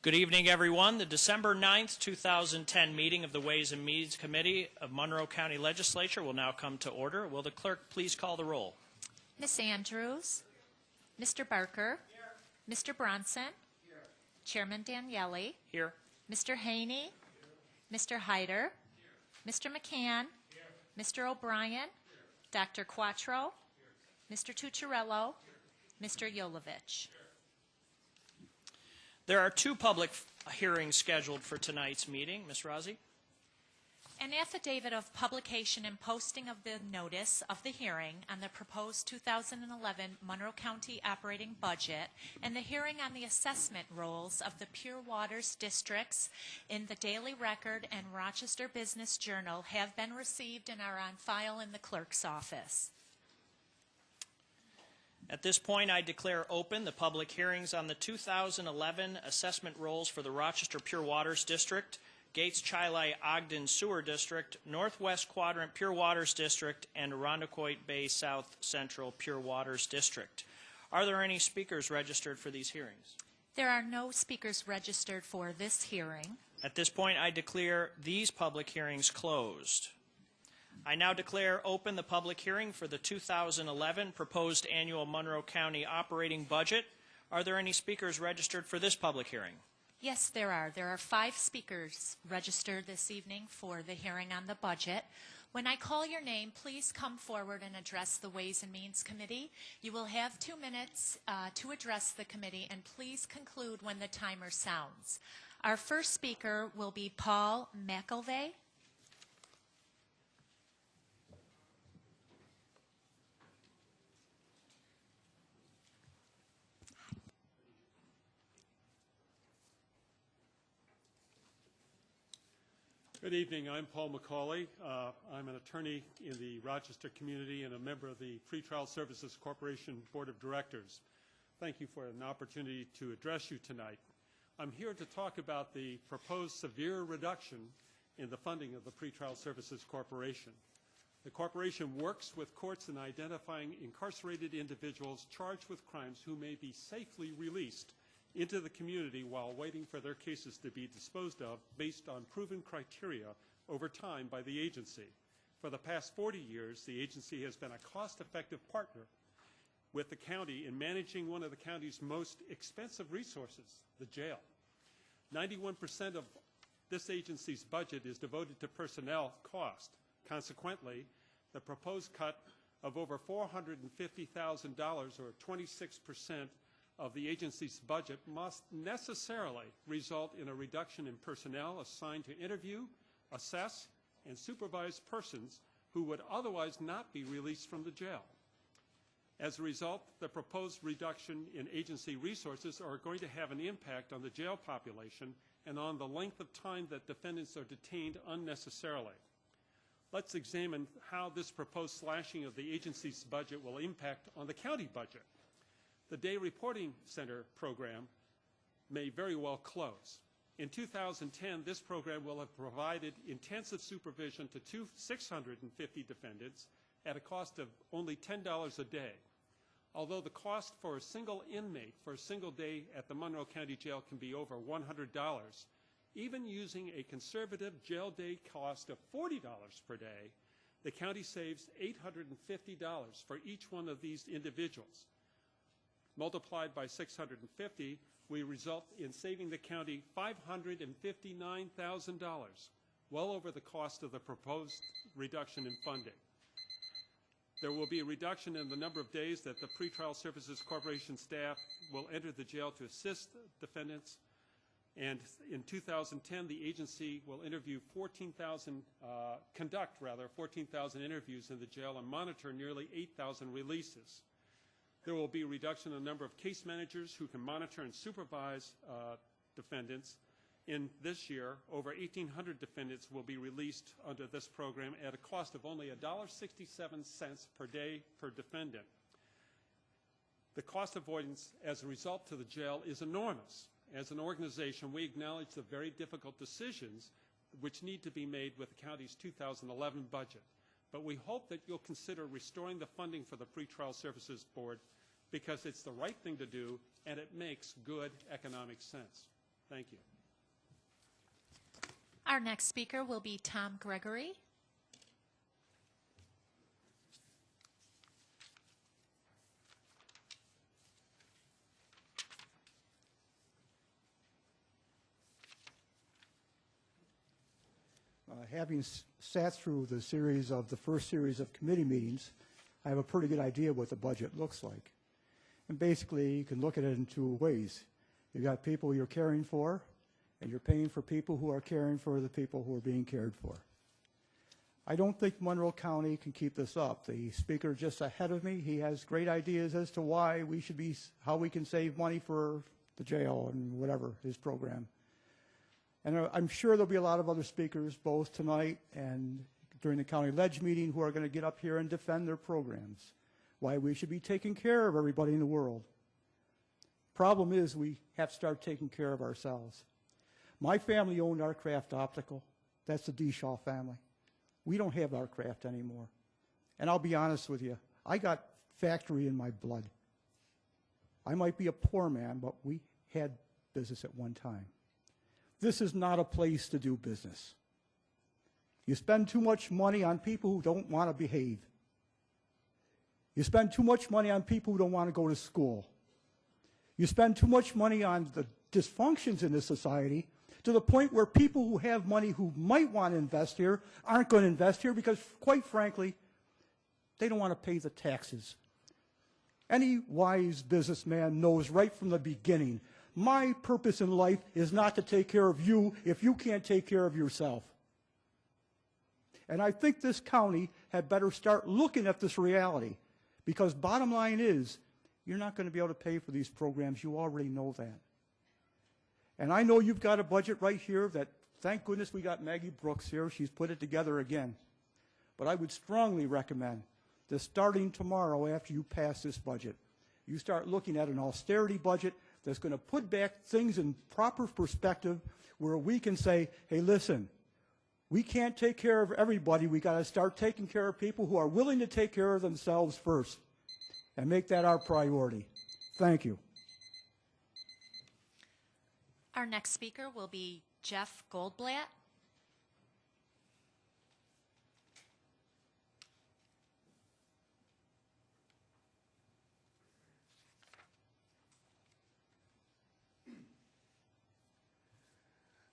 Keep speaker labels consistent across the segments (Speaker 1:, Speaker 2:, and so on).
Speaker 1: Good evening, everyone. The December 9th, 2010 meeting of the Ways and Means Committee of Monroe County Legislature will now come to order. Will the clerk please call the roll?
Speaker 2: Ms. Andrews? Mr. Barker? Here. Mr. Bronson? Here. Chairman Daniele?
Speaker 1: Here.
Speaker 2: Mr. Haney? Here. Mr. Hyder? Here. Mr. McCann? Here. Mr. O'Brien? Here. Dr. Quattro? Here. Mr. Tucciarello? Here. Mr. Yolovich? Here.
Speaker 1: There are two public hearings scheduled for tonight's meeting. Ms. Rozzi?
Speaker 2: An affidavit of publication and posting of the notice of the hearing on the proposed 2011 Monroe County operating budget and the hearing on the assessment rolls of the Pure Waters districts in the Daily Record and Rochester Business Journal have been received and are on file in the clerk's office.
Speaker 1: At this point, I declare open the public hearings on the 2011 assessment rolls for the Rochester Pure Waters District, Gates-Chili Ogden Sewer District, Northwest Quadrant Pure Waters District, and Irondequoit Bay South Central Pure Waters District. Are there any speakers registered for these hearings?
Speaker 2: There are no speakers registered for this hearing.
Speaker 1: At this point, I declare these public hearings closed. I now declare open the public hearing for the 2011 proposed annual Monroe County operating budget. Are there any speakers registered for this public hearing?
Speaker 2: Yes, there are. There are 5 speakers registered this evening for the hearing on the budget. When I call your name, please come forward and address the Ways and Means Committee. You will have 2 minutes to address the committee, and please conclude when the timer sounds. Our first speaker will be Paul McElvey.
Speaker 3: Good evening. I'm Paul McCauley. I'm an attorney in the Rochester community and a member of the Pretrial Services Corporation Board of Directors. Thank you for an opportunity to address you tonight. I'm here to talk about the proposed severe reduction in the funding of the Pretrial Services Corporation. The corporation works with courts in identifying incarcerated individuals charged with crimes who may be safely released into the community while waiting for their cases to be disposed of based on proven criteria over time by the agency. For the past 40 years, the agency has been a cost-effective partner with the county in managing one of the county's most expensive resources, the jail. 91% of this agency's budget is devoted to personnel cost. Consequently, the proposed cut of over $450,000 or 26% of the agency's budget must necessarily result in a reduction in personnel assigned to interview, assess, and supervise persons who would otherwise not be released from the jail. As a result, the proposed reduction in agency resources are going to have an impact on the jail population and on the length of time that defendants are detained unnecessarily. Let's examine how this proposed slashing of the agency's budget will impact on the county budget. The Day Reporting Center program may very well close. In 2010, this program will have provided intensive supervision to 650 defendants at a cost of only $10 a day. Although the cost for a single inmate for a single day at the Monroe County Jail can be over $100, even using a conservative jail day cost of $40 per day, the county saves $850 for each one of these individuals. Multiplied by 650, we result in saving the county $559,000, well over the cost of the proposed reduction in funding. There will be a reduction in the number of days that the Pretrial Services Corporation staff will enter the jail to assist defendants. And in 2010, the agency will conduct 14,000 interviews in the jail and monitor nearly 8,000 releases. There will be a reduction in the number of case managers who can monitor and supervise defendants. In this year, over 1,800 defendants will be released under this program at a cost of only $1.67 per day per defendant. The cost avoidance as a result to the jail is enormous. As an organization, we acknowledge the very difficult decisions which need to be made with the county's 2011 budget. But we hope that you'll consider restoring the funding for the Pretrial Services Board because it's the right thing to do and it makes good economic sense. Thank you.
Speaker 2: Our next speaker will be Tom Gregory.
Speaker 4: Having sat through the first series of committee meetings, I have a pretty good idea what the budget looks like. And basically, you can look at it in two ways. You've got people you're caring for, and you're paying for people who are caring for the people who are being cared for. I don't think Monroe County can keep this up. The speaker just ahead of me, he has great ideas as to how we can save money for the jail and whatever, his program. And I'm sure there'll be a lot of other speakers, both tonight and during the county ledge meeting, who are going to get up here and defend their programs, why we should be taking care of everybody in the world. Problem is, we have to start taking care of ourselves. My family owned Artcraft Optical. That's the D. Shaw family. We don't have Artcraft anymore. And I'll be honest with you, I got factory in my blood. I might be a poor man, but we had business at one time. This is not a place to do business. You spend too much money on people who don't want to behave. You spend too much money on people who don't want to go to school. You spend too much money on the dysfunctions in this society to the point where people who have money who might want to invest here aren't going to invest here because, quite frankly, they don't want to pay the taxes. Any wise businessman knows right from the beginning, my purpose in life is not to take care of you if you can't take care of yourself. And I think this county had better start looking at this reality, because bottom line is, you're not going to be able to pay for these programs. You already know that. And I know you've got a budget right here that, thank goodness we got Maggie Brooks here. She's put it together again. But I would strongly recommend that starting tomorrow after you pass this budget, you start looking at an austerity budget that's going to put back things in proper perspective where we can say, hey, listen, we can't take care of everybody. We got to start taking care of people who are willing to take care of themselves first and make that our priority. Thank you.
Speaker 2: Our next speaker will be Jeff Goldblatt.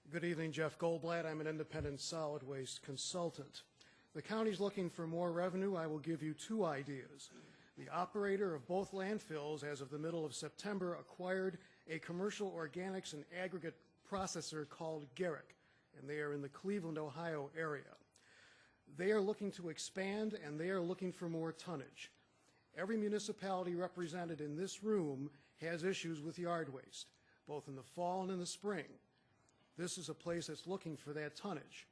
Speaker 5: Good evening, Jeff Goldblatt. I'm an independent solid waste consultant. The county's looking for more revenue. I will give you two ideas. The operator of both landfills, as of the middle of September, acquired a commercial organics and aggregate processor called Garrick, and they are in the Cleveland, Ohio area. They are looking to expand, and they are looking for more tonnage. Every municipality represented in this room has issues with yard waste, both in the fall and in the spring. This is a place that's looking for that tonnage.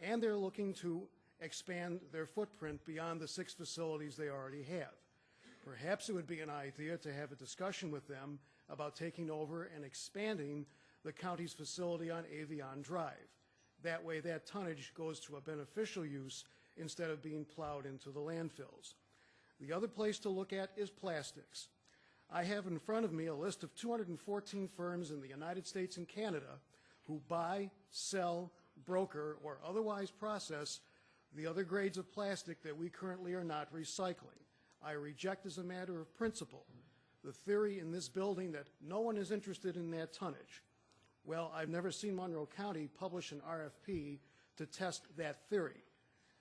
Speaker 5: And they're looking to expand their footprint beyond the 6 facilities they already have. Perhaps it would be an idea to have a discussion with them about taking over and expanding the county's facility on Avion Drive. That way that tonnage goes to a beneficial use instead of being plowed into the landfills. The other place to look at is plastics. I have in front of me a list of 214 firms in the United States and Canada who buy, sell, broker, or otherwise process the other grades of plastic that we currently are not recycling. I reject as a matter of principle the theory in this building that no one is interested in that tonnage. Well, I've never seen Monroe County publish an RFP to test that theory.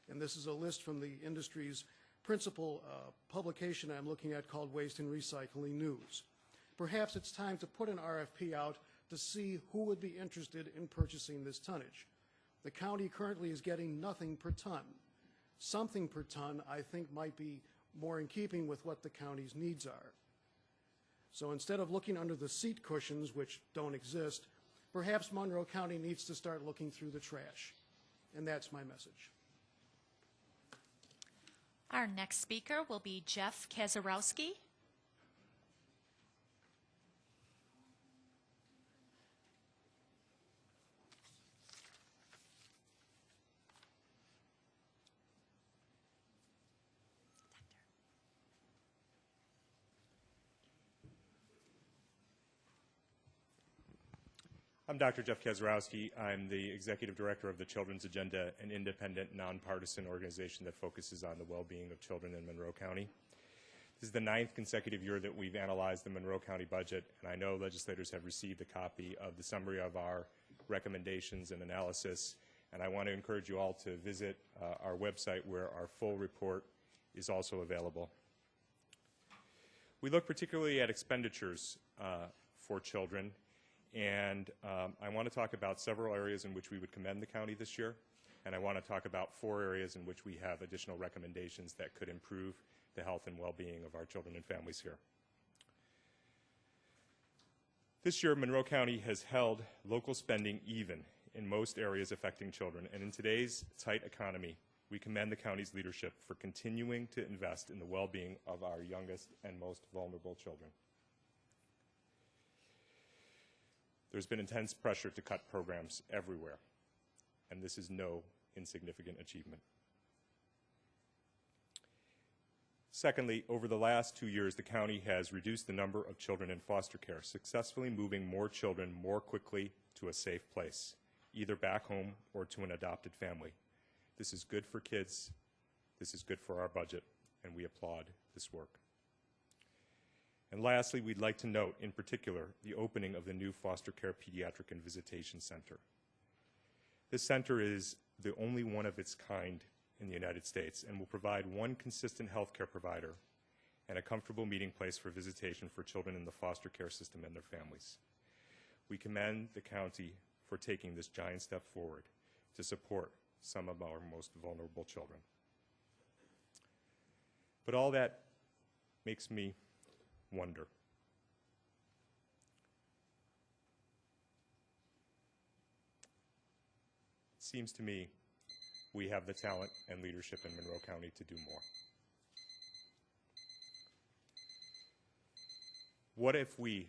Speaker 5: And this is a list from the industry's principal publication I'm looking at called Waste and Recycling News. Perhaps it's time to put an RFP out to see who would be interested in purchasing this tonnage. The county currently is getting nothing per ton. Something per ton, I think, might be more in keeping with what the county's needs are. So instead of looking under the seat cushions, which don't exist, perhaps Monroe County needs to start looking through the trash. And that's my message.
Speaker 2: Our next speaker will be Jeff Kazarowski.
Speaker 6: I'm Dr. Jeff Kezarowski. I'm the Executive Director of the Children's Agenda, an independent, nonpartisan organization that focuses on the well-being of children in Monroe County. This is the 9th consecutive year that we've analyzed the Monroe County budget, and I know legislators have received a copy of the summary of our recommendations and analysis, and I want to encourage you all to visit our website where our full report is also available. We look particularly at expenditures for children, and I want to talk about several areas in which we would commend the county this year, and I want to talk about 4 areas in which we have additional recommendations that could improve the health and well-being of our children and families here. This year, Monroe County has held local spending even in most areas affecting children, and in today's tight economy, we commend the county's leadership for continuing to invest in the well-being of our youngest and most vulnerable children. There's been intense pressure to cut programs everywhere, and this is no insignificant achievement. Secondly, over the last 2 years, the county has reduced the number of children in foster care, successfully moving more children more quickly to a safe place, either back home or to an adopted family. This is good for kids, this is good for our budget, and we applaud this work. And lastly, we'd like to note, in particular, the opening of the new Foster Care Pediatric and Visitation Center. This center is the only one of its kind in the United States and will provide one consistent health care provider and a comfortable meeting place for visitation for children in the foster care system and their families. We commend the county for taking this giant step forward to support some of our most vulnerable children. But all that makes me wonder. It seems to me we have the talent and leadership in Monroe County to do more. What if we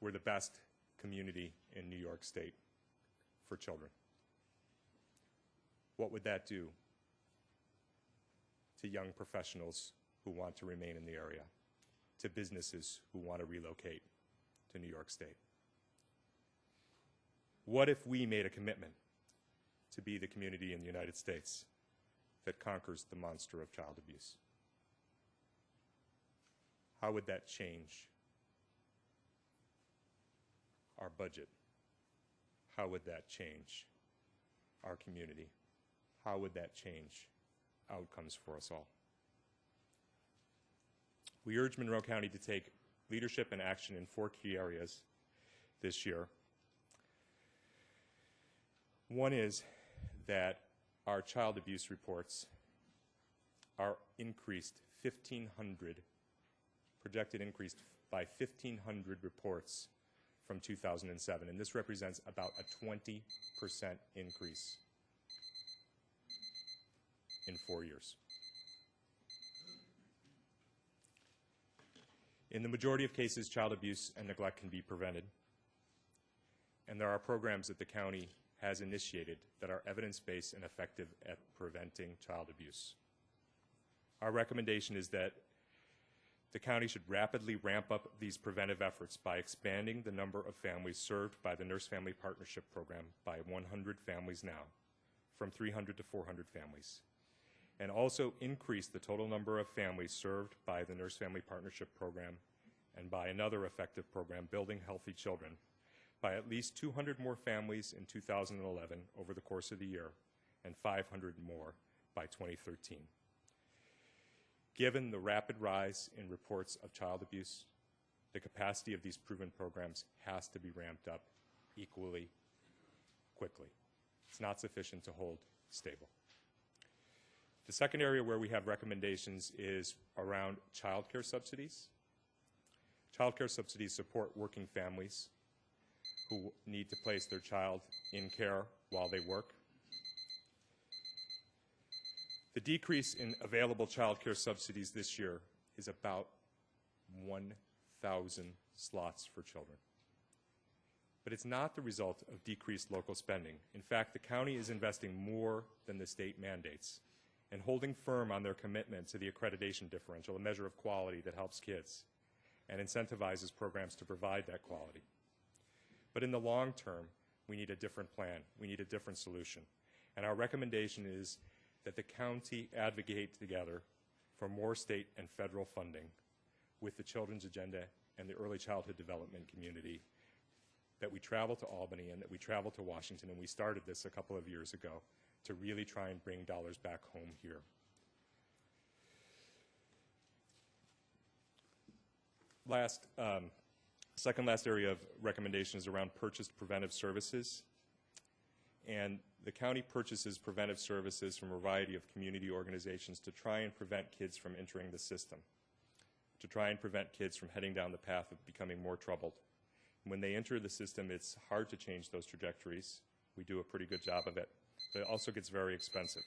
Speaker 6: were the best community in New York State for children? What would that do to young professionals who want to remain in the area, to businesses who want to relocate to New York State? What if we made a commitment to be the community in the United States that conquers the monster of child abuse? How would that change our budget? How would that change our community? How would that change outcomes for us all? We urge Monroe County to take leadership and action in 4 key areas this year. One is that our child abuse reports are increased 1,500, projected increased by 1,500 reports from 2007, and this represents about a 20% increase in 4 years. In the majority of cases, child abuse and neglect can be prevented, and there are programs that the county has initiated that are evidence-based and effective at preventing child abuse. Our recommendation is that the county should rapidly ramp up these preventive efforts by expanding the number of families served by the Nurse Family Partnership Program by 100 families now, from 300 to 400 families, and also increase the total number of families served by the Nurse Family Partnership Program and by another effective program, Building Healthy Children, by at least 200 more families in 2011 over the course of the year, and 500 more by 2013. Given the rapid rise in reports of child abuse, the capacity of these proven programs has to be ramped up equally quickly. It's not sufficient to hold stable. The second area where we have recommendations is around child care subsidies. Child care subsidies support working families who need to place their child in care while they work. The decrease in available child care subsidies this year is about 1,000 slots for children. But it's not the result of decreased local spending. In fact, the county is investing more than the state mandates and holding firm on their commitment to the accreditation differential, a measure of quality that helps kids and incentivizes programs to provide that quality. But in the long term, we need a different plan. We need a different solution. And our recommendation is that the county advocate together for more state and federal funding with the Children's Agenda and the early childhood development community, that we travel to Albany and that we travel to Washington, and we started this a couple of years ago, to really try and bring dollars back home here. Second last area of recommendation is around purchased preventive services. And the county purchases preventive services from a variety of community organizations to try and prevent kids from entering the system, to try and prevent kids from heading down the path of becoming more troubled. When they enter the system, it's hard to change those trajectories. We do a pretty good job of it, but it also gets very expensive.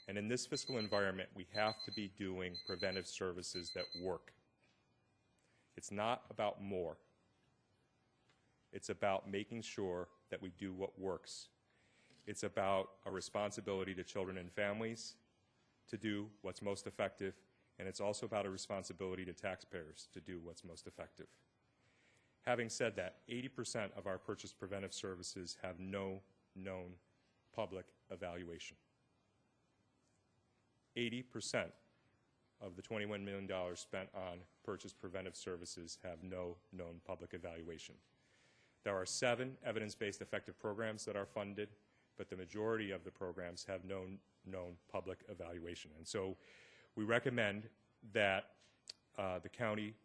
Speaker 6: And in this fiscal environment, we have to be doing preventive services that work. It's not about more. It's about making sure that we do what works. It's about a responsibility to children and families to do what's most effective, and it's also about a responsibility to taxpayers to do what's most effective. Having said that, 80% of our purchased preventive services have no known public evaluation. 80% of the $21 million spent on purchased preventive services have no known public evaluation. There are 7 evidence-based effective programs that are funded, but the majority of the programs have no known public evaluation. And so we recommend that the county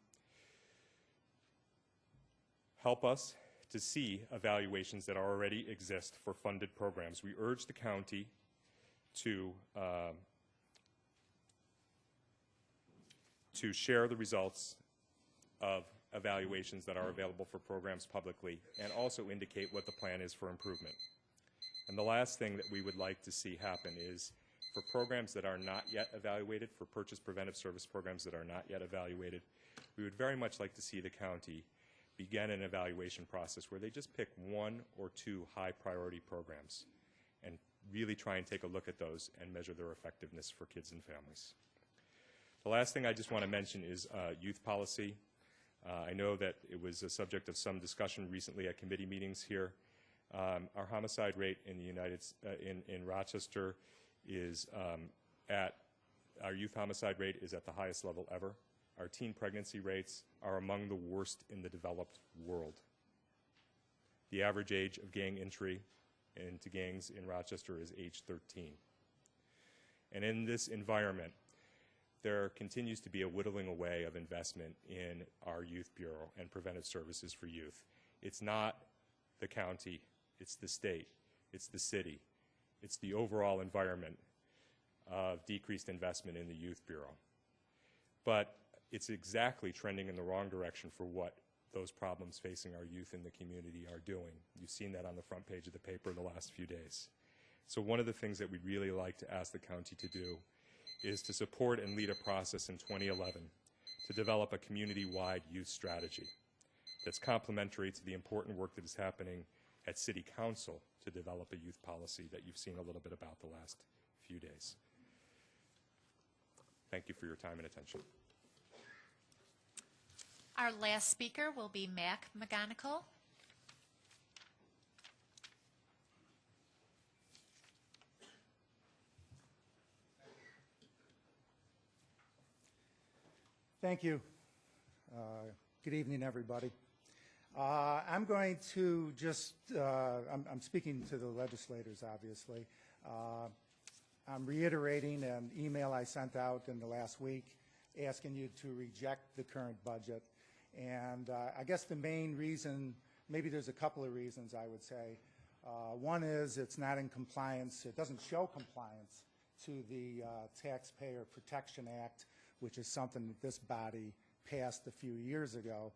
Speaker 6: help us to see evaluations that already exist for funded programs. We urge the county to share the results of evaluations that are available for programs publicly, and also indicate what the plan is for improvement. And the last thing that we would like to see happen is for programs that are not yet evaluated, for purchase preventive service programs that are not yet evaluated, we would very much like to see the county begin an evaluation process where they just pick 1 or 2 high priority programs and really try and take a look at those and measure their effectiveness for kids and families. The last thing I just want to mention is youth policy. I know that it was a subject of some discussion recently at committee meetings here. Our homicide rate in the in Rochester is our youth homicide rate is at the highest level ever. Our teen pregnancy rates are among the worst in the developed world. The average age of gang entry into gangs in Rochester is age 13. And in this environment, there continues to be a whittling away of investment in our youth bureau and preventive services for youth. It's not the county, it's the state, it's the city, it's the overall environment of decreased investment in the youth bureau. But it's exactly trending in the wrong direction for what those problems facing our youth in the community are doing. You've seen that on the front page of the paper the last few days. So one of the things that we'd really like to ask the county to do is to support and lead a process in 2011 to develop a community-wide youth strategy that's complementary to the important work that is happening at City Council to develop a youth policy that you've seen a little bit about the last few days. Thank you for your time and attention.
Speaker 2: Our last speaker will be Mac McGonigal.
Speaker 7: Thank you. Good evening, everybody. I'm going to just, I'm speaking to the legislators, obviously. I'm reiterating an email I sent out in the last week asking you to reject the current budget. And I guess the main reason, maybe there's a couple of reasons I would say. One is it's not in compliance, it doesn't show compliance to the Taxpayer Protection Act, which is something that this body passed a few years ago.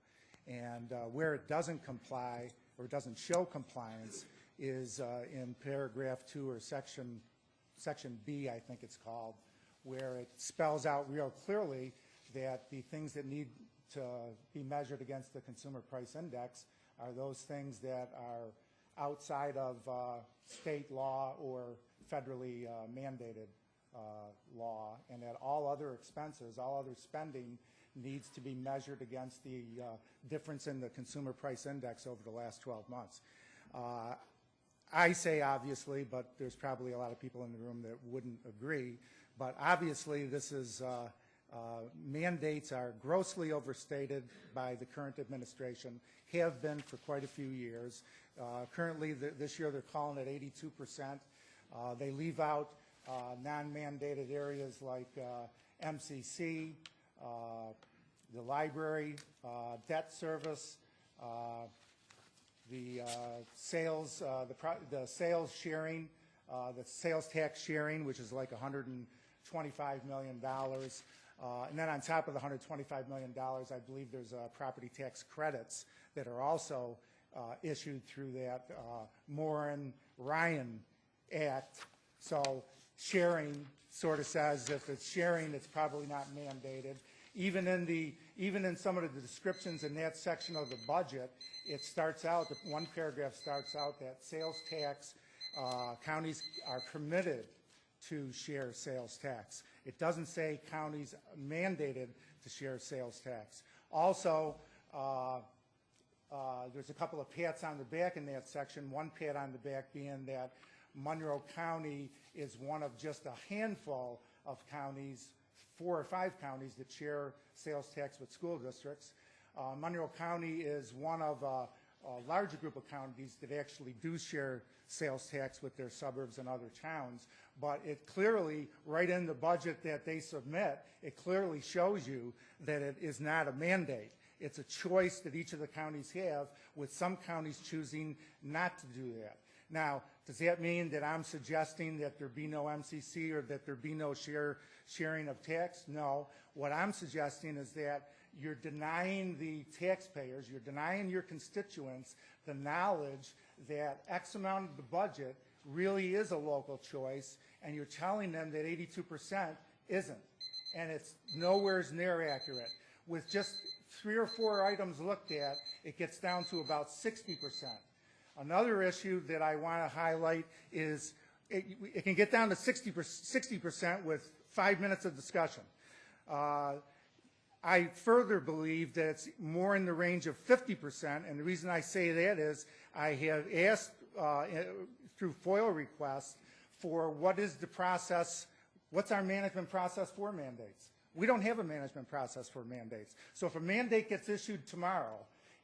Speaker 7: And where it doesn't comply or doesn't show compliance is in paragraph 2 or section B, I think it's called, where it spells out real clearly that the things that need to be measured against the Consumer Price Index are those things that are outside of state law or federally mandated law, and that all other expenses, all other spending needs to be measured against the difference in the consumer price index over the last 12 months. I say obviously, but there's probably a lot of people in the room that wouldn't agree, but obviously this is mandates are grossly overstated by the current administration, have been for quite a few years. Currently, this year they're calling it 82%. They leave out non-mandated areas like MCC, the library, debt service, the sales sharing, the sales tax sharing, which is like $125 million. And then on top of the $125 million, I believe there's property tax credits that are also issued through that Moran-Ryan Act. So sharing sort of says if it's sharing, it's probably not mandated. Even in some of the descriptions in that section of the budget, it starts out, one paragraph starts out that sales tax, counties are permitted to share sales tax. It doesn't say counties mandated to share sales tax. Also, there's a couple of pats on the back in that section. One pat on the back being that Monroe County is one of just a handful of counties, 4 or 5 counties that share sales tax with school districts. Monroe County is one of a larger group of counties that actually do share sales tax with their suburbs and other towns. But it clearly, right in the budget that they submit, it clearly shows you that it is not a mandate. It's a choice that each of the counties have, with some counties choosing not to do that. Now, does that mean that I'm suggesting that there be no MCC or that there be no sharing of tax? No. What I'm suggesting is that you're denying the taxpayers, you're denying your constituents the knowledge that X amount of the budget really is a local choice, and you're telling them that 82% isn't. And it's nowhere near accurate. With just 3 or 4 items looked at, it gets down to about 60%. Another issue that I want to highlight is it can get down to 60% with 5 minutes of discussion. I further believe that it's more in the range of 50%, and the reason I say that is I have asked through FOIL requests for what is the process, what's our management process for mandates. We don't have a management process for mandates. So if a mandate gets issued tomorrow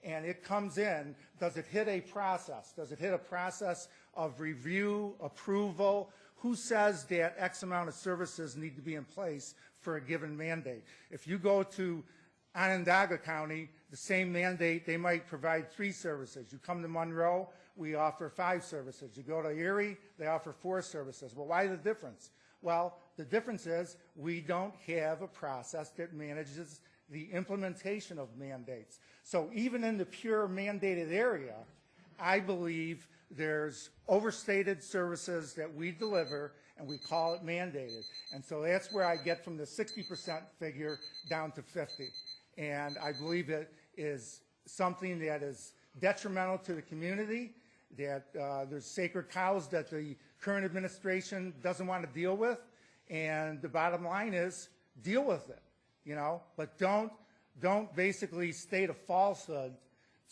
Speaker 7: and it comes in, does it hit a process? Does it hit a process of review, approval? Who says that X amount of services need to be in place for a given mandate? If you go to Onondaga County, the same mandate, they might provide 3 services. You come to Monroe, we offer 5 services. You go to Erie, they offer 4 services. Well, why the difference? Well, the difference is we don't have a process that manages the implementation of mandates. So even in the pure mandated area, I believe there's overstated services that we deliver, and we call it mandated. And so that's where I get from the 60% figure down to 50. And I believe it is something that is detrimental to the community, that there's sacred cows that the current administration doesn't want to deal with. And the bottom line is, deal with it, you know, but don't basically state a falsehood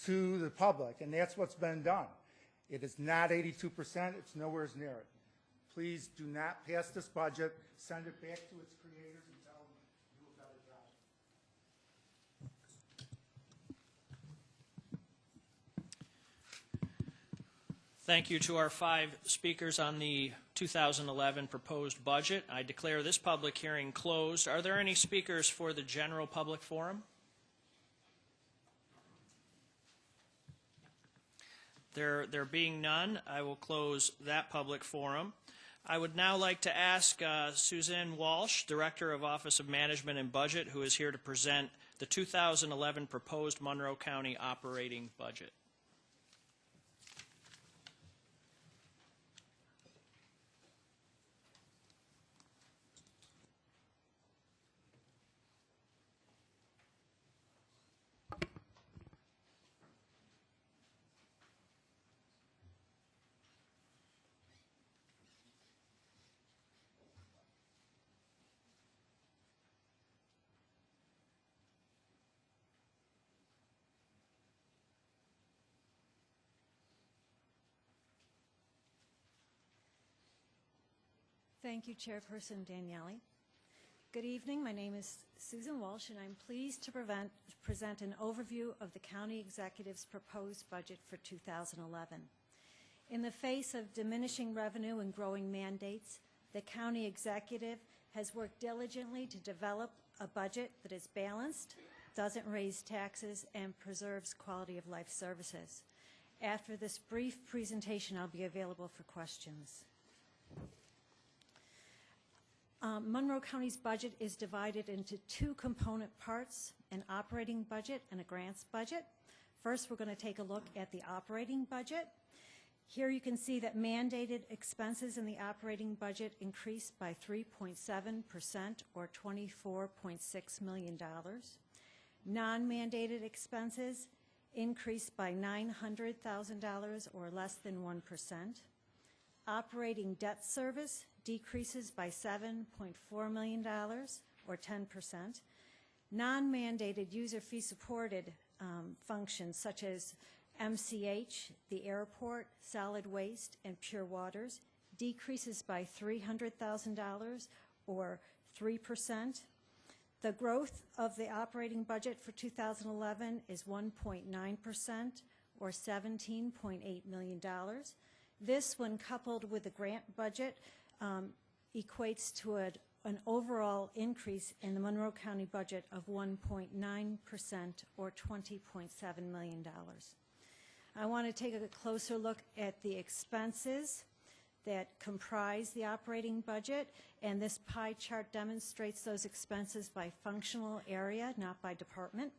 Speaker 7: to the public. And that's what's been done. It is not 82%. It's nowhere near it. Please do not pass this budget. Send it back to its creators and tell them to do a better job.
Speaker 1: Thank you to our 5 speakers on the 2011 proposed budget. I declare this public hearing closed. Are there any speakers for the general public forum? There being none, I will close that public forum. I would now like to ask Suzanne Walsh, Director of Office of Management and Budget, who is here to present the 2011 proposed Monroe County operating budget.
Speaker 8: Thank you, Chairperson Daniele. Good evening. My name is Susan Walsh, and I'm pleased to present an overview of the County Executive's proposed budget for 2011. In the face of diminishing revenue and growing mandates, the County Executive has worked diligently to develop a budget that is balanced, doesn't raise taxes, and preserves quality of life services. After this brief presentation, I'll be available for questions. Monroe County's budget is divided into two component parts, an operating budget and a grants budget. First, we're going to take a look at the operating budget. Here you can see that mandated expenses in the operating budget increased by 3.7% or $24.6 million. Non-mandated expenses increased by $900,000 or less than 1%. Operating debt service decreases by $7.4 million or 10%. Non-mandated user fee supported functions such as MCH, the airport, solid waste, and pure waters decreases by $300,000 or 3%. The growth of the operating budget for 2011 is 1.9% or $17.8 million. This, when coupled with the grant budget, equates to an overall increase in the Monroe County budget of 1.9% or $20.7 million. I want to take a closer look at the expenses that comprise the operating budget, and this pie chart demonstrates those expenses by functional area, not by department.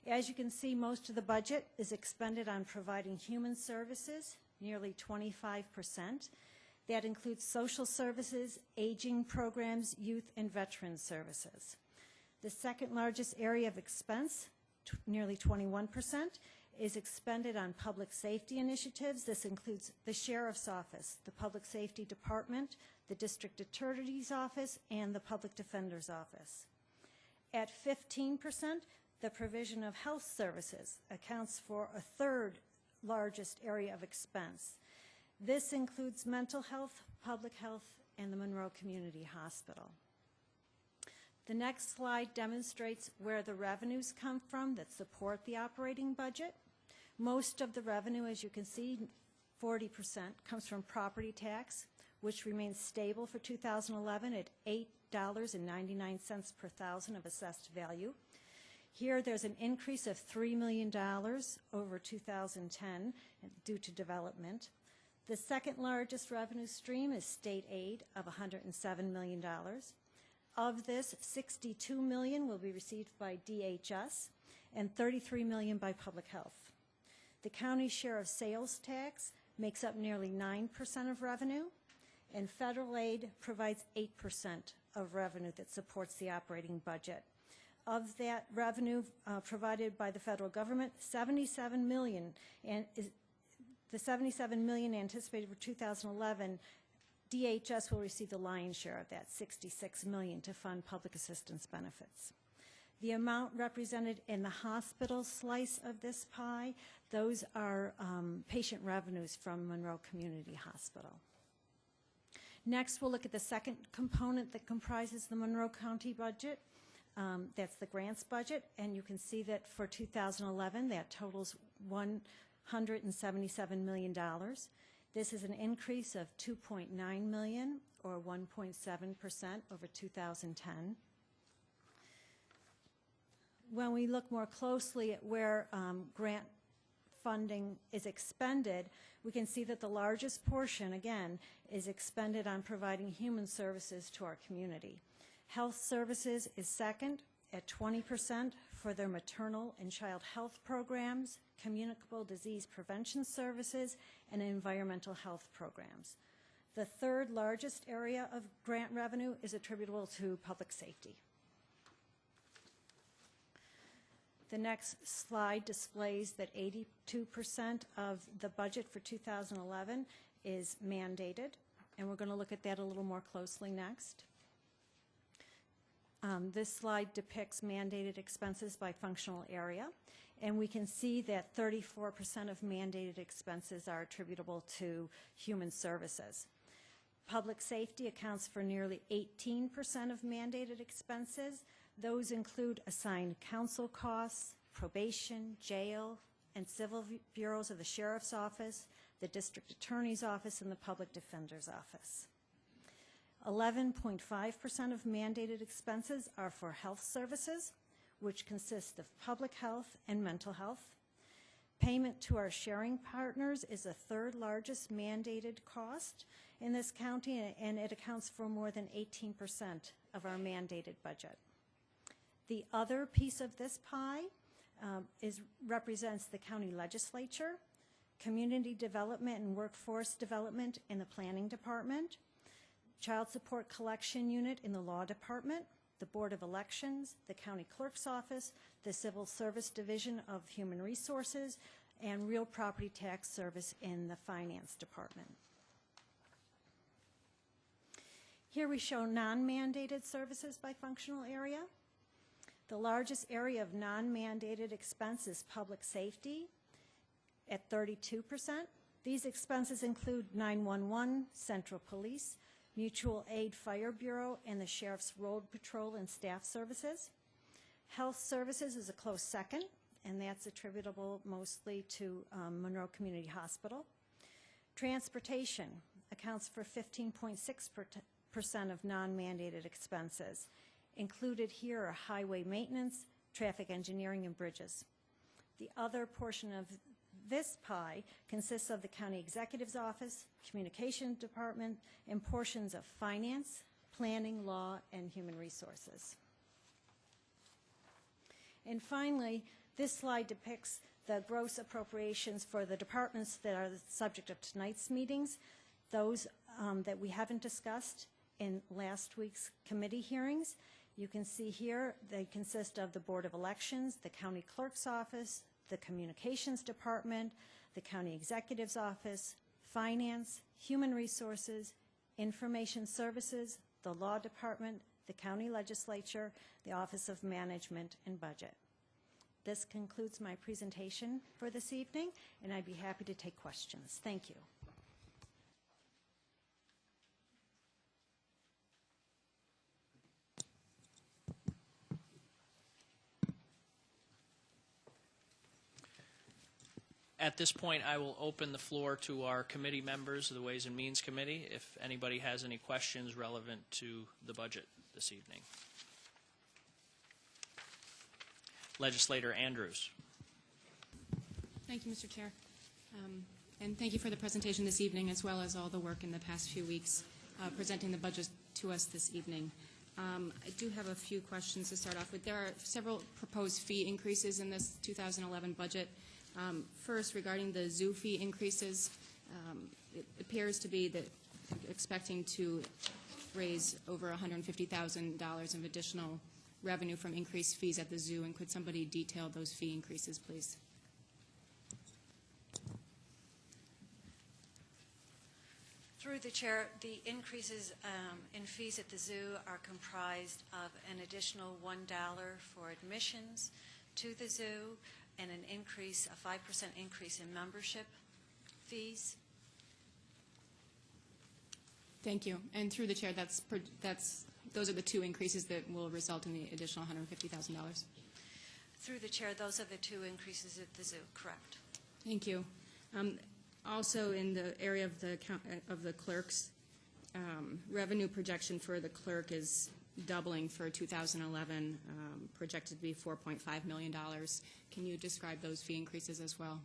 Speaker 8: As you can see, most of the budget is expended on providing human services, nearly 25%. That includes social services, aging programs, youth and veteran services. The second largest area of expense, nearly 21%, is expended on public safety initiatives. This includes the Sheriff's Office, the Public Safety Department, the District Attorney's Office, and the Public Defender's Office. At 15%, the provision of health services accounts for a third largest area of expense. This includes mental health, public health, and the Monroe Community Hospital. The next slide demonstrates where the revenues come from that support the operating budget. Most of the revenue, as you can see, 40%, comes from property tax, which remains stable for 2011 at $8.99 per thousand of assessed value. Here there's an increase of $3 million over 2010 due to development. The second largest revenue stream is state aid of $107 million. Of this, $62 million will be received by DHS and $33 million by public health. The county share of sales tax makes up nearly 9% of revenue, and federal aid provides 8% of revenue that supports the operating budget. Of that revenue provided by the federal government, $77 million, and the $77 million anticipated for 2011, DHS will receive the lion's share of that, $66 million, to fund public assistance benefits. The amount represented in the hospital slice of this pie, those are patient revenues from Monroe Community Hospital. Next, we'll look at the second component that comprises the Monroe County budget. That's the grants budget, and you can see that for 2011, that totals $177 million. This is an increase of $2.9 million, or 1.7% over 2010. When we look more closely at where grant funding is expended, we can see that the largest portion, again, is expended on providing human services to our community. Health services is second at 20% for their maternal and child health programs, communicable disease prevention services, and environmental health programs. The third largest area of grant revenue is attributable to public safety. The next slide displays that 82% of the budget for 2011 is mandated, and we're going to look at that a little more closely next. This slide depicts mandated expenses by functional area, and we can see that 34% of mandated expenses are attributable to human services. Public safety accounts for nearly 18% of mandated expenses. Those include assigned counsel costs, probation, jail, and civil bureaus of the Sheriff's Office, the District Attorney's Office, and the Public Defender's Office. 11.5% of mandated expenses are for health services, which consist of public health and mental health. Payment to our sharing partners is the third largest mandated cost in this county, and it accounts for more than 18% of our mandated budget. The other piece of this pie represents the county legislature, community development and workforce development in the planning department, child support collection unit in the law department, the Board of Elections, the county clerk's office, the civil service division of human resources, and real property tax service in the finance department. Here we show non-mandated services by functional area. The largest area of non-mandated expense is public safety at 32%. These expenses include 911, Central Police, Mutual Aid Fire Bureau, and the Sheriff's Road Patrol and Staff Services. Health Services is a close second, and that's attributable mostly to Monroe Community Hospital. Transportation accounts for 15.6% of non-mandated expenses. Included here are highway maintenance, traffic engineering, and bridges. The other portion of this pie consists of the county executive's office, communication department, and portions of finance, planning, law, and human resources. And finally, this slide depicts the gross appropriations for the departments that are the subject of tonight's meetings, those that we haven't discussed in last week's committee hearings. You can see here they consist of the Board of Elections, the county clerk's office, the communications department, the county executive's office, finance, human resources, information services, the law department, the county legislature, the Office of Management and Budget. This concludes my presentation for this evening, and I'd be happy to take questions. Thank you.
Speaker 1: At this point, I will open the floor to our committee members of the Ways and Means Committee if anybody has any questions relevant to the budget this evening. Legislator Andrews.
Speaker 9: Thank you, Mr. Chair. And thank you for the presentation this evening, as well as all the work in the past few weeks presenting the budget to us this evening. I do have a few questions to start off with. There are several proposed fee increases in this 2011 budget. First, regarding the zoo fee increases, it appears to be that expecting to raise over $150,000 of additional revenue from increased fees at the zoo, and could somebody detail those fee increases, please?
Speaker 8: Through the chair, the increases in fees at the zoo are comprised of an additional $1 for admissions to the zoo, and an increase, a 5% increase in membership fees.
Speaker 9: Thank you. And through the chair, those are the two increases that will result in the additional $150,000.
Speaker 8: Through the chair, those are the two increases at the zoo, correct.
Speaker 9: Thank you. Also, in the area of the clerks, revenue projection for the clerk is doubling for 2011, projected to be $4.5 million. Can you describe those fee increases as well?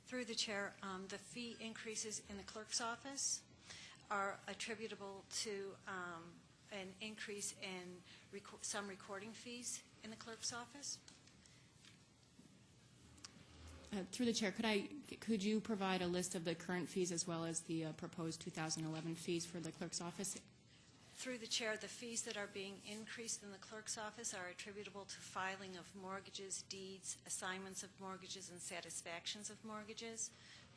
Speaker 8: Through the chair, the fee increases in the clerk's office are attributable to an increase in some recording fees in the clerk's office.
Speaker 9: Through the chair, could you provide a list of the current fees as well as the proposed 2011 fees for the clerk's office?
Speaker 8: Through the chair, the fees that are being increased in the clerk's office are attributable to filing of mortgages, deeds, assignments of mortgages, and satisfactions of mortgages.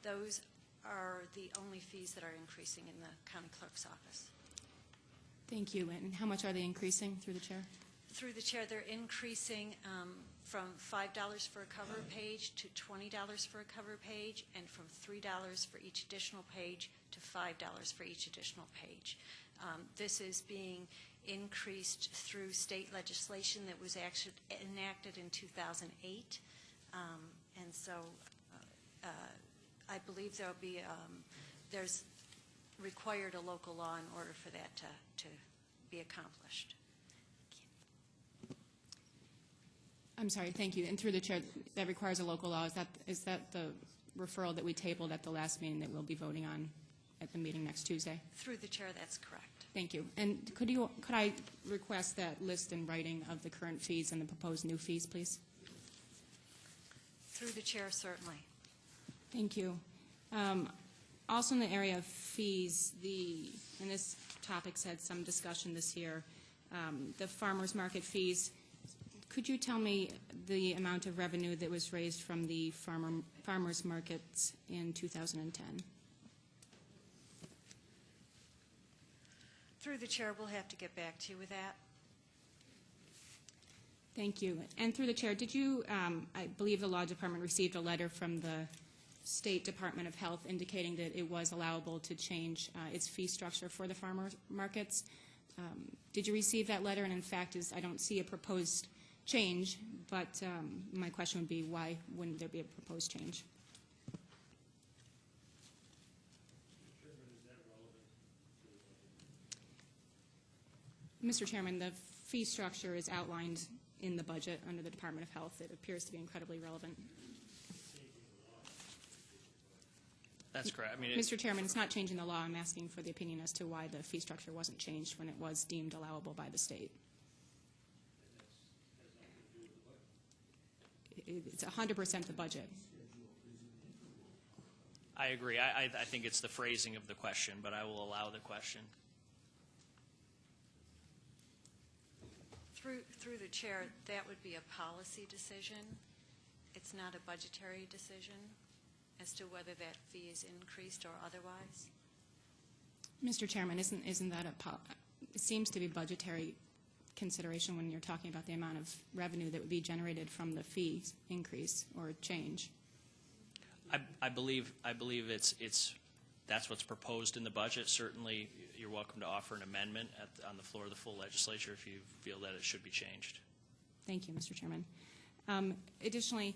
Speaker 8: Those are the only fees that are increasing in the county clerk's office.
Speaker 9: Thank you. And how much are they increasing, through the chair?
Speaker 8: Through the chair, they're increasing from $5 for a cover page to $20 for a cover page, and from $3 for each additional page to $5 for each additional page. This is being increased through state legislation that was actually enacted in 2008, and so I believe there's required a local law in order for that to be accomplished.
Speaker 9: I'm sorry, thank you. And through the chair, that requires a local law. Is that the referral that we tabled at the last meeting that we'll be voting on at the meeting next Tuesday?
Speaker 8: Through the chair, that's correct.
Speaker 9: Thank you. And could I request that list in writing of the current fees and the proposed new fees, please?
Speaker 8: Through the chair, certainly.
Speaker 9: Thank you. Also in the area of fees, and this topic's had some discussion this year, the farmers market fees. Could you tell me the amount of revenue that was raised from the farmers markets in 2010?
Speaker 8: Through the chair, we'll have to get back to you with that.
Speaker 9: Thank you. And through the chair, did you, I believe the law department received a letter from the State Department of Health indicating that it was allowable to change its fee structure for the farmers markets. Did you receive that letter? And in fact, I don't see a proposed change, but my question would be, why wouldn't there be a proposed change? Mr. Chairman, the fee structure is outlined in the budget under the Department of Health. It appears to be incredibly relevant.
Speaker 1: That's correct. I mean,
Speaker 9: Mr. Chairman, it's not changing the law. I'm asking for the opinion as to why the fee structure wasn't changed when it was deemed allowable by the state. It's 100% the budget.
Speaker 1: I agree. I think it's the phrasing of the question, but I will allow the question.
Speaker 8: Through the chair, that would be a policy decision. It's not a budgetary decision as to whether that fee is increased or otherwise.
Speaker 9: Mr. Chairman, isn't that it seems to be budgetary consideration when you're talking about the amount of revenue that would be generated from the fees increase or change?
Speaker 1: I believe that's what's proposed in the budget. Certainly, you're welcome to offer an amendment on the floor of the full legislature if you feel that it should be changed.
Speaker 9: Thank you, Mr. Chairman. Additionally,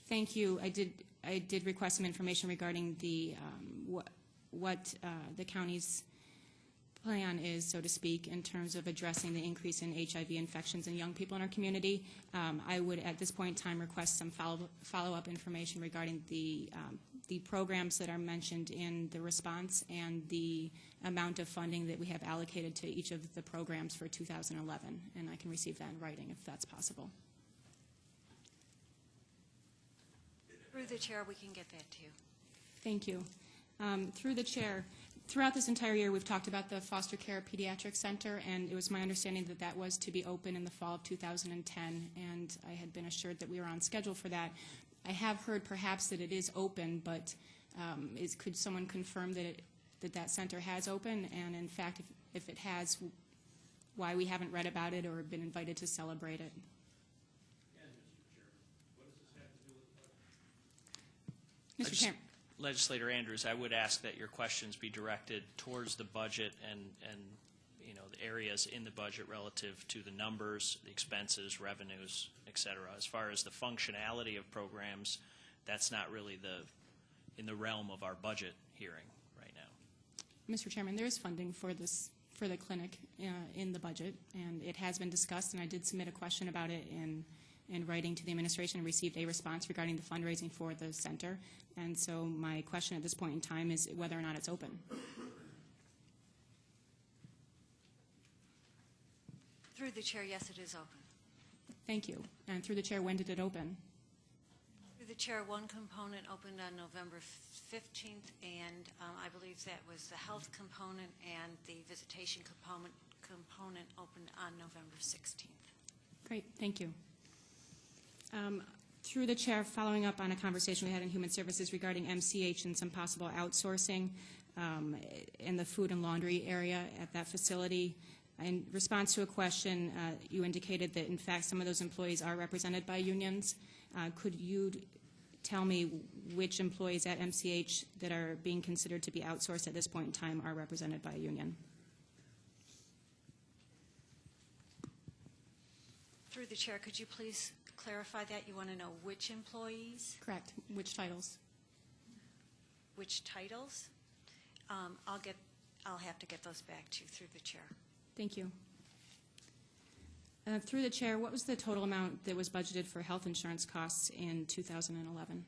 Speaker 9: thank you. I did request some information regarding the what the county's plan is, so to speak, in terms of addressing the increase in HIV infections in young people in our community. I would, at this point in time, request some follow-up information regarding the programs that are mentioned in the response and the amount of funding that we have allocated to each of the programs for 2011, and I can receive that in writing if that's possible.
Speaker 8: Through the chair, we can get that to you.
Speaker 9: Thank you. Through the chair, throughout this entire year, we've talked about the Foster Care Pediatric Center, and it was my understanding that that was to be open in the fall of 2010, and I had been assured that we were on schedule for that. I have heard perhaps that it is open, but could someone confirm that that center has opened, and in fact, if it has, why we haven't read about it or been invited to celebrate it? Mr. Chairman.
Speaker 1: Legislator Andrews, I would ask that your questions be directed towards the budget and the areas in the budget relative to the numbers, the expenses, revenues, et cetera. As far as the functionality of programs, that's not really in the realm of our budget hearing right now.
Speaker 9: Mr. Chairman, there is funding for the clinic in the budget, and it has been discussed, and I did submit a question about it in writing to the administration and received a response regarding the fundraising for the center. And so my question at this point in time is whether or not it's open.
Speaker 8: Through the chair, yes, it is open.
Speaker 9: Thank you. And through the chair, when did it open?
Speaker 8: Through the chair, one component opened on November 15th, and I believe that was the health component, and the visitation component opened on November 16th.
Speaker 9: Great. Thank you. Through the chair, following up on a conversation we had in Human Services regarding MCH and some possible outsourcing in the food and laundry area at that facility, In response to a question, you indicated that, in fact, some of those employees are represented by unions. Could you tell me which employees at MCH that are being considered to be outsourced at this point in time are represented by a union?
Speaker 8: Through the chair, could you please clarify that? You want to know which employees,
Speaker 9: Correct. Which titles?
Speaker 8: which titles? I'll have to get those back to you through the chair.
Speaker 9: Thank you. Through the chair, what was the total amount that was budgeted for health insurance costs in 2011?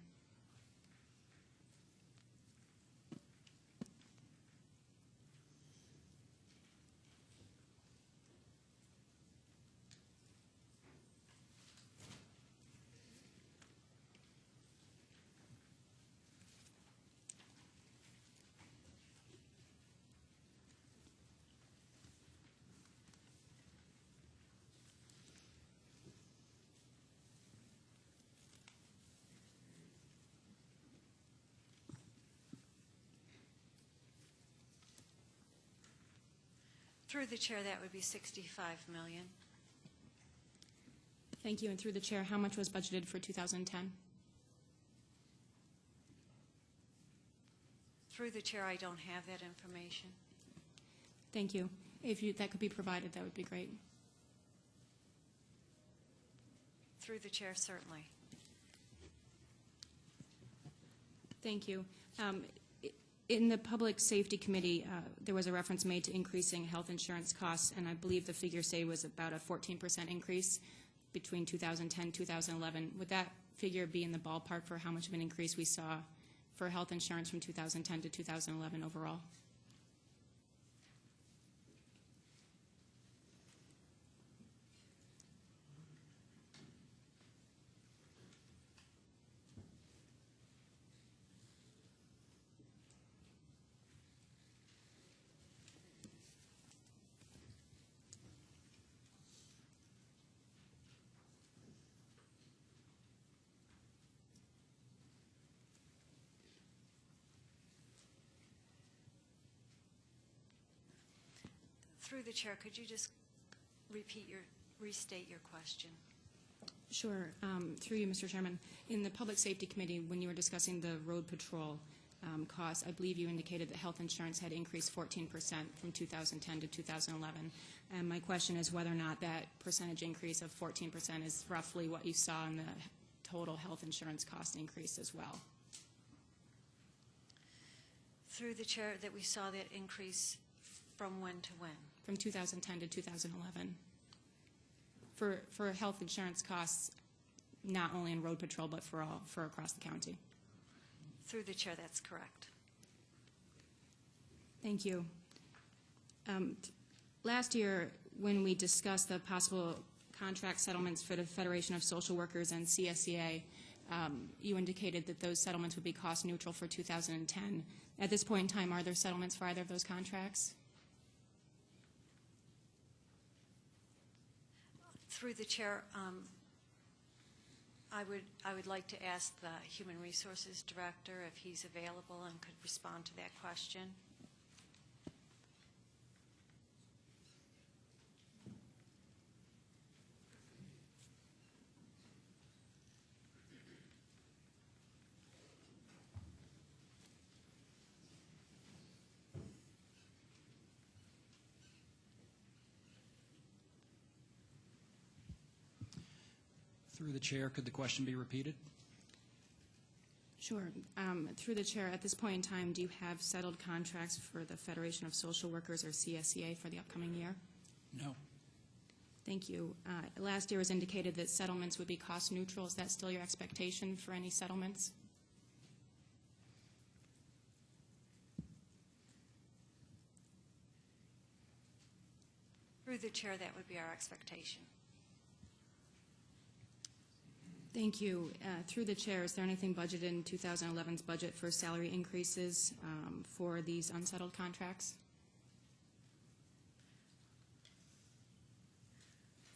Speaker 8: Through the chair, that would be $65 million.
Speaker 9: Thank you. And through the chair, how much was budgeted for 2010?
Speaker 8: Through the chair, I don't have that information.
Speaker 9: Thank you. If that could be provided, that would be great.
Speaker 8: Through the chair, certainly.
Speaker 9: Thank you. In the Public Safety Committee, there was a reference made to increasing health insurance costs, and I believe the figure say was about a 14% increase between 2010 and 2011. Would that figure be in the ballpark for how much of an increase we saw for health insurance from 2010 to 2011 overall?
Speaker 8: Through the chair, could you just restate your question?
Speaker 9: Sure. Through you, Mr. Chairman. In the Public Safety Committee, when you were discussing the road patrol costs, I believe you indicated that health insurance had increased 14% from 2010 to 2011. And my question is whether or not that percentage increase of 14% is roughly what you saw in the total health insurance cost increase as well.
Speaker 8: Through the chair, that we saw that increase from when to when?
Speaker 9: From 2010 to 2011. For health insurance costs, not only in road patrol, but for across the county.
Speaker 8: Through the chair, that's correct.
Speaker 9: Thank you. Last year, when we discussed the possible contract settlements for the Federation of Social Workers and CSEA, you indicated that those settlements would be cost neutral for 2010. At this point in time, are there settlements for either of those contracts?
Speaker 8: Through the chair, I would like to ask the Human Resources Director if he's available and could respond to that question.
Speaker 10: Through the chair, could the question be repeated?
Speaker 9: Sure. Through the chair, at this point in time, do you have settled contracts for the Federation of Social Workers or CSEA for the upcoming year?
Speaker 10: No.
Speaker 9: Thank you. Last year was indicated that settlements would be cost neutral. Is that still your expectation for any settlements?
Speaker 8: Through the chair, that would be our expectation.
Speaker 9: Thank you. Through the chair, is there anything budgeted in 2011's budget for salary increases for these unsettled contracts?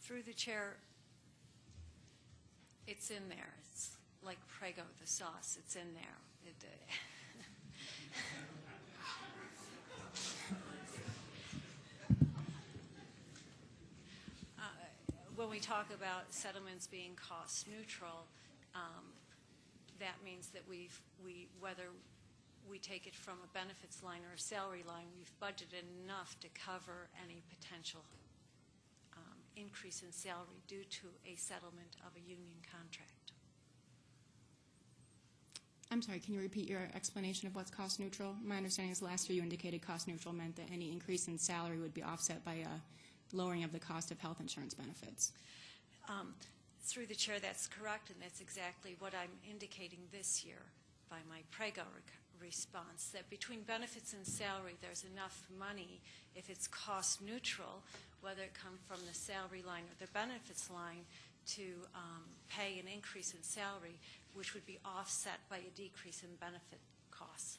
Speaker 8: Through the chair, it's in there. It's like Prego, the sauce. It's in there.
Speaker 11: when we talk about settlements being cost neutral, that means that whether we take it from a benefits line or a salary line, we've budgeted enough to cover any potential increase in salary due to a settlement of a union contract.
Speaker 9: I'm sorry, can you repeat your explanation of what's cost neutral? My understanding is last year you indicated cost neutral meant that any increase in salary would be offset by a lowering of the cost of health insurance benefits.
Speaker 11: Through the chair, that's correct, and that's exactly what I'm indicating this year by my PREGO response, that between benefits and salary, there's enough money, if it's cost neutral, whether it comes from the salary line or the benefits line, to pay an increase in salary, which would be offset by a decrease in benefit costs.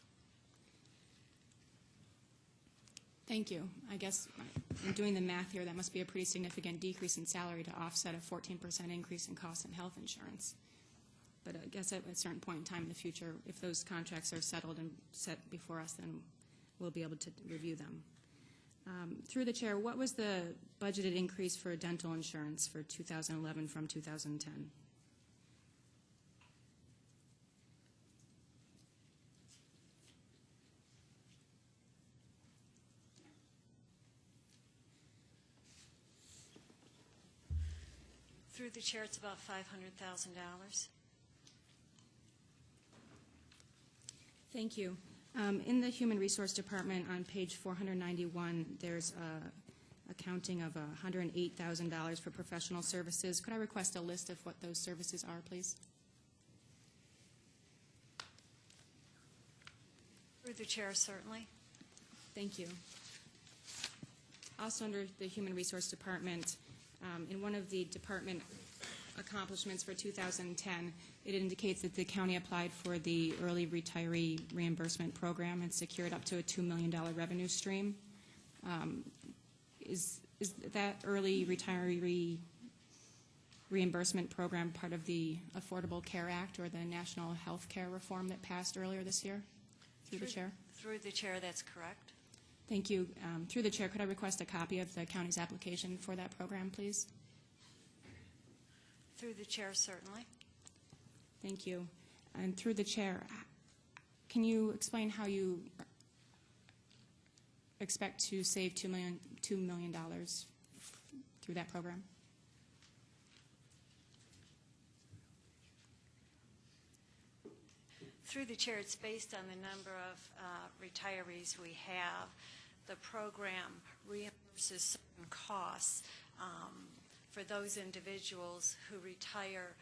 Speaker 9: Thank you. I guess in doing the math here, that must be a pretty significant decrease in salary to offset a 14% increase in cost in health insurance. But I guess at a certain point in time in the future, if those contracts are settled and set before us, then we'll be able to review them. Through the chair, what was the budgeted increase for dental insurance for 2011 from 2010?
Speaker 11: Through the chair, it's about $500,000.
Speaker 9: Thank you. In the Human Resource Department on page 491, there's a counting of $108,000 for professional services. Could I request a list of what those services are, please?
Speaker 11: Through the chair, certainly.
Speaker 9: Thank you. Also under the Human Resource Department, in one of the department accomplishments for 2010, it indicates that the county applied for the early retiree reimbursement program and secured up to a $2 million revenue stream. Is that early retiree reimbursement program part of the Affordable Care Act or the National Health Care Reform that passed earlier this year? Through the chair?
Speaker 11: Through the chair, that's correct.
Speaker 9: Thank you. Through the chair, could I request a copy of the county's application for that program, please?
Speaker 11: Through the chair, certainly.
Speaker 9: Thank you. And through the chair, can you explain how you expect to save $2 million through that program?
Speaker 11: Through the chair, it's based on the number of retirees we have. The program reimburses certain costs for those individuals who retire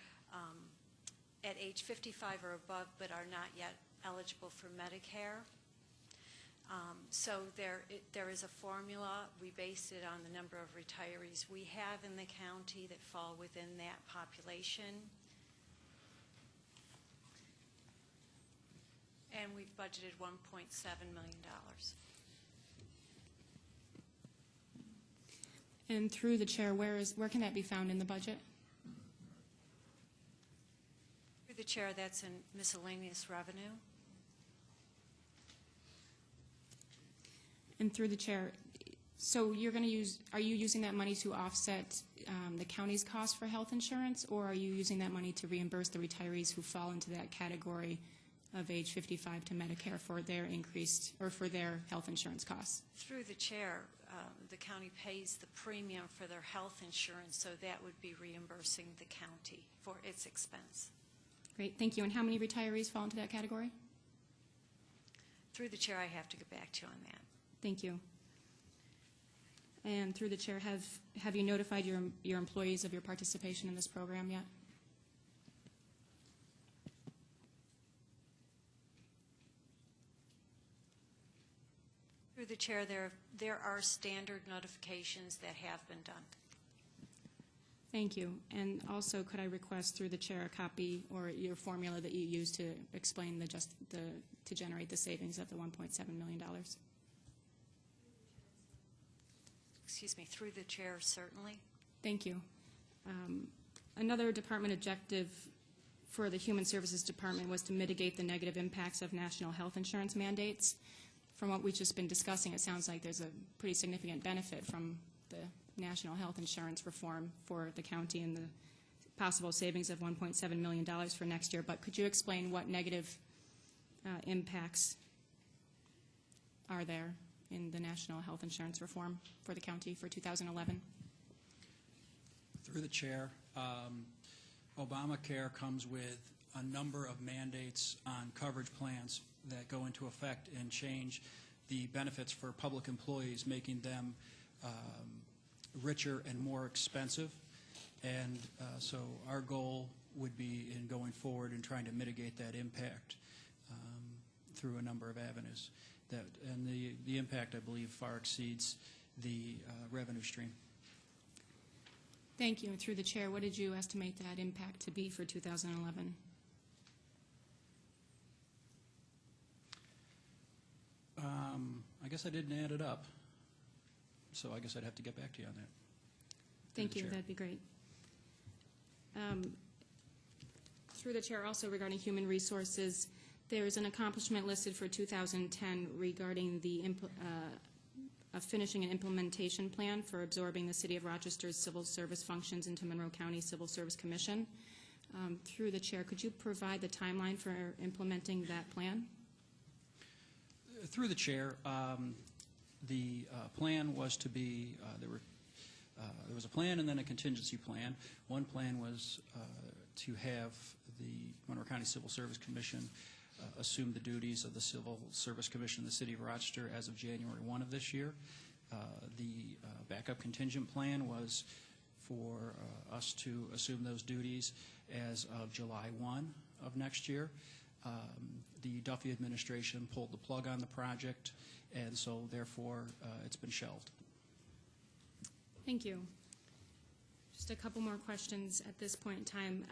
Speaker 11: at age 55 or above but are not yet eligible for Medicare. So there is a formula. We based it on the number of retirees we have in the county that fall within that population. And we've budgeted $1.7 million.
Speaker 9: And through the chair, where can that be found in the budget?
Speaker 11: Through the chair, that's in miscellaneous revenue.
Speaker 9: And through the chair, so you're going to use, are you using that money to offset the county's cost for health insurance, or are you using that money to reimburse the retirees who fall into that category of age 55 to Medicare for their increased, or for their health insurance costs?
Speaker 11: Through the chair, the county pays the premium for their health insurance, so that would be reimbursing the county for its expense.
Speaker 9: Great, thank you. And how many retirees fall into that category?
Speaker 11: Through the chair, I have to get back to you on that.
Speaker 9: Thank you. And through the chair, have you notified your employees of your participation in this program yet?
Speaker 11: Through the chair, there are standard notifications that have been done.
Speaker 9: Thank you. And also, could I request through the chair a copy or your formula that you use to explain to generate the savings of the $1.7 million?
Speaker 11: Excuse me, through the chair, certainly.
Speaker 9: Thank you. Another department objective for the Human Services Department was to mitigate the negative impacts of national health insurance mandates. From what we've just been discussing, it sounds like there's a pretty significant benefit from the national health insurance reform for the county and the possible savings of $1.7 million for next year. But could you explain what negative impacts are there in the national health insurance reform for the county for 2011?
Speaker 10: Through the chair, Obamacare comes with a number of mandates on coverage plans that go into effect and change the benefits for public employees, making them richer and more expensive. And so our goal would be in going forward and trying to mitigate that impact through a number of avenues. And the impact, I believe, far exceeds the revenue stream.
Speaker 9: Thank you. And through the chair, what did you estimate that impact to be for 2011?
Speaker 10: I guess I didn't add it up, so I guess I'd have to get back to you on that.
Speaker 9: Thank you. That'd be great. Through the chair, also regarding human resources, there is an accomplishment listed for 2010 regarding the finishing an implementation plan for absorbing the City of Rochester's civil service functions into Monroe County Civil Service Commission. Through the chair, could you provide the timeline for implementing that plan?
Speaker 10: Through the chair, the plan was to be, there was a plan and then a contingency plan. One plan was to have the Monroe County Civil Service Commission assume the duties of the Civil Service Commission in the City of Rochester as of January 1 of this year. The backup contingent plan was for us to assume those duties as of July 1 of next year. The Duffy administration pulled the plug on the project, and so therefore it's been shelved.
Speaker 9: Thank you. Just a couple more questions at this point in time.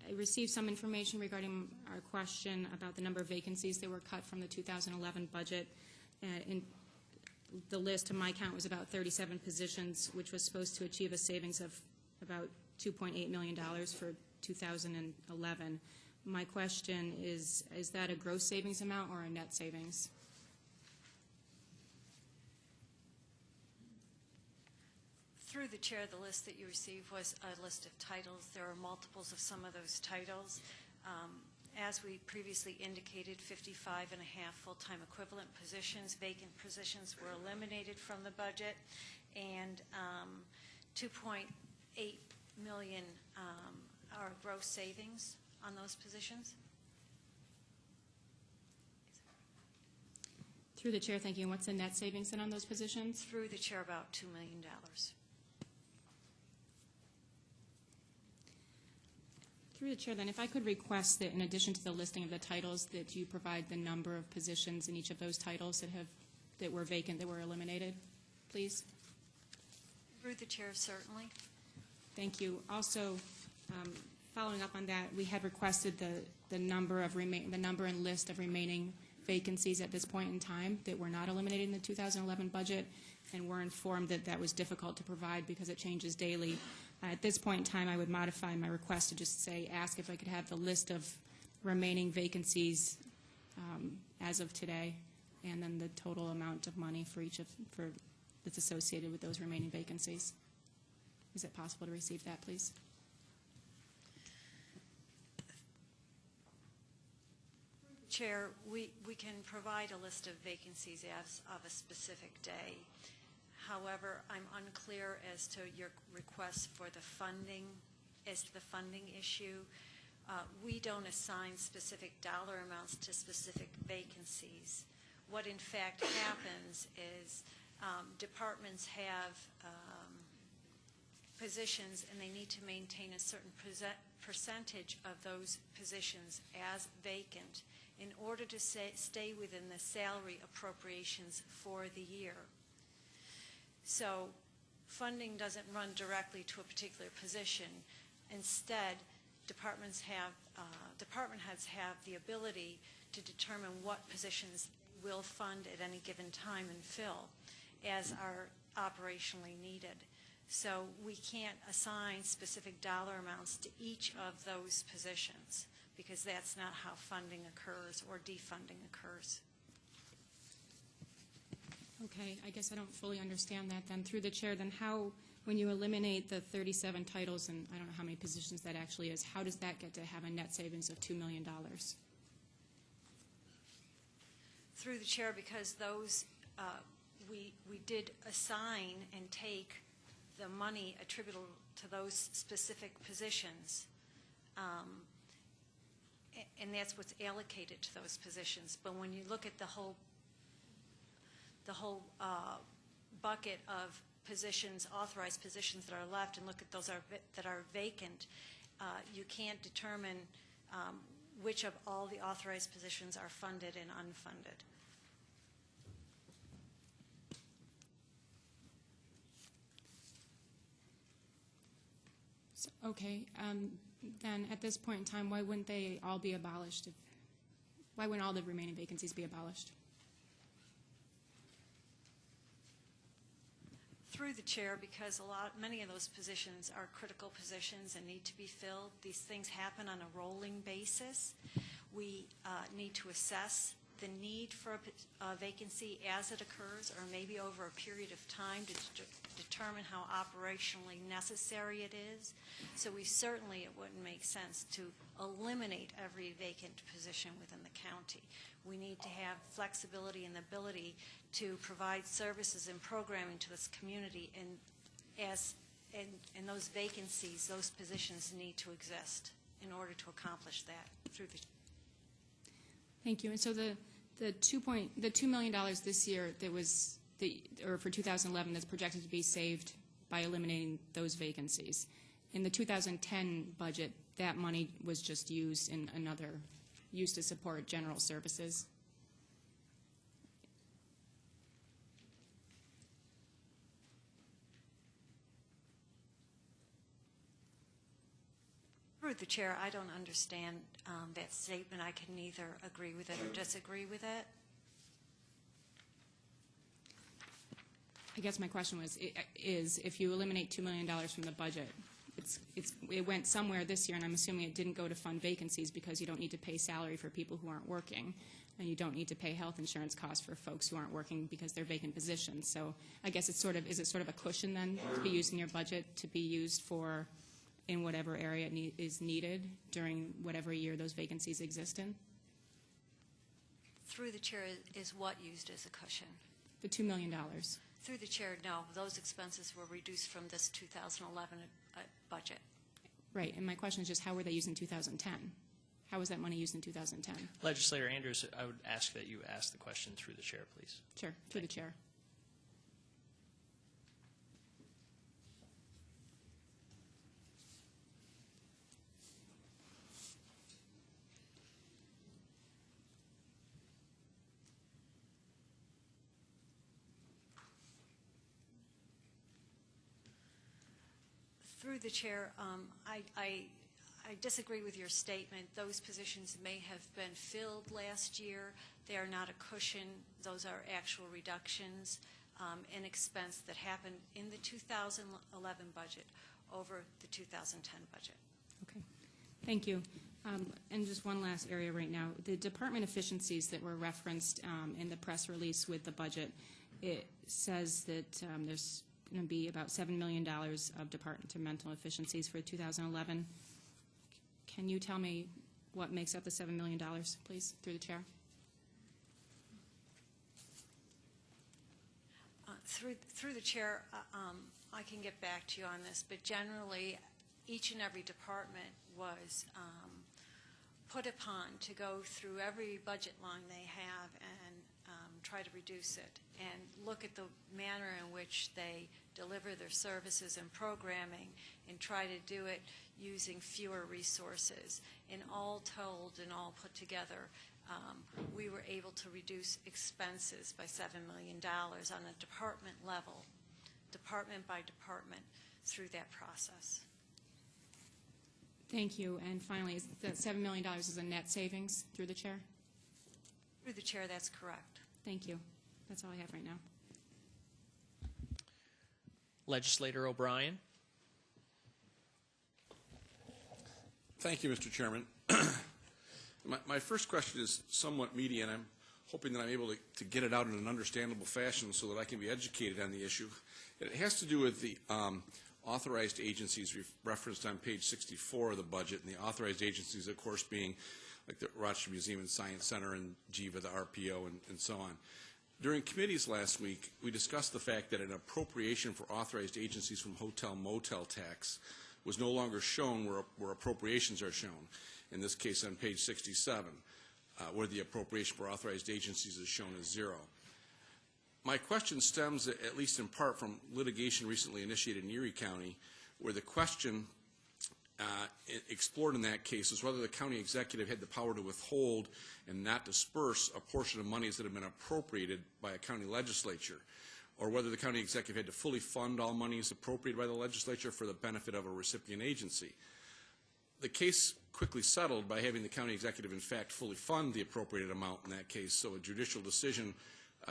Speaker 9: I received some information regarding our question about the number of vacancies that were cut from the 2011 budget. In the list, to my count, was about 37 positions, which was supposed to achieve a savings of about $2.8 million for 2011. My question is that a gross savings amount or a net savings?
Speaker 11: Through the chair, the list that you received was a list of titles. There are multiples of some of those titles. As we previously indicated, 55 and a half full-time equivalent positions, vacant positions were eliminated from the budget, and 2.8 million are gross savings on those positions.
Speaker 9: Through the chair, thank you. And what's the net savings then on those positions?
Speaker 11: Through the chair, about $2 million.
Speaker 9: Through the chair, then, if I could request that in addition to the listing of the titles, that you provide the number of positions in each of those titles that were vacant, that were eliminated, please.
Speaker 11: Through the chair, certainly.
Speaker 9: Thank you. Also, following up on that, we had requested the number and list of remaining vacancies at this point in time that were not eliminated in the 2011 budget, and were informed that that was difficult to provide because it changes daily. At this point in time, I would modify my request to just say, ask if I could have the list of remaining vacancies as of today, and then the total amount of money for that's associated with those remaining vacancies. Is it possible to receive that, please?
Speaker 11: Chair, we can provide a list of vacancies as of a specific day. However, I'm unclear as to your request for the funding, as to the funding issue. We don't assign specific dollar amounts to specific vacancies. What in fact happens is departments have positions and they need to maintain a certain percentage of those positions as vacant in order to stay within the salary appropriations for the year. So funding doesn't run directly to a particular position. Instead, department heads have the ability to determine what positions they will fund at any given time and fill as are operationally needed. So we can't assign specific dollar amounts to each of those positions because that's not how funding occurs or defunding occurs.
Speaker 9: Okay, I guess I don't fully understand that then. Through the chair, then how, when you eliminate the 37 titles, and I don't know how many positions that actually is, how does that get to have a net savings of $2 million?
Speaker 11: Through the chair, because those, we did assign and take the money attributable to those specific positions, and that's what's allocated to those positions. But when you look at the whole bucket of positions, authorized positions that are left, and look at those that are vacant, you can't determine which of all the authorized positions are funded and unfunded.
Speaker 9: So, okay, then at this point in time, why wouldn't they all be abolished? Why wouldn't all the remaining vacancies be abolished?
Speaker 11: Through the chair, because many of those positions are critical positions and need to be filled. These things happen on a rolling basis. We need to assess the need for a vacancy as it occurs, or maybe over a period of time to determine how operationally necessary it is. So it wouldn't make sense to eliminate every vacant position within the county. We need to have flexibility and the ability to provide services and programming to this community, and those vacancies, those positions need to exist in order to accomplish that through the.
Speaker 9: Thank you. And so the $2 million this year that was or for 2011 that's projected to be saved by eliminating those vacancies. In the 2010 budget, that money was just used to support general services.
Speaker 11: Through the chair, I don't understand that statement. I can neither agree with it or disagree with it.
Speaker 9: I guess my question is if you eliminate $2 million from the budget, it went somewhere this year, and I'm assuming it didn't go to fund vacancies because you don't need to pay salary for people who aren't working, and you don't need to pay health insurance costs for folks who aren't working because they're vacant positions. So I guess is it sort of a cushion then to be used in your budget to be used for in whatever area is needed during whatever year those vacancies exist in?
Speaker 11: Through the chair is what used as a cushion?
Speaker 9: The $2 million.
Speaker 11: Through the chair, no. Those expenses were reduced from this 2011 budget.
Speaker 9: Right, and my question is just how were they used in 2010? How was that money used in 2010?
Speaker 1: Legislator Andrews, I would ask that you ask the question through the chair, please.
Speaker 9: Sure, through the chair.
Speaker 11: Through the chair, I disagree with your statement. Those positions may have been filled last year. They are not a cushion. Those are actual reductions in expense that happened in the 2011 budget over the 2010 budget.
Speaker 9: Okay, thank you. And just one last area right now. The department efficiencies that were referenced in the press release with the budget, it says that there's going to be about $7 million of departmental efficiencies for 2011. Can you tell me what makes up the $7 million, please, through the chair?
Speaker 11: Through the chair, I can get back to you on this, but generally each and every department was put upon to go through every budget line they have and try to reduce it and look at the manner in which they deliver their services and programming and try to do it using fewer resources. And all told and all put together, we were able to reduce expenses by $7 million on a department level, department by department, through that process.
Speaker 9: Thank you. And finally, is that $7 million is a net savings through the chair?
Speaker 11: Through the chair, that's correct.
Speaker 9: Thank you. That's all I have right now.
Speaker 1: Legislator O'Brien.
Speaker 12: Thank you, Mr. Chairman. My first question is somewhat meaty, and I'm hoping that I'm able to get it out in an understandable fashion so that I can be educated on the issue. It has to do with the authorized agencies referenced on page 64 of the budget, and the authorized agencies, of course, being like the Rochester Museum and Science Center and GIVA, the RPO, and so on. During committees last week, we discussed the fact that an appropriation for authorized agencies from hotel-motel tax was no longer shown where appropriations are shown, in this case on page 67, where the appropriation for authorized agencies is shown as 0. My question stems, at least in part, from litigation recently initiated in Erie County, where the question explored in that case is whether the county executive had the power to withhold and not disperse a portion of monies that have been appropriated by a county legislature, or whether the county executive had to fully fund all monies appropriated by the legislature for the benefit of a recipient agency. The case quickly settled by having the county executive, in fact, fully fund the appropriated amount in that case, so a judicial decision,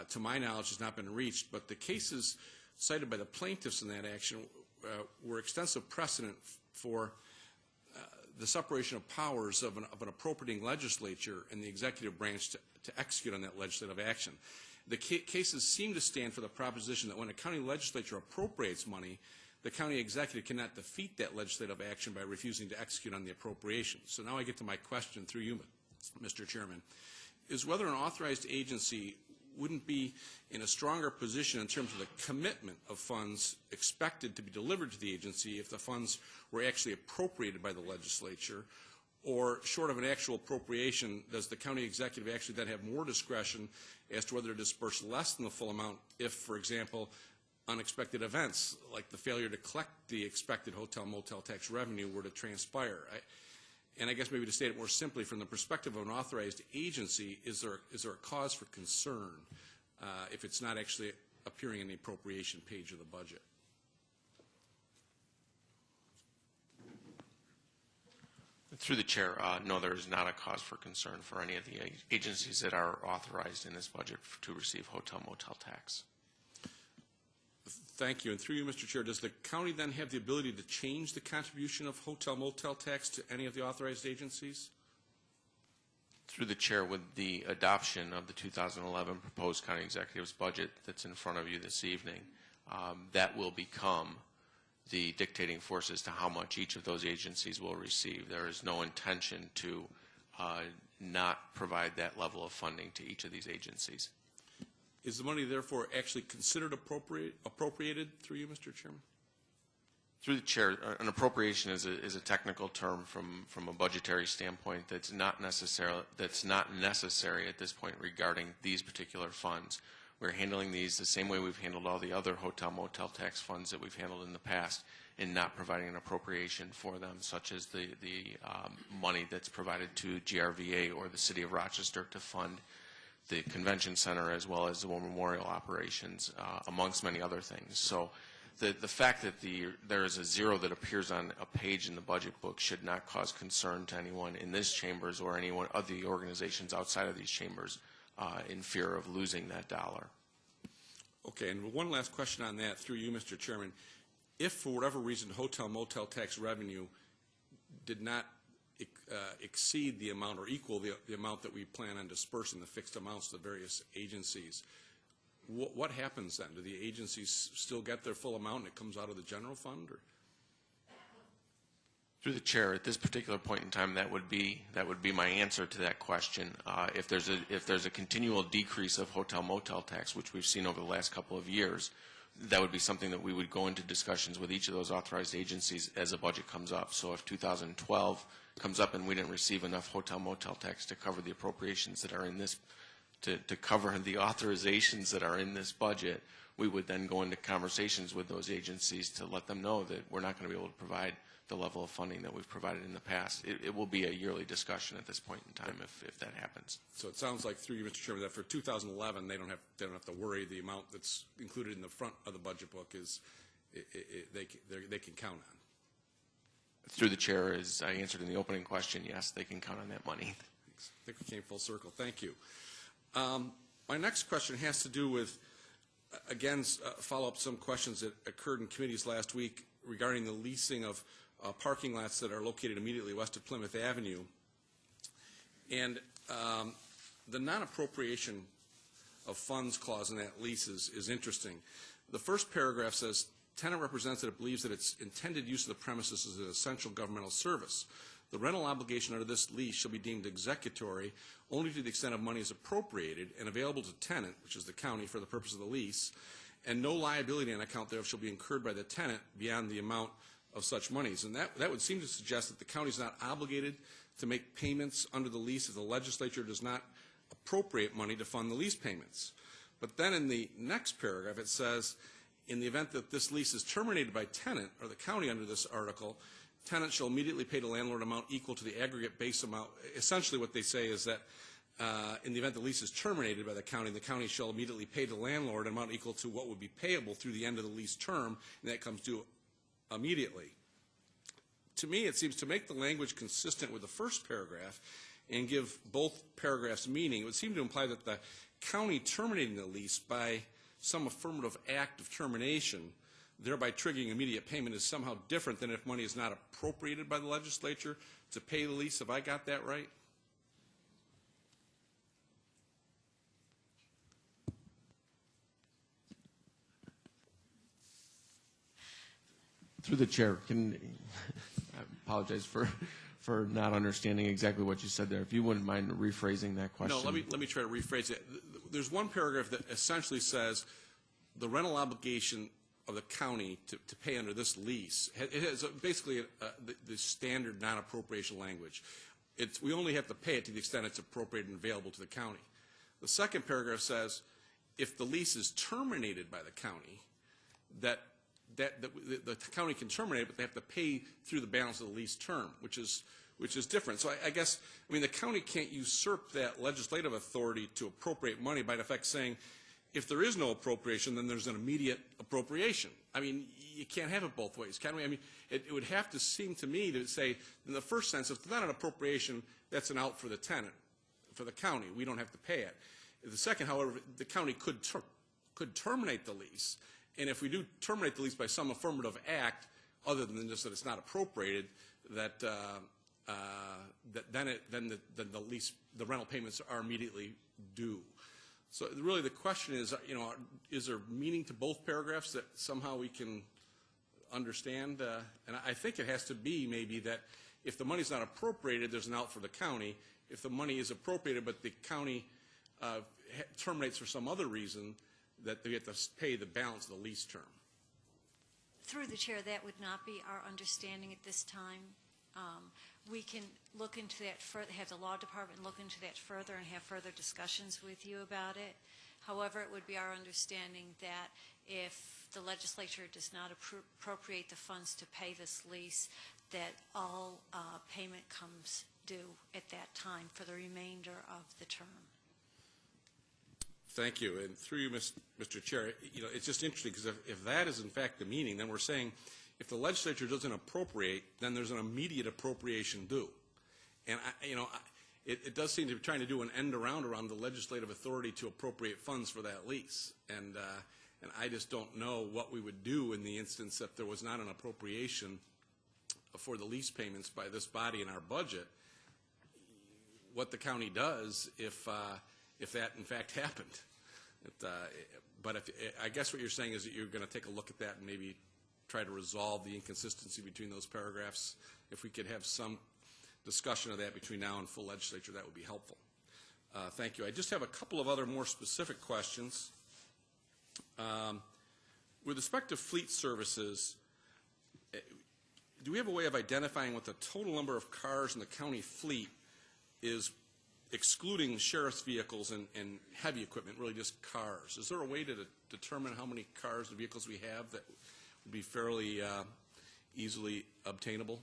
Speaker 12: to my knowledge, has not been reached. But the cases cited by the plaintiffs in that action were extensive precedent for the separation of powers of an appropriating legislature and the executive branch to execute on that legislative action. The cases seem to stand for the proposition that when a county legislature appropriates money, the county executive cannot defeat that legislative action by refusing to execute on the appropriation. So now I get to my question through you, Mr. Chairman, is whether an authorized agency wouldn't be in a stronger position in terms of the commitment of funds expected to be delivered to the agency if the funds were actually appropriated by the legislature, or short of an actual appropriation, does the county executive actually then have more discretion as to whether to disperse less than the full amount if, for example, unexpected events like the failure to collect the expected hotel-motel tax revenue were to transpire? And I guess maybe to state it more simply, from the perspective of an authorized agency, is there a cause for concern if it's not actually appearing in the appropriation page of the budget?
Speaker 13: Through the chair, no, there is not a cause for concern for any of the agencies that are authorized in this budget to receive hotel-motel tax.
Speaker 12: Thank you. And through you, Mr. Chair, does the county then have the ability to change the contribution of hotel-motel tax to any of the authorized agencies?
Speaker 13: Through the chair, with the adoption of the 2011 proposed county executive's budget that's in front of you this evening, that will become the dictating force as to how much each of those agencies will receive. There is no intention to not provide that level of funding to each of these agencies.
Speaker 12: Is the money therefore actually considered appropriated through you, Mr. Chairman?
Speaker 13: Through the chair, an appropriation is a technical term from a budgetary standpoint that's not necessary at this point regarding these particular funds. We're handling these the same way we've handled all the other hotel-motel tax funds that we've handled in the past, and not providing an appropriation for them, such as the money that's provided to GRVA or the City of Rochester to fund the convention center as well as the war memorial operations, amongst many other things. So the fact that there is a 0 that appears on a page in the budget book should not cause concern to anyone in this chambers or anyone of the organizations outside of these chambers in fear of losing that dollar.
Speaker 12: Okay, and one last question on that through you, Mr. Chairman. If for whatever reason hotel-motel tax revenue did not exceed the amount or equal the amount that we plan on dispersing, the fixed amounts to various agencies, what happens then? Do the agencies still get their full amount and it comes out of the general fund? Or?
Speaker 13: Through the chair, at this particular point in time, that would be my answer to that question. If there's a continual decrease of hotel-motel tax, which we've seen over the last couple of years, that would be something that we would go into discussions with each of those authorized agencies as a budget comes up. So if 2012 comes up and we didn't receive enough hotel-motel tax to cover the appropriations that are in this, to cover the authorizations that are in this budget, we would then go into conversations with those agencies to let them know that we're not going to be able to provide the level of funding that we've provided in the past. It will be a yearly discussion at this point in time if that happens.
Speaker 12: So it sounds like, through you, Mr. Chairman, that for 2011 they don't have to worry. The amount that's included in the front of the budget book is they can count on.
Speaker 13: Through the chair, as I answered in the opening question, yes, they can count on that money.
Speaker 12: Thanks. I think we came full circle. Thank you. My next question has to do with, again, follow up some questions that occurred in committees last week regarding the leasing of parking lots that are located immediately west of Plymouth Avenue. And the non-appropriation of funds clause in that lease is interesting. The first paragraph says, tenant representative believes that its intended use of the premises is an essential governmental service. The rental obligation under this lease shall be deemed executory only to the extent of money is appropriated and available to tenant, which is the county, for the purpose of the lease, and no liability on account thereof shall be incurred by the tenant beyond the amount of such monies. And that would seem to suggest that the county is not obligated to make payments under the lease if the legislature does not appropriate money to fund the lease payments. But then in the next paragraph it says, in the event that this lease is terminated by tenant or the county under this article, tenant shall immediately pay the landlord amount equal to the aggregate base amount. Essentially what they say is that in the event the lease is terminated by the county shall immediately pay the landlord an amount equal to what would be payable through the end of the lease term, and that comes due immediately. To me, it seems to make the language consistent with the first paragraph and give both paragraphs meaning. It would seem to imply that the county terminating the lease by some affirmative act of termination, thereby triggering immediate payment, is somehow different than if money is not appropriated by the legislature to pay the lease. Have I got that right?
Speaker 13: Through the chair, I apologize for not understanding exactly what you said there. If you wouldn't mind rephrasing that question.
Speaker 12: No, let me try to rephrase it. There's one paragraph that essentially says the rental obligation of the county to pay under this lease. It has basically the standard non-appropriation language. We only have to pay it to the extent it's appropriated and available to the county. The second paragraph says if the lease is terminated by the county, that the county can terminate it, but they have to pay through the balance of the lease term, which is different. So I guess, the county can't usurp that legislative authority to appropriate money by in effect saying, if there is no appropriation, then there's an immediate appropriation. You can't have it both ways, can we? It would have to seem to me to say, in the first sense, if it's not an appropriation, that's an out for the tenant, for the county. We don't have to pay it. The second, however, the county could terminate the lease. And if we do terminate the lease by some affirmative act, other than just that it's not appropriated, then the rental payments are immediately due. So really the question is, is there meaning to both paragraphs that somehow we can understand? And I think it has to be maybe that if the money's not appropriated, there's an out for the county. If the money is appropriated but the county terminates for some other reason, that they have to pay the balance of the lease term.
Speaker 11: Through the chair, that would not be our understanding at this time. We can look into that further, have the law department look into that further and have further discussions with you about it. However, it would be our understanding that if the legislature does not appropriate the funds to pay this lease, that all payment comes due at that time for the remainder of the term.
Speaker 12: Thank you. And through you, Mr. Chair, it's just interesting because if that is in fact the meaning, then we're saying if the legislature doesn't appropriate, then there's an immediate appropriation due. And it does seem to be trying to do an end around the legislative authority to appropriate funds for that lease. And I just don't know what we would do in the instance that there was not an appropriation for the lease payments by this body in our budget. What the county does if that in fact happened. But I guess what you're saying is that you're going to take a look at that and maybe try to resolve the inconsistency between those paragraphs. If we could have some discussion of that between now and full legislature, that would be helpful. Thank you. I just have a couple of other more specific questions. With respect to fleet services, do we have a way of identifying what the total number of cars in the county fleet is, excluding sheriff's vehicles and heavy equipment, really just cars? Is there a way to determine how many cars and vehicles we have that would be fairly easily obtainable?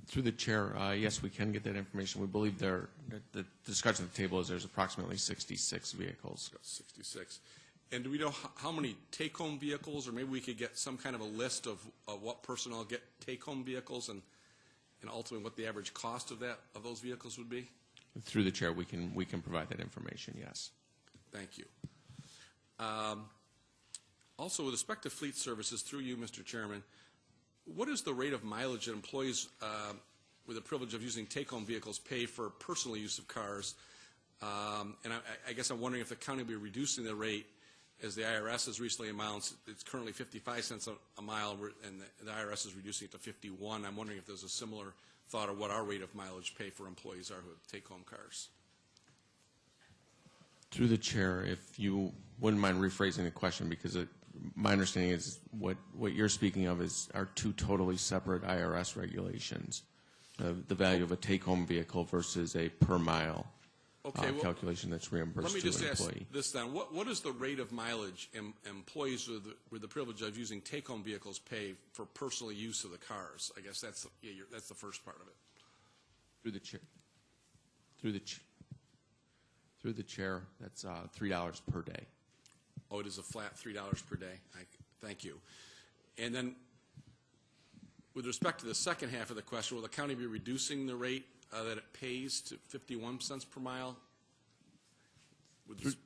Speaker 13: Through the chair, yes, we can get that information. We believe the discussion at the table is there's approximately 66 vehicles.
Speaker 12: 66. And do we know how many take-home vehicles, or maybe we could get some kind of a list of what personnel get take-home vehicles and ultimately what the average cost of those vehicles would be?
Speaker 13: Through the chair, we can provide that information, yes.
Speaker 12: Thank you. Also, with respect to fleet services, through you, Mr. Chairman, what is the rate of mileage that employees with the privilege of using take-home vehicles pay for personal use of cars. And I guess I'm wondering if the county will be reducing the rate as the IRS has recently announced. It's currently 55 cents a mile, and the IRS is reducing it to 51. I'm wondering if there's a similar thought of what our rate of mileage pay for employees are who take home cars.
Speaker 13: Through the chair, if you wouldn't mind rephrasing the question, because my understanding is what you're speaking of are two totally separate IRS regulations, the value of a take-home vehicle versus a per mile calculation that's reimbursed to an employee. Let me just ask
Speaker 12: this then. What is the rate of mileage employees with the privilege of using take-home vehicles pay for personal use of the cars? I guess that's the first part of it.
Speaker 13: Through the chair. Through the chair, that's $3 per day.
Speaker 12: Oh, it is a flat $3 per day. Thank you. And then, with respect to the second half of the question, will the county be reducing the rate that it pays to 51 cents per mile? Does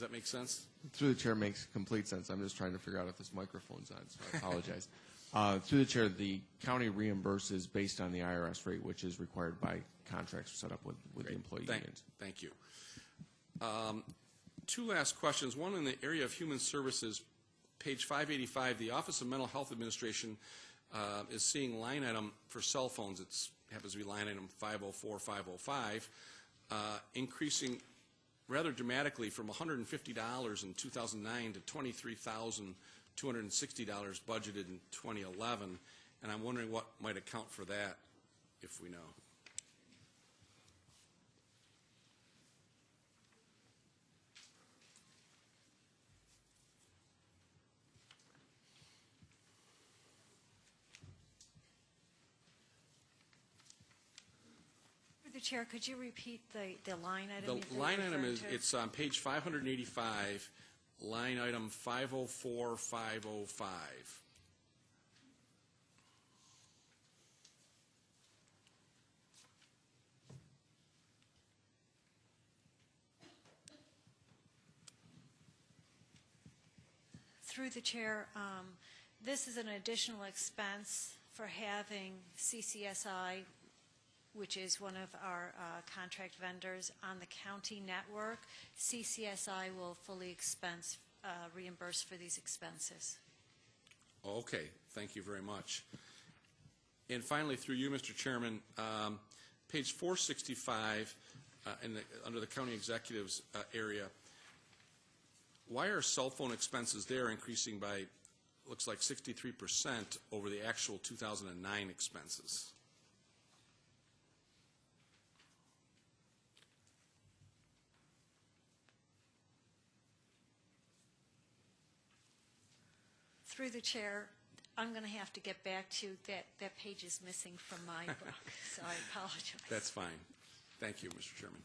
Speaker 12: that make sense?
Speaker 13: Through the chair makes complete sense. I'm just trying to figure out if this microphone's on, so I apologize. Through the chair, the county reimburses based on the IRS rate, which is required by contracts set up with the employee unions.
Speaker 12: Thank you. Two last questions. One in the area of human services, page 585, the Office of Mental Health Administration is seeing line item for cell phones. It happens to be line item 504-505, increasing rather dramatically from $150 in 2009 to $23,260 budgeted in 2011. And I'm wondering what might account for that, if we know.
Speaker 11: Chair, could you repeat the line item?
Speaker 12: The line item it's on page 585, line item 504-505.
Speaker 11: Through the chair, this is an additional expense for having CCSI, which is one of our contract vendors on the county network. CCSI will fully reimburse for these expenses.
Speaker 12: Okay, thank you very much. And finally, through you, Mr. Chairman, page 465 under the county executives area, why are cell phone expenses there increasing by, looks like 63% over the actual 2009 expenses?
Speaker 11: Through the chair, I'm going to have to get back to that page is missing from my book, so I apologize.
Speaker 12: That's fine. Thank you, Mr. Chairman.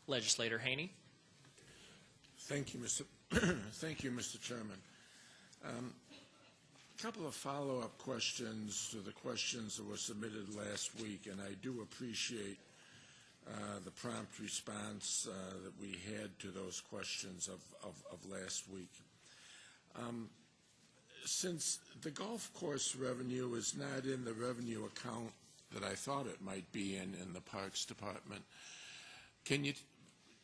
Speaker 1: Legislator Haney.
Speaker 14: Thank you, Mr. Thank you, Mr. Chairman. A couple of follow-up questions to the questions that were submitted last week, and I do appreciate the prompt response that we had to those questions of last week. Since the golf course revenue is not in the revenue account that I thought it might be in the Parks Department, can you,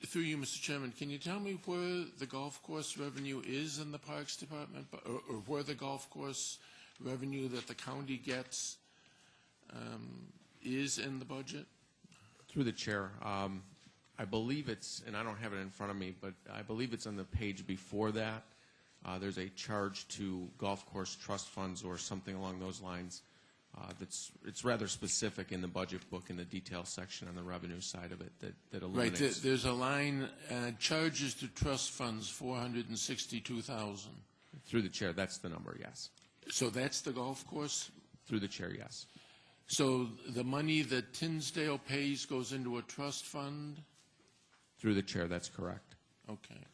Speaker 14: through you, Mr. Chairman, can you tell me where the golf course revenue is in the Parks Department, or where the golf course revenue that the county gets is in the budget?
Speaker 13: Through the chair, I believe it's, and I don't have it in front of me, but I believe it's on the page before that. There's a charge to golf course trust funds or something along those lines. It's rather specific in the budget book in the detail section on the revenue side of it that illuminates.
Speaker 14: Right, there's a line, charges to trust funds, $462,000.
Speaker 13: Through the chair, that's the number, yes.
Speaker 14: So that's the golf course?
Speaker 13: Through the chair, yes.
Speaker 14: So the money that Tinsdale pays goes into a trust fund?
Speaker 13: Through the chair, that's correct.
Speaker 14: Okay.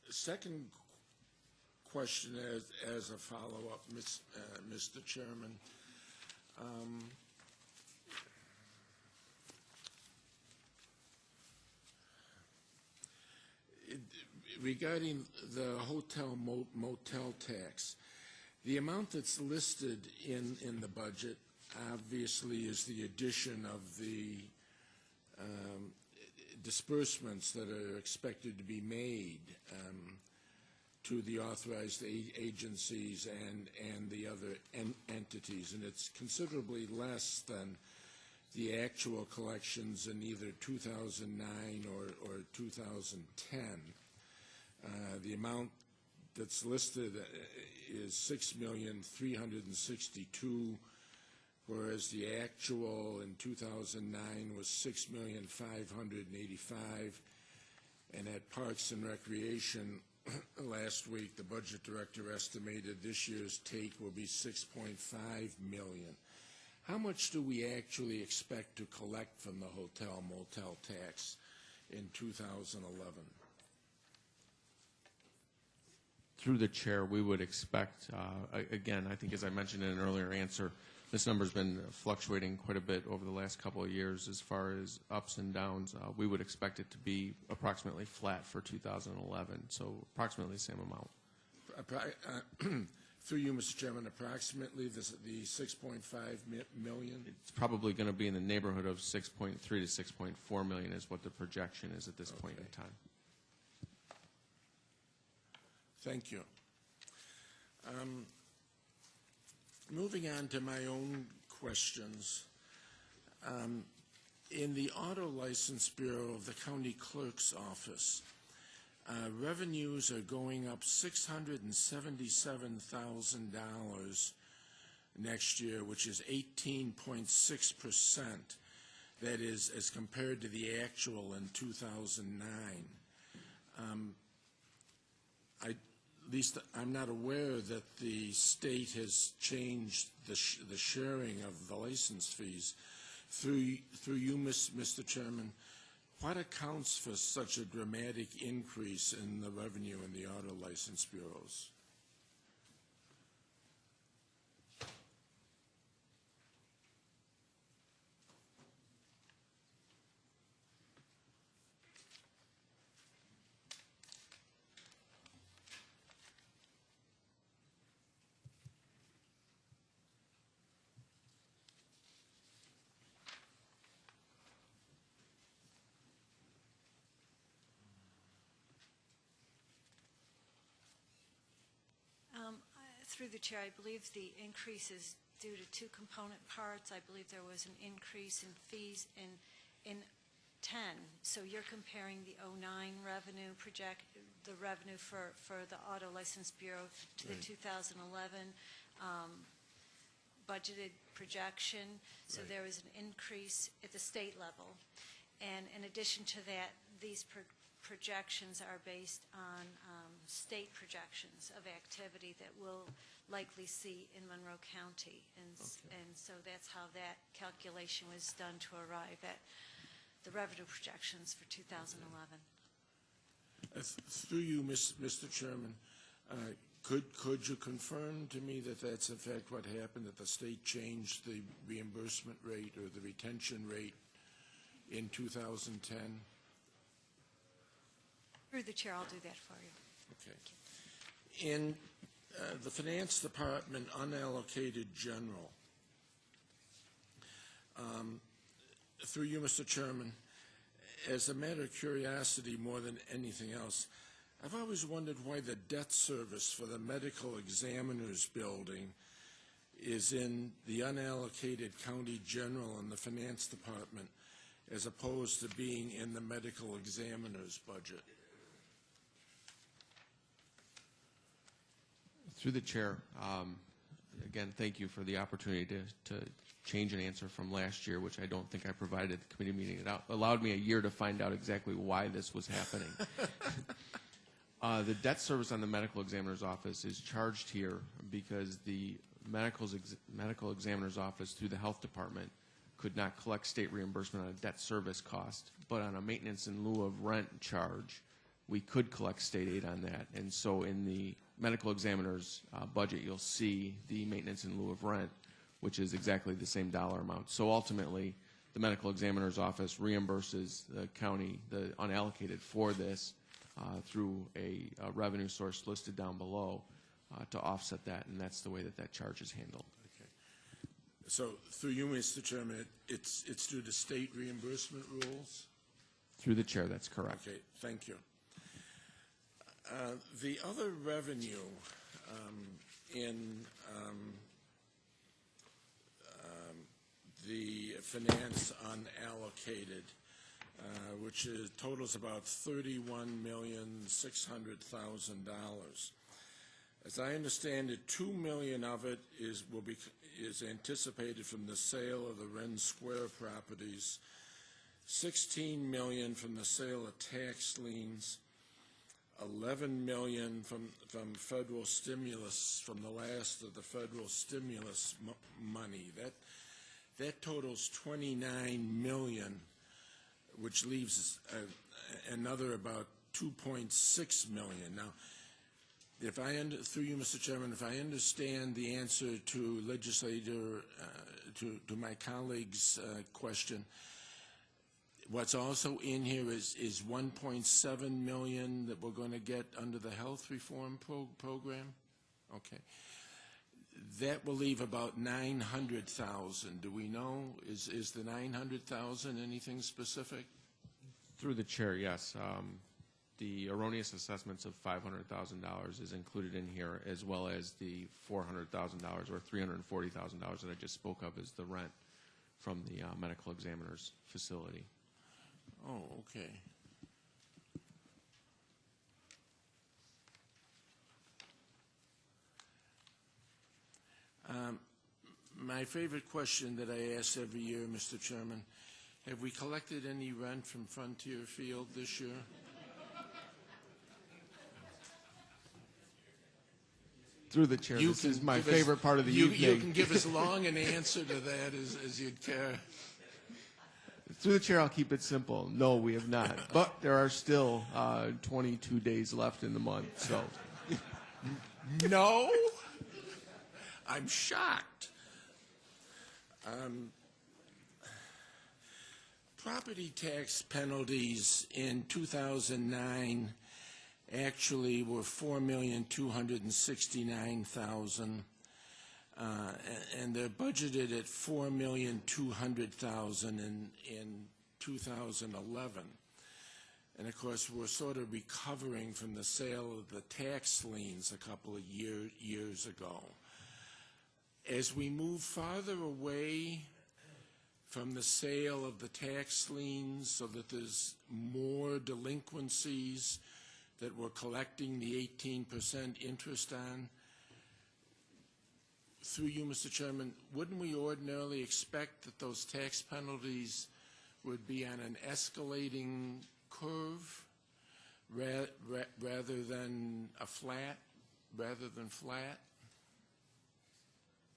Speaker 14: Second question as a follow-up, Mr. Chairman. regarding the hotel motel tax, the amount that's listed in the budget obviously is the addition of the disbursements that are expected to be made to the authorized agencies and the other entities, and it's considerably less than the actual collections in either 2009 or 2010. The amount that's listed is $6,362,000, whereas the actual in 2009 was $6,585,000. And at Parks and Recreation, last week, the budget director estimated this year's take will be $6.5 million. How much do we actually expect to collect from the hotel motel tax in 2011?
Speaker 13: Through the chair, we would expect, again, I think as I mentioned in an earlier answer, this number's been fluctuating quite a bit over the last couple of years as far as ups and downs. We would expect it to be approximately flat for 2011, so approximately the same amount.
Speaker 14: Through you, Mr. Chairman, approximately the $6.5 million?
Speaker 13: It's probably going to be in the neighborhood of 6.3 to 6.4 million is what the projection is at this point in time.
Speaker 14: Thank you. Moving on to my own questions. In the Auto License Bureau of the County Clerk's Office, revenues are going up $677,000 next year, which is 18.6%. That is, as compared to the actual in 2009. At least I'm not aware that the state has changed the sharing of the license fees. Through you, Mr. Chairman, what accounts for such a dramatic increase in the revenue in the auto license bureaus?
Speaker 11: Through the chair, I believe the increase is due to two component parts. I believe there was an increase in fees in 10. So you're comparing the 09 revenue the revenue for the Auto License Bureau to the 2011 budgeted projection. So there was an increase at the state level. And in addition to that, these projections are based on state projections of activity that we'll likely see in Monroe County. And so that's how that calculation was done to arrive at the revenue projections for 2011.
Speaker 14: Through you, Mr. Chairman, could you confirm to me that that's in fact what happened, that the state changed the reimbursement rate or the retention rate in 2010?
Speaker 11: Through the chair, I'll do that for you.
Speaker 14: Okay. In the Finance Department unallocated general, through you, Mr. Chairman, as a matter of curiosity more than anything else, I've always wondered why the debt service for the medical examiner's building is in the unallocated county general in the Finance Department as opposed to being in the medical examiner's budget.
Speaker 13: Through the chair, again, thank you for the opportunity to change an answer from last year, which I don't think I provided at the committee meeting. It allowed me a year to find out exactly why this was happening. The debt service on the medical examiner's office is charged here because the medical examiner's office through the health department could not collect state reimbursement on a debt service cost, but on a maintenance in lieu of rent charge, we could collect state aid on that. And so in the medical examiner's budget, you'll see the maintenance in lieu of rent, which is exactly the same dollar amount. So ultimately, the medical examiner's office reimburses the county, the unallocated, for this
Speaker 15: through a revenue source listed down below to offset that, and that's the way that that charge is handled.
Speaker 14: Okay. So through you, Mr. Chairman, it's through the state reimbursement rules?
Speaker 15: Through the chair, that's correct.
Speaker 14: Okay, thank you. The other revenue in the finance unallocated, which totals about $31,600,000. As I understand it, $2 million of it is anticipated from the sale of the Wren Square properties, $16 million from the sale of tax liens, $11 million from federal stimulus, from the last of the federal stimulus money. That totals $29 million, which leaves another about $2.6 million. Now, if through you, Mr. Chairman, if I understand the answer to legislator, to my colleague's question, what's also in here is $1.7 million that we're going to get under the health reform program? Okay. That will leave about $900,000. Do we know, is the $900,000 anything specific?
Speaker 15: Through the chair, yes. The erroneous assessments of $500,000 is included in here, as well as the $400,000 or $340,000 that I just spoke of as the rent from the medical examiner's facility.
Speaker 14: Oh, okay. My favorite question that I ask every year, Mr. Chairman, have we collected any rent from Frontier Field this year?
Speaker 15: Through the chair, this is my favorite part of the evening.
Speaker 14: You can give as long an answer to that as you'd care.
Speaker 15: Through the chair, I'll keep it simple. No, we have not. But there are still 22 days left in the month, so.
Speaker 14: No? I'm shocked. Property tax penalties in 2009 actually were $4,269,000, and they're budgeted at $4,200,000 in 2011. And of course, we're sort of recovering from the sale of the tax liens a couple of years ago. As we move farther away from the sale of the tax liens so that there's more delinquencies that we're collecting the 18% interest on, through you, Mr. Chairman, wouldn't we ordinarily expect that those tax penalties would be on an escalating curve rather than flat?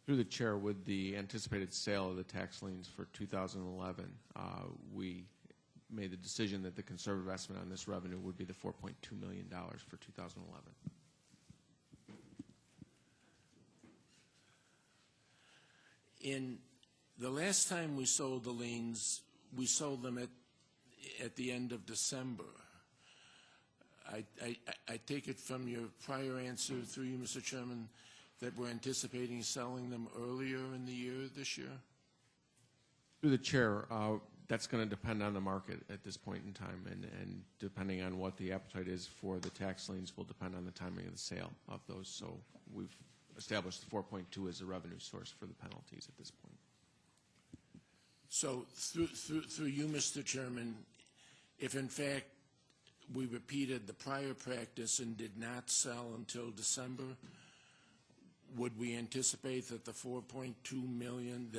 Speaker 15: Through the chair, with the anticipated sale of the tax liens for 2011, we made the decision that the conservative estimate on this revenue would be the $4.2 million for 2011.
Speaker 14: In the last time we sold the liens, we sold them at the end of December. I take it from your prior answer, through you, Mr. Chairman, that we're anticipating selling them earlier in the year this year?
Speaker 15: Through the chair, that's going to depend on the market at this point in time, and depending on what the appetite is for the tax liens will depend on the timing of the sale of those. So we've established the 4.2 as a revenue source for the penalties at this point.
Speaker 14: So through you, Mr. Chairman, if in fact we repeated the prior practice and did not sell until December, would we anticipate that the $4.2 million,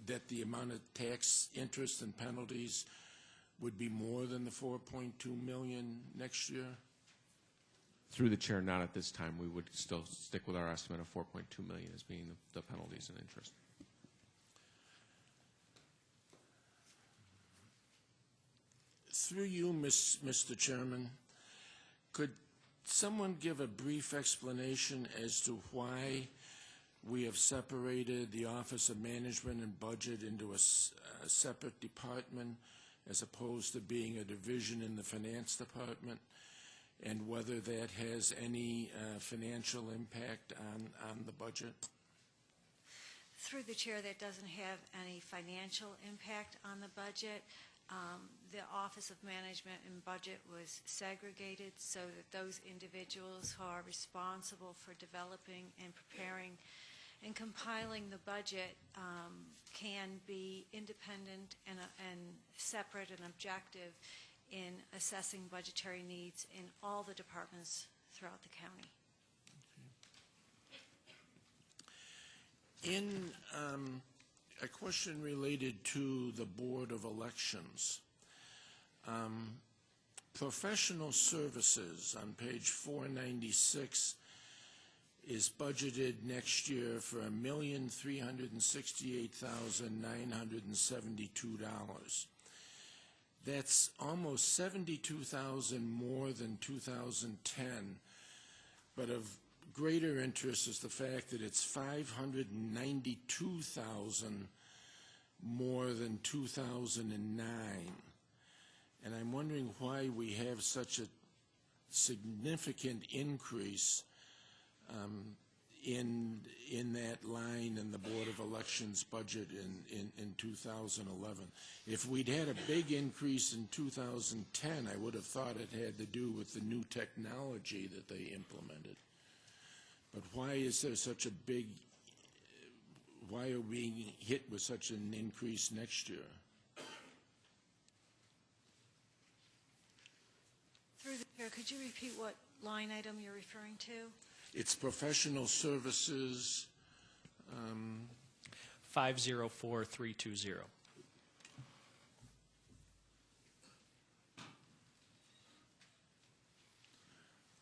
Speaker 14: that the amount of tax interest and penalties would be more than the $4.2 million next year?
Speaker 15: Through the chair, not at this time. We would still stick with our estimate of $4.2 million as being the penalties and interest.
Speaker 14: Through you, Mr. Chairman, could someone give a brief explanation as to why we have separated the Office of Management and Budget into a separate department as opposed to being a division in the Finance Department? and whether that has any financial impact on the budget?
Speaker 11: Through the chair, that doesn't have any financial impact on the budget. The Office of Management and Budget was segregated so that those individuals who are responsible for developing and preparing and compiling the budget can be independent and separate and objective in assessing budgetary needs in all the departments throughout the county.
Speaker 14: In a question related to the Board of Elections, professional services on page 496 is budgeted next year for $1,368,972. That's almost $72,000 more than 2010, but of greater interest is the fact that it's $592,000 more than 2009. And I'm wondering why we have such a significant increase in that line in the Board of Elections budget in 2011. If we'd had a big increase in 2010, I would have thought it had to do with the new technology that they implemented. But why is there such a big, why are we being hit with such an increase next year?
Speaker 11: Through the chair, could you repeat what line item you're referring to?
Speaker 14: It's professional services.
Speaker 1: 504320.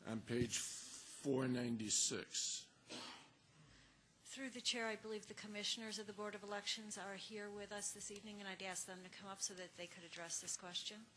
Speaker 14: On page 496.
Speaker 11: Through the chair, I believe the commissioners of the Board of Elections are here with us this evening, and I'd ask them to come up so that they could address this question.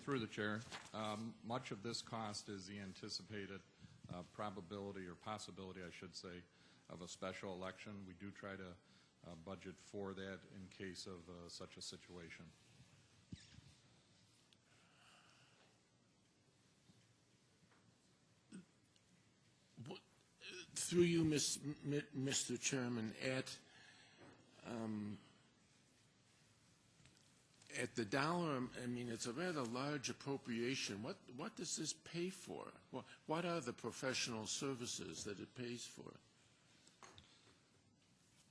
Speaker 16: Through the chair, much of this cost is the anticipated probability or possibility, I should say, of a special election. We do try to budget for that in case of such a situation.
Speaker 14: Through you, Mr. Chairman, at the dollar, I mean, it's a rather large appropriation. What does this pay for? What are the professional services that it pays for?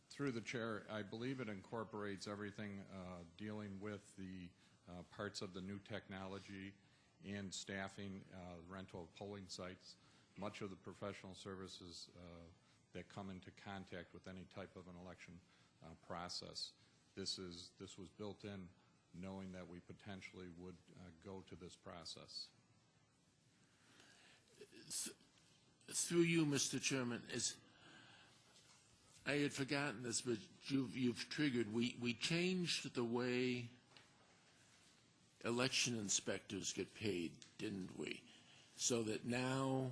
Speaker 16: Through the chair, I believe it incorporates everything dealing with the parts of the new technology and staffing, rental of polling sites. Much of the professional services that come into contact with any type of an election process. This was built in knowing that we potentially would go to this process.
Speaker 14: Through you, Mr. Chairman, I had forgotten this, but you've triggered. We changed the way election inspectors get paid, didn't we? So that now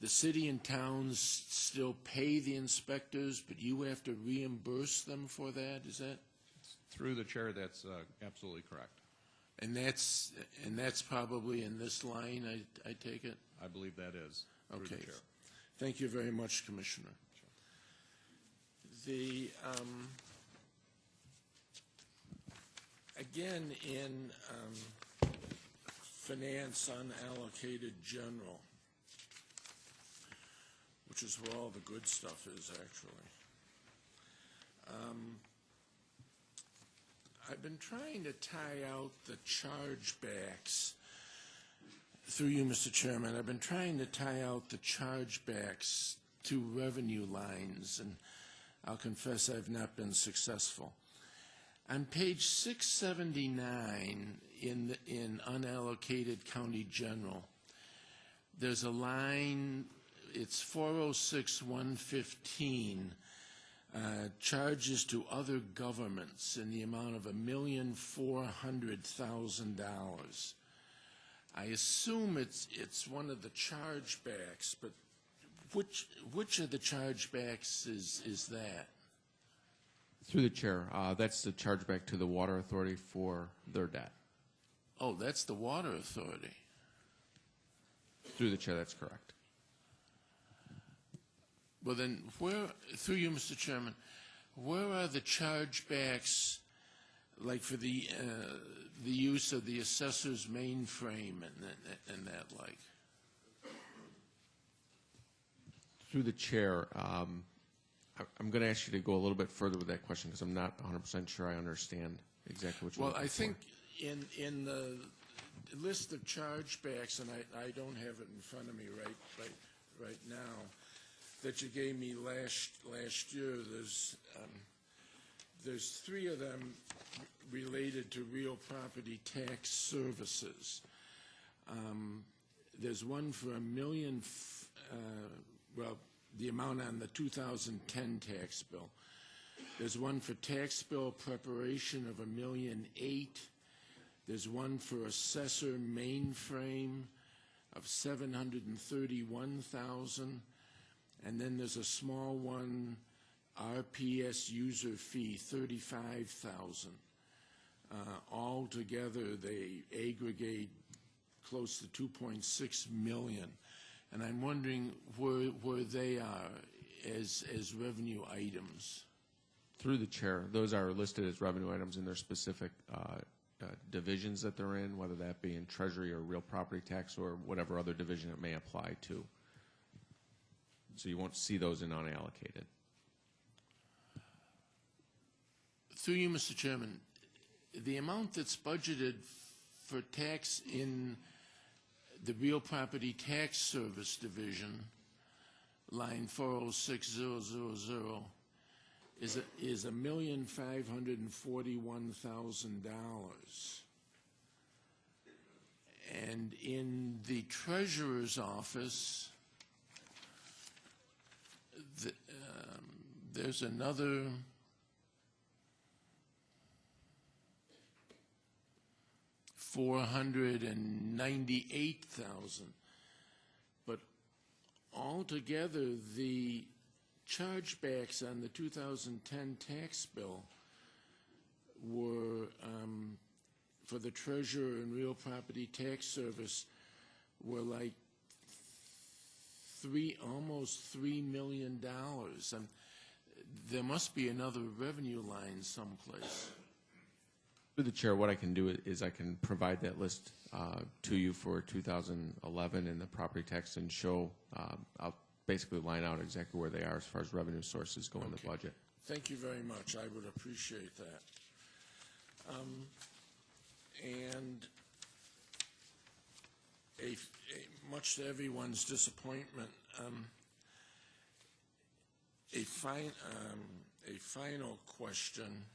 Speaker 14: the city and towns still pay the inspectors, but you have to reimburse them for that, is that?
Speaker 16: Through the chair, that's absolutely correct.
Speaker 14: And that's probably in this line, I take it?
Speaker 16: I believe that is.
Speaker 14: Okay.
Speaker 16: The chair.
Speaker 14: Thank you very much, Commissioner. The again in finance unallocated general, which is where all the good stuff is actually. I've been trying to tie out the chargebacks, through you, Mr. Chairman, I've been trying to tie out the chargebacks to revenue lines, and I'll confess I've not been successful. On page 679 in unallocated county general, there's a line, it's 406-115, charges to other governments in the amount of $1,400,000. I assume it's one of the chargebacks, but which of the chargebacks is that?
Speaker 15: Through the chair, that's the chargeback to the Water Authority for their debt.
Speaker 14: Oh, that's the Water Authority.
Speaker 15: Through the chair, that's correct.
Speaker 14: Well, then, through you, Mr. Chairman, where are the chargebacks, like for the use of the assessor's mainframe and that like?
Speaker 15: Through the chair, I'm going to ask you to go a little bit further with that question because I'm not 100% sure I understand exactly what you're looking for.
Speaker 14: Well, I think in the list of chargebacks, and I don't have it in front of me right now, that you gave me last year, there's 3 of them related to real property tax services. There's one for $1 million, well, the amount on the 2010 tax bill. There's one for tax bill preparation of $1.8 million. There's one for assessor mainframe of $731,000. And then there's a small one, RPS user fee, $35,000. Altogether, they aggregate close to $2.6 million. And I'm wondering where they are as revenue items.
Speaker 15: Through the chair, those are listed as revenue items in their specific divisions that they're in, whether that be in Treasury or real property tax or whatever other division it may apply to. So you won't see those in unallocated.
Speaker 14: Through you, Mr. Chairman, the amount that's budgeted for tax in the real property tax service division, line 406000, is $1,541,000. And in the treasurer's office, there's another $498,000. But altogether, the chargebacks on the 2010 tax bill were, for the treasurer and real property tax service, were like almost $3 million. And there must be another revenue line someplace.
Speaker 15: Through the chair, what I can do is I can provide that list to you for 2011 in the property tax and show, I'll basically line out exactly where they are as far as revenue sources go in the budget.
Speaker 14: Thank you very much. I would appreciate that. And much to everyone's disappointment, a final question.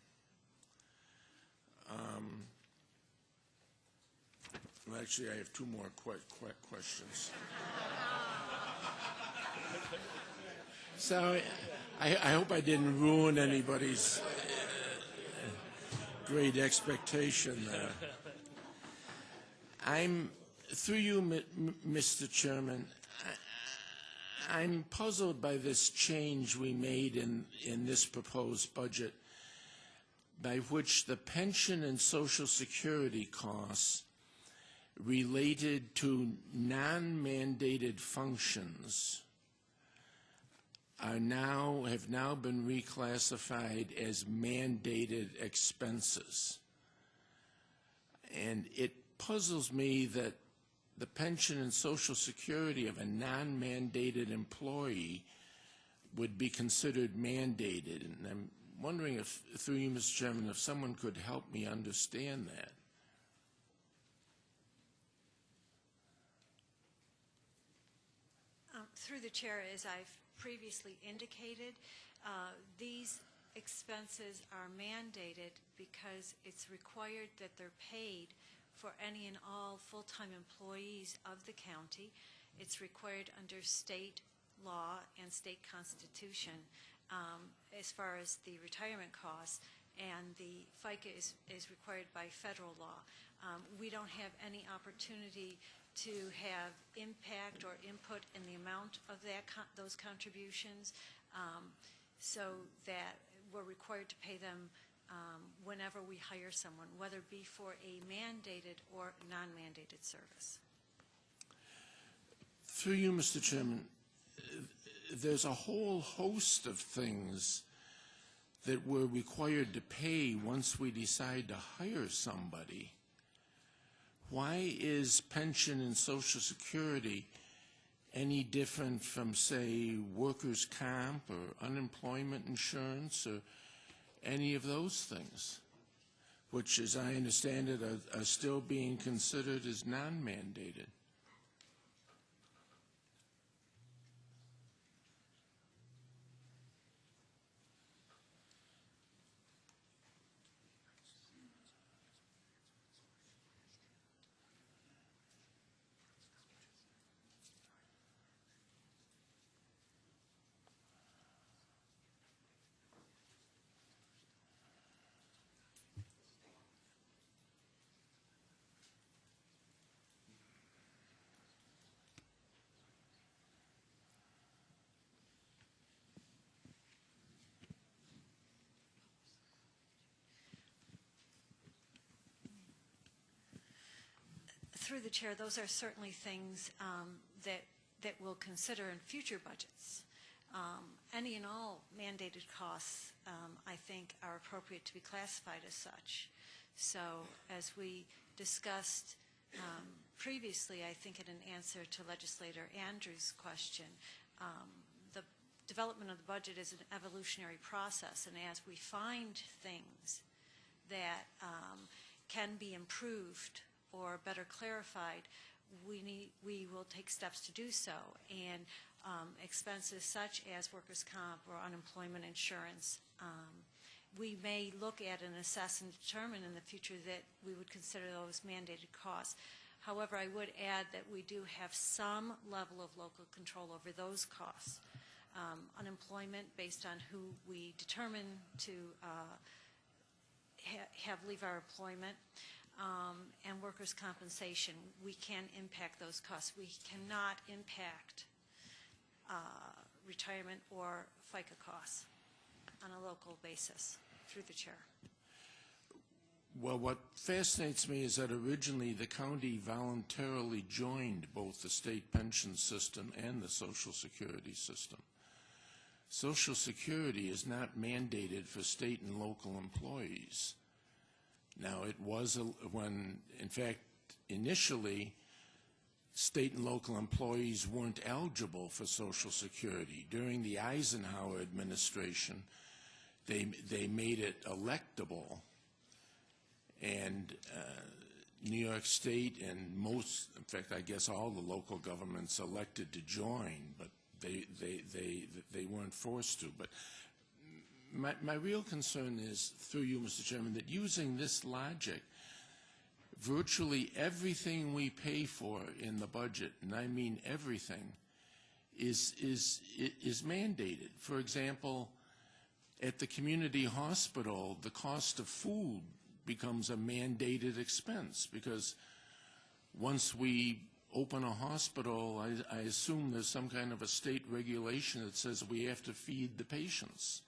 Speaker 14: Well, actually, I have 2 more questions. So I hope I didn't ruin anybody's great expectation there. Through you, Mr. Chairman, I'm puzzled by this change we made in this proposed budget, by which the pension and Social Security costs related to non-mandated functions have now been reclassified as mandated expenses. And it puzzles me that the pension and Social Security of a non-mandated employee would be considered mandated. And I'm wondering if, through you, Mr. Chairman, if someone could help me understand that.
Speaker 11: Through the chair, as I've previously indicated, these expenses are mandated because it's required that they're paid for any and all full-time employees of the county, It's required under state law and state constitution as far as the retirement costs, and the FICA is required by federal law. We don't have any opportunity to have impact or input in the amount of those contributions, so that we're required to pay them whenever we hire someone, whether it be for a mandated or non-mandated service.
Speaker 14: Through you, Mr. Chairman, there's a whole host of things that we're required to pay once we decide to hire somebody. Why is pension and Social Security any different from, say, workers' comp or unemployment insurance or any of those things, which, as I understand it, are still being considered as non-mandated?
Speaker 11: Through the chair, those are certainly things that we'll consider in future budgets. Any and all mandated costs, I think, are appropriate to be classified as such. So, as we discussed previously, I think in an answer to Legislator Andrews' question, the development of the budget is an evolutionary process, and as we find things that can be improved or better clarified, we will take steps to do so. And expenses such as workers' comp or unemployment insurance, we may look at and assess and determine in the future that we would consider those mandated costs. However, I would add that we do have some level of local control over those costs. Unemployment, based on who we determine to have leave our employment, and workers' compensation, we can impact those costs. We cannot impact retirement or FICA costs on a local basis, through the chair.
Speaker 14: Well, what fascinates me is that originally the county voluntarily joined both the state pension system and the Social Security system. Social Security is not mandated for state and local employees. Now, it was when, in fact, initially, state and local employees weren't eligible for Social Security. During the Eisenhower administration, they made it electable, and New York State and most, in fact, I guess all the local governments elected to join, but they weren't forced to. But my real concern is, through you, Mr. Chairman, that using this logic, virtually everything we pay for in the budget, and I mean everything, is mandated. For example, at the community hospital, the cost of food becomes a mandated expense, because once we open a hospital, I assume there's some kind of a state regulation that says we have to feed the patients.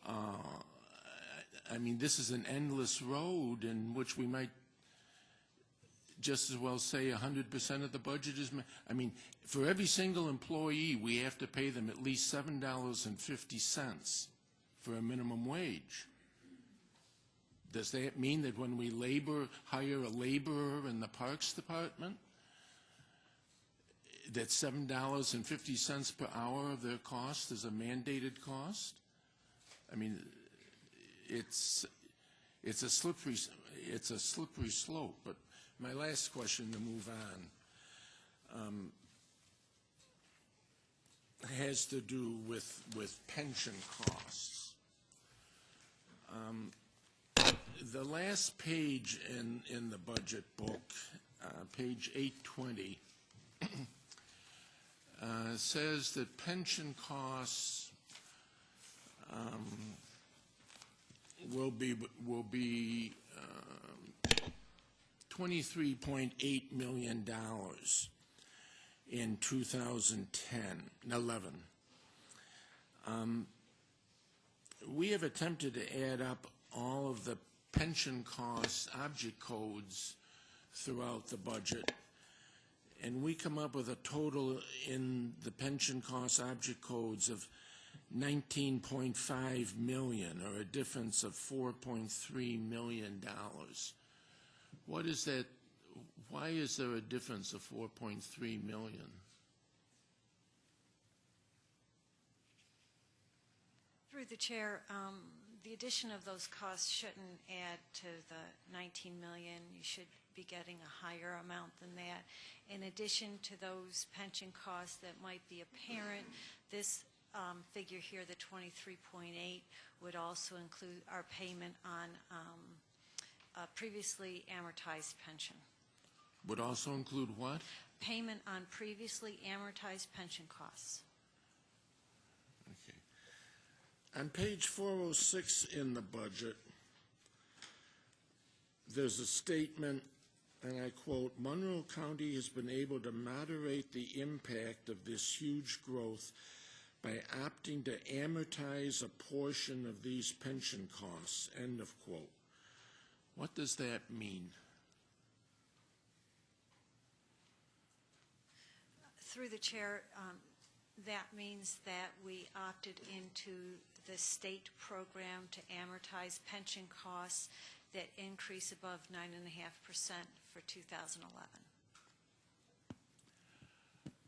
Speaker 14: I mean, this is an endless road in which we might just as well say 100% of the budget is, I mean, for every single employee, we have to pay them at least $7.50 for a minimum wage. Does that mean that when we hire a laborer in the Parks Department, that $7.50 per hour of their cost is a mandated cost? I mean, it's a slippery slope. But my last question, to move on, has to do with pension costs. The last page in the budget book, page 820, says that pension costs will be $23.8 million in 2011. We have attempted to add up all of the pension costs object codes throughout the budget, and we come up with a total in the pension cost object codes of $19.5 million, or a difference of $4.3 million. What is that? Why is there a difference of $4.3 million?
Speaker 11: Through the chair, the addition of those costs shouldn't add to the $19 million. You should be getting a higher amount than that. In addition to those pension costs that might be apparent, this figure here, the 23.8, would also include our payment on previously amortized pension.
Speaker 14: Would also include what?
Speaker 11: Payment on previously amortized pension costs.
Speaker 14: Okay. On page 406 in the budget, there's a statement, and I quote, "Monroe County has been able to moderate the impact of this huge growth by opting to amortize a portion of these pension costs," end of quote. What does that mean?
Speaker 11: Through the chair, that means that we opted into the state program to amortize pension costs that increase above 9.5% for 2011.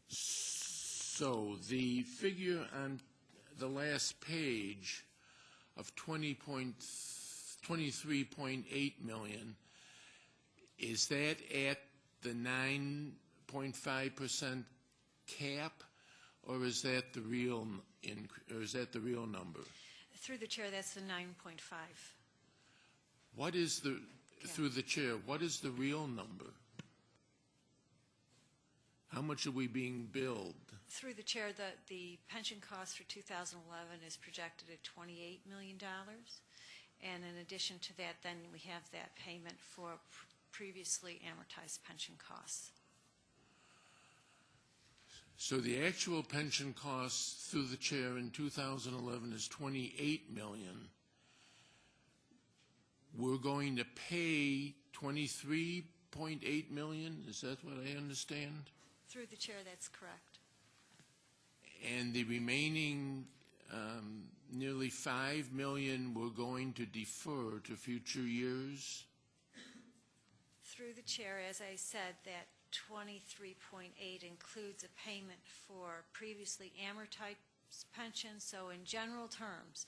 Speaker 14: So the figure on the last page of 23.8 million, is that at the 9.5% cap, or is that the real number?
Speaker 11: Through the chair, that's the 9.5.
Speaker 14: What is the through the chair? What is the real number? How much are we being billed?
Speaker 11: Through the chair, the pension cost for 2011 is projected at $28 million. And in addition to that, then we have that payment for previously amortized pension costs.
Speaker 14: So the actual pension costs through the chair in 2011 is $28 million. We're going to pay $23.8 million. Is that what I understand?
Speaker 11: Through the chair, that's correct.
Speaker 14: And the remaining nearly $5 million we're going to defer to future years?
Speaker 11: Through the chair, as I said, that 23.8 includes a payment for previously amortized pensions. So in general terms,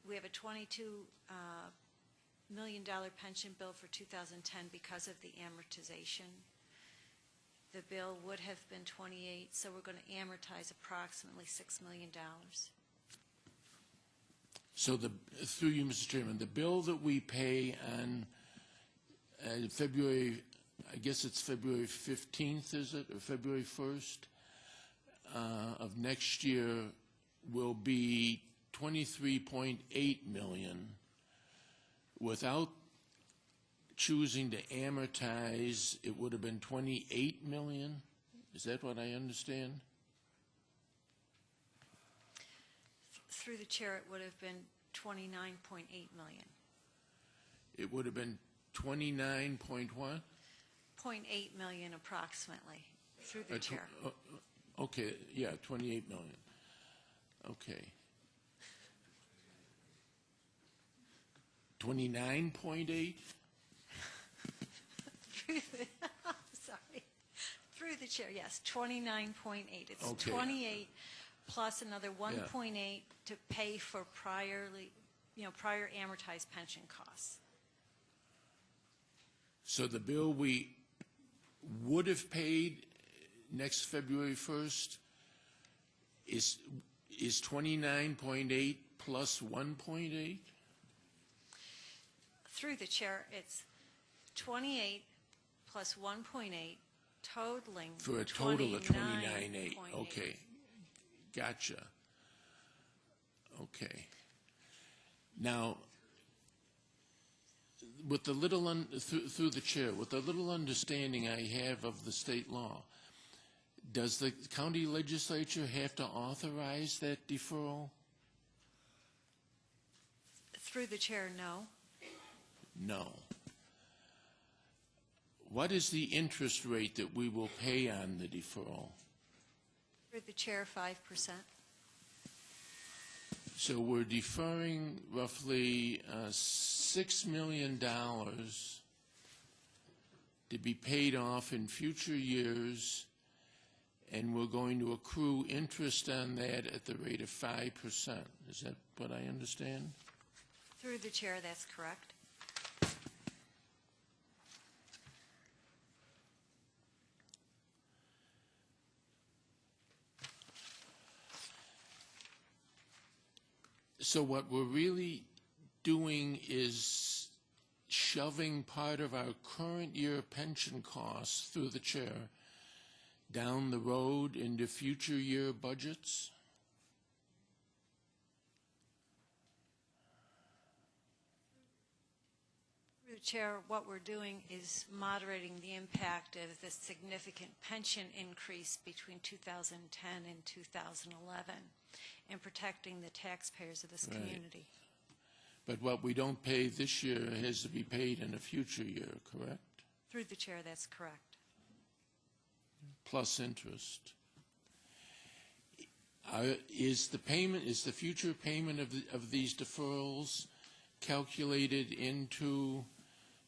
Speaker 11: we have a $22 million pension bill for 2010 because of the amortization. The bill would have been 28, so we're going to amortize approximately $6 million.
Speaker 14: So through you, Mr. Chairman, the bill that we pay on February, I guess it's February 15th, is it, or February 1st of next year will be $23.8 million. Without choosing to amortize, it would have been $28 million. Is that what I understand?
Speaker 11: Through the chair, it would have been $29.8 million.
Speaker 14: It would have been 29 point what?
Speaker 11: 0.8 million approximately, through the chair.
Speaker 14: Okay, yeah, 28 million. Okay. 29.8?
Speaker 11: Sorry. Through the chair, yes, 29.8. It's
Speaker 14: Okay.
Speaker 11: 28 plus another 1.8 to pay for prior amortized pension costs.
Speaker 14: So the bill we would have paid next February 1st is 29.8 plus 1.8?
Speaker 11: Through the chair, it's 28 plus 1.8 Totaling
Speaker 14: For a total of
Speaker 11: 29.8.
Speaker 14: Okay, gotcha. Okay. Now, with the little, through the chair, with the little understanding I have of the state law, does the county legislature have to authorize that deferral?
Speaker 11: Through the chair, no.
Speaker 14: No. What is the interest rate that we will pay on the deferral?
Speaker 11: Through the chair, 5%.
Speaker 14: So we're deferring roughly $6 million to be paid off in future years, and we're going to accrue interest on that at the rate of 5%. Is that what I understand?
Speaker 11: Through the chair, that's correct.
Speaker 14: So what we're really doing is shoving part of our current year pension costs through the chair down the road into future year budgets?
Speaker 11: Through the chair, what we're doing is moderating the impact of the significant pension increase between 2010 and 2011 and protecting the taxpayers of this
Speaker 14: Right.
Speaker 11: community.
Speaker 14: But what we don't pay this year has to be paid in a future year, correct?
Speaker 11: Through the chair, that's correct.
Speaker 14: Plus interest. Is the future payment of these deferrals calculated into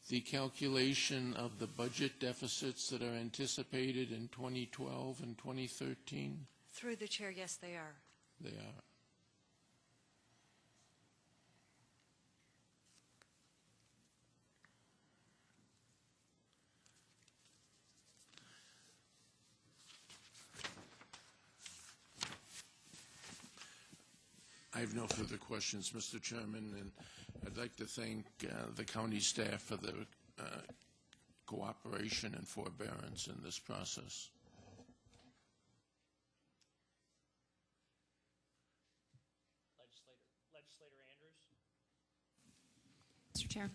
Speaker 14: the calculation of the budget deficits that are anticipated in 2012 and 2013?
Speaker 11: Through the chair, yes, they are.
Speaker 14: They are. I have no further questions, Mr. Chairman, and I'd like to thank the county staff for their cooperation and forbearance in this process.
Speaker 1: Legislator Andrews.
Speaker 9: Mr. Chair.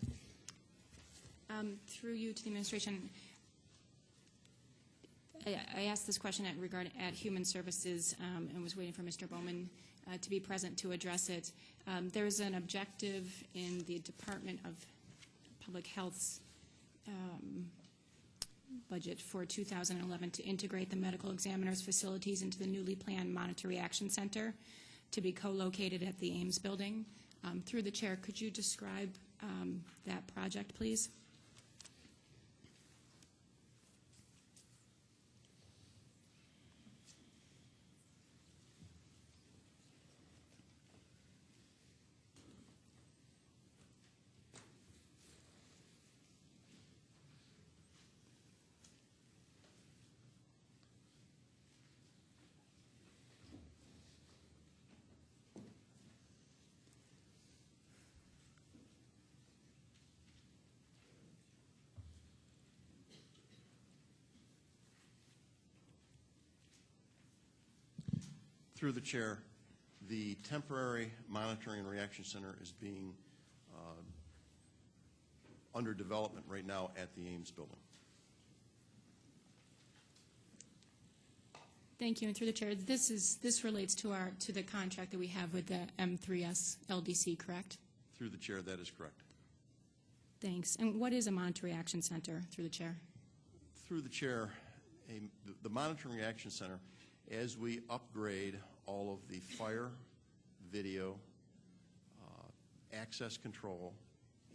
Speaker 9: Through you to the administration, I asked this question at Human Services and was waiting for Mr. Bowman to be present to address it. There's an objective in the Department of Public Health's budget for 2011 to integrate the medical examiner's facilities into the newly planned Monitor Reaction Center to be co-located at the Ames building. Through the chair, could you describe that project, please?
Speaker 17: Through the chair, the temporary monitoring and reaction center is being under development right now at the Ames building.
Speaker 9: Thank you. And through the chair, this relates to the contract that we have with the M3S LDC, correct?
Speaker 17: Through the chair, that is correct.
Speaker 9: Thanks. And what is a Monitor Reaction Center, through the chair?
Speaker 17: Through the chair, the monitoring reaction center, as we upgrade all of the fire, video, access control,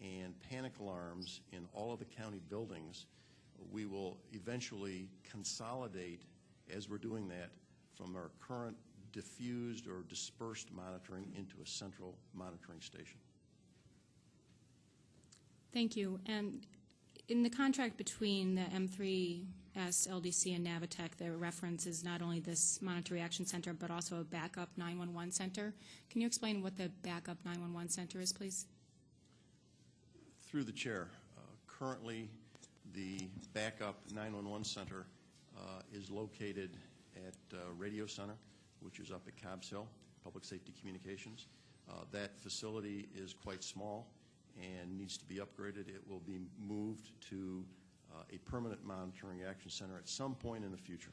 Speaker 17: and panic alarms in all of the county buildings, we will eventually consolidate, as we're doing that, from our current diffused or dispersed monitoring into a central monitoring station.
Speaker 9: Thank you. And in the contract between the M3S LDC and Navitech, there references not only this Monitor Reaction Center, but also a backup 911 center. Can you explain what the backup 911 center is, please?
Speaker 17: Through the chair, currently the backup 911 center is located at Radio Center, which is up at Cobb's Hill, Public Safety Communications. That facility is quite small and needs to be upgraded. It will be moved to a permanent monitoring action center at some point in the future.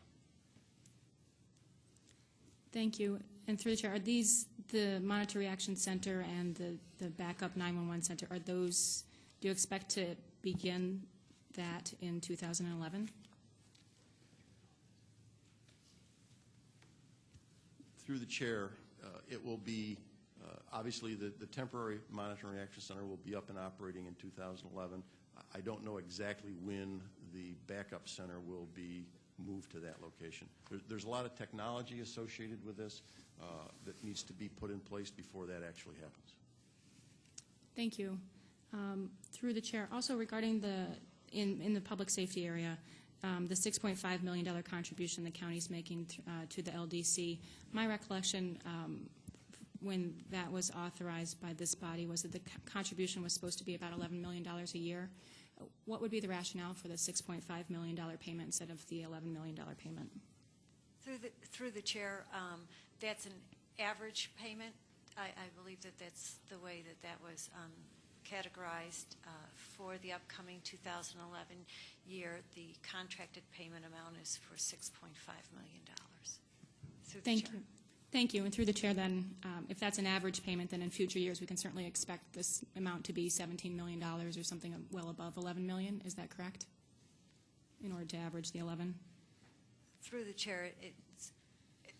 Speaker 9: Thank you. And through the chair, are these, the Monitor Reaction Center and the backup 911 center, are those, do you expect to begin that in 2011?
Speaker 17: Through the chair, it will be, obviously the temporary monitoring action center will be up and operating in 2011. I don't know exactly when the backup center will be moved to that location. There's a lot of technology associated with this that needs to be put in place before that actually happens.
Speaker 9: Thank you. Through the chair, also regarding the, in the public safety area, the $6.5 million contribution the county's making to the LDC, my recollection when that was authorized by this body was that the contribution was supposed to be about $11 million a year. What would be the rationale for the $6.5 million payment instead of the $11 million payment?
Speaker 11: Through the chair, that's an average payment. I believe that that's the way that that was categorized for the upcoming 2011 year. The contracted payment amount is for $6.5 million.
Speaker 9: Thank you. Thank you. And through the chair, then, if that's an average payment, then in future years we can certainly expect this amount to be $17 million or something well above $11 million. Is that correct? In order to average the 11?
Speaker 11: Through the chair,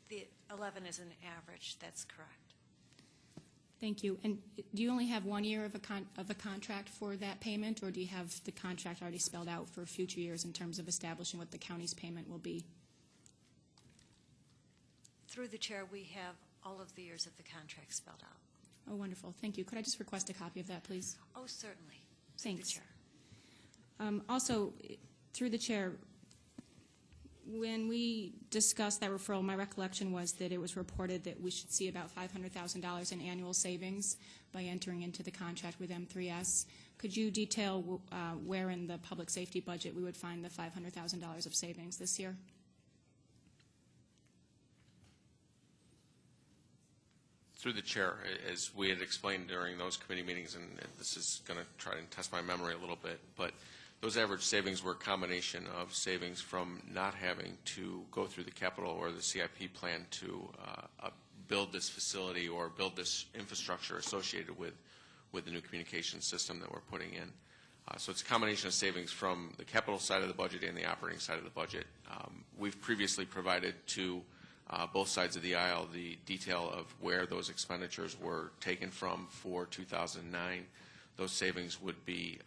Speaker 11: the 11 is an average. That's correct.
Speaker 9: Thank you. And do you only have 1 year of a contract for that payment, or do you have the contract already spelled out for future years in terms of establishing what the county's payment will be?
Speaker 11: Through the chair, we have all of the years of the contract spelled out.
Speaker 9: Oh, wonderful. Thank you. Could I just request a copy of that, please?
Speaker 11: Oh, certainly.
Speaker 9: Thanks.
Speaker 11: Through the chair.
Speaker 9: Also, through the chair, when we discussed that referral, my recollection was that it was reported that we should see about $500,000 in annual savings by entering into the contract with M3S. Could you detail where in the public safety budget we would find the $500,000 of savings this year?
Speaker 13: Through the chair, as we had explained during those committee meetings, and this is going to try and test my memory a little bit, but those average savings were a combination of savings from not having to go through the capital or the CIP plan to build this facility or build this infrastructure associated with the new communication system that we're putting in. So it's a combination of savings from the capital side of the budget and the operating side of the budget. We've previously provided to both sides of the aisle the detail of where those expenditures were taken from for 2009. Those savings would be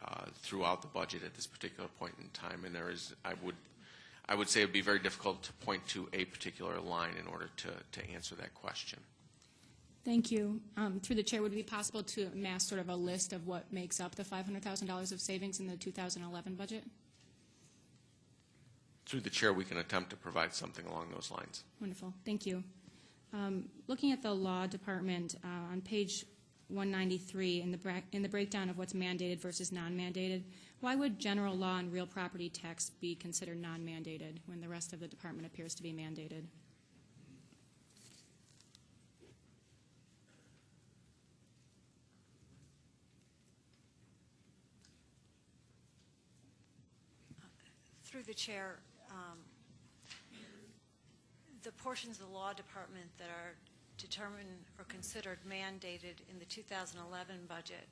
Speaker 13: throughout the budget at this particular point in time, and there is, I would say it would be very difficult to point to a particular line in order to answer that question.
Speaker 9: Thank you. Through the chair, would it be possible to amass sort of a list of what makes up the $500,000 of savings in the 2011 budget?
Speaker 13: Through the chair, we can attempt to provide something along those lines.
Speaker 9: Wonderful. Thank you. Looking at the law department on page 193 in the breakdown of what's mandated versus non-mandated, why would general law and real property tax be considered non-mandated when the rest of the department appears to be mandated?
Speaker 11: Through the chair, the portions of the law department that are determined or considered mandated in the 2011 budget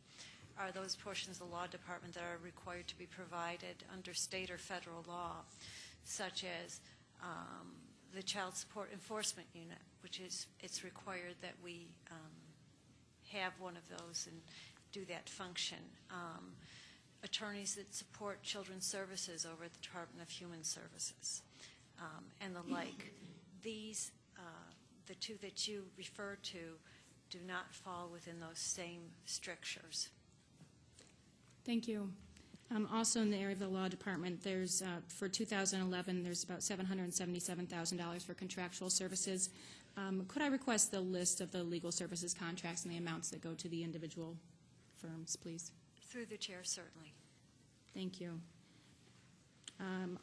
Speaker 11: are those portions of the law department that are required to be provided under state or federal law, such as the Child Support Enforcement Unit, which is, it's required that we have one of those and do that function. Attorneys that support children's services over at the Department of Human Services, and the like. These, the two that you refer to, do not fall within those same strictures.
Speaker 9: Thank you. Also in the area of the law department, there's, for 2011, there's about $777,000 for contractual services. Could I request the list of the legal services contracts and the amounts that go to the individual firms, please?
Speaker 11: Through the chair, certainly.
Speaker 9: Thank you.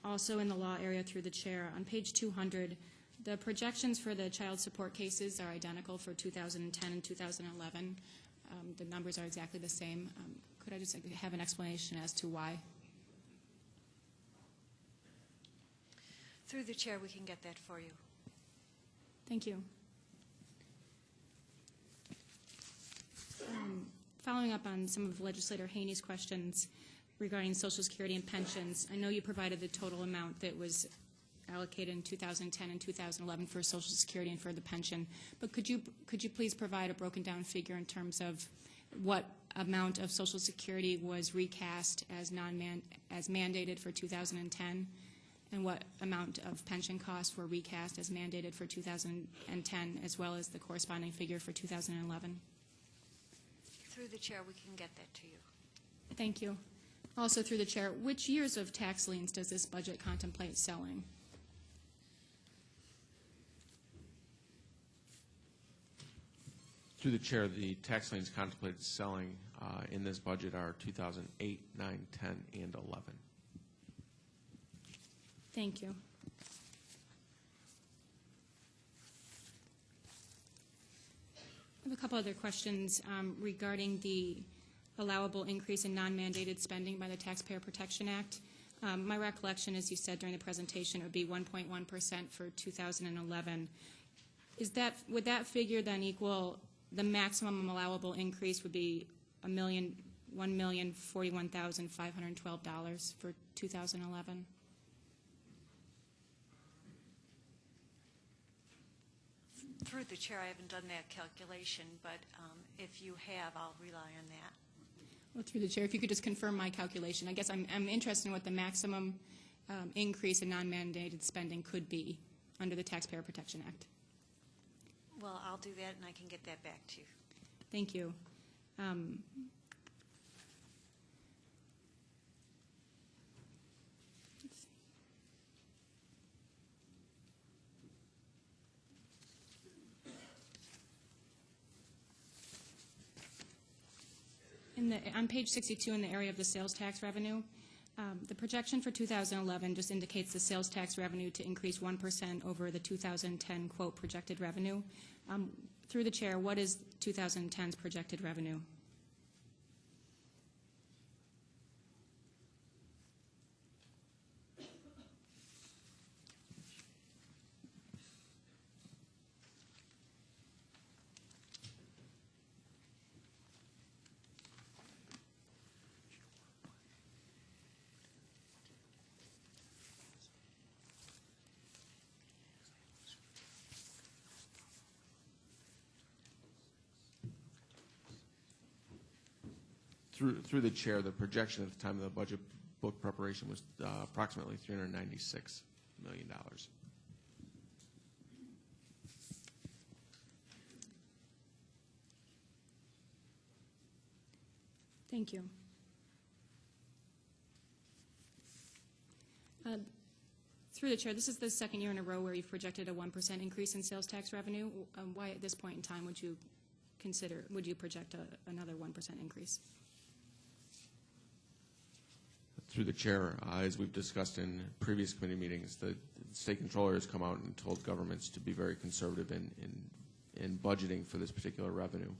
Speaker 9: Also in the law area through the chair, on page 200, the projections for the child support cases are identical for 2010 and 2011. The numbers are exactly the same. Could I just have an explanation as to why?
Speaker 11: Through the chair, we can get that for you.
Speaker 9: Thank you. Following up on some of Legislator Haney's questions regarding Social Security and pensions, I know you provided the total amount that was allocated in 2010 and 2011 for Social Security and for the pension, but could you please provide a broken down figure in terms of what amount of Social Security was recast as mandated for 2010, and what amount of pension costs were recast as mandated for 2010, as well as the corresponding figure for 2011?
Speaker 11: Through the chair, we can get that to you.
Speaker 9: Thank you. Also through the chair, which years of tax liens does this budget contemplate selling?
Speaker 15: Through the chair, the tax liens contemplated selling in this budget are 2008, 9, 10, and 11.
Speaker 9: Thank you. I have a couple other questions regarding the allowable increase in non-mandated spending by the Taxpayer Protection Act. My recollection, as you said during the presentation, it would be 1.1% for 2011. Would that figure then equal the maximum allowable increase would be $1,041,512 for 2011?
Speaker 11: Through the chair, I haven't done that calculation, but if you have, I'll rely on that.
Speaker 9: Well, through the chair, if you could just confirm my calculation. I guess I'm interested in what the maximum increase in non-mandated spending could be under the Taxpayer Protection Act.
Speaker 11: Well, I'll do that, and I can get that back to you.
Speaker 9: Thank you. On page 62 in the area of the sales tax revenue, the projection for 2011 just indicates the sales tax revenue to increase 1% over the 2010, quote, projected revenue. Through the chair, what is 2010's projected revenue?
Speaker 15: Through the chair, the projection at the time of the budget book preparation was approximately $396 million.
Speaker 9: Thank you. Through the chair, this is the second year in a row where you've projected a 1% increase in sales tax revenue. Why at this point in time would you project another 1% increase?
Speaker 15: Through the chair, as we've discussed in previous committee meetings, the state controller has come out and told governments to be very conservative in budgeting for this particular revenue.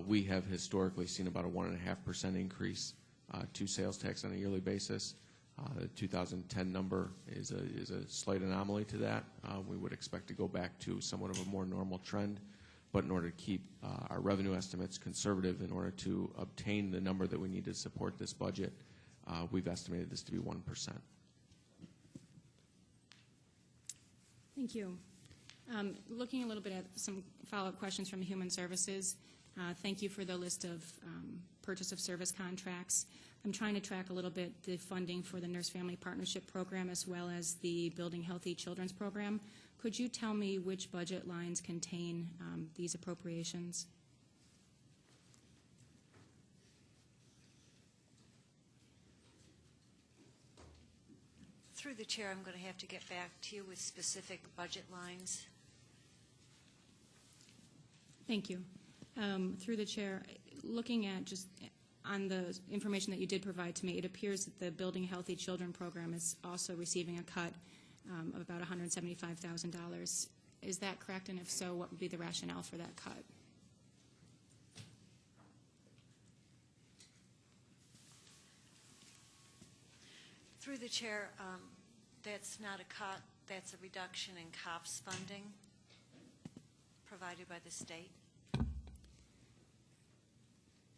Speaker 15: We have historically seen about a 1.5% increase to sales tax on a yearly basis. The 2010 number is a slight anomaly to that. We would expect to go back to somewhat of a more normal trend, but in order to keep our revenue estimates conservative, in order to obtain the number that we need to support this budget, we've estimated this to be 1%.
Speaker 9: Thank you. Looking a little bit at some follow-up questions from Human Services. Thank you for the list of purchase of service contracts. I'm trying to track a little bit the funding for the Nurse Family Partnership Program as well as the Building Healthy Children's Program. Could you tell me which budget lines contain these appropriations?
Speaker 11: Through the chair, I'm going to have to get back to you with specific budget lines.
Speaker 9: Thank you. Through the chair, looking at just on the information that you did provide to me, it appears that the Building Healthy Children program is also receiving a cut of about $175,000. Is that correct? And if so, what would be the rationale for that cut?
Speaker 11: Through the chair, that's not a cut, that's a reduction in COPS funding provided by the state.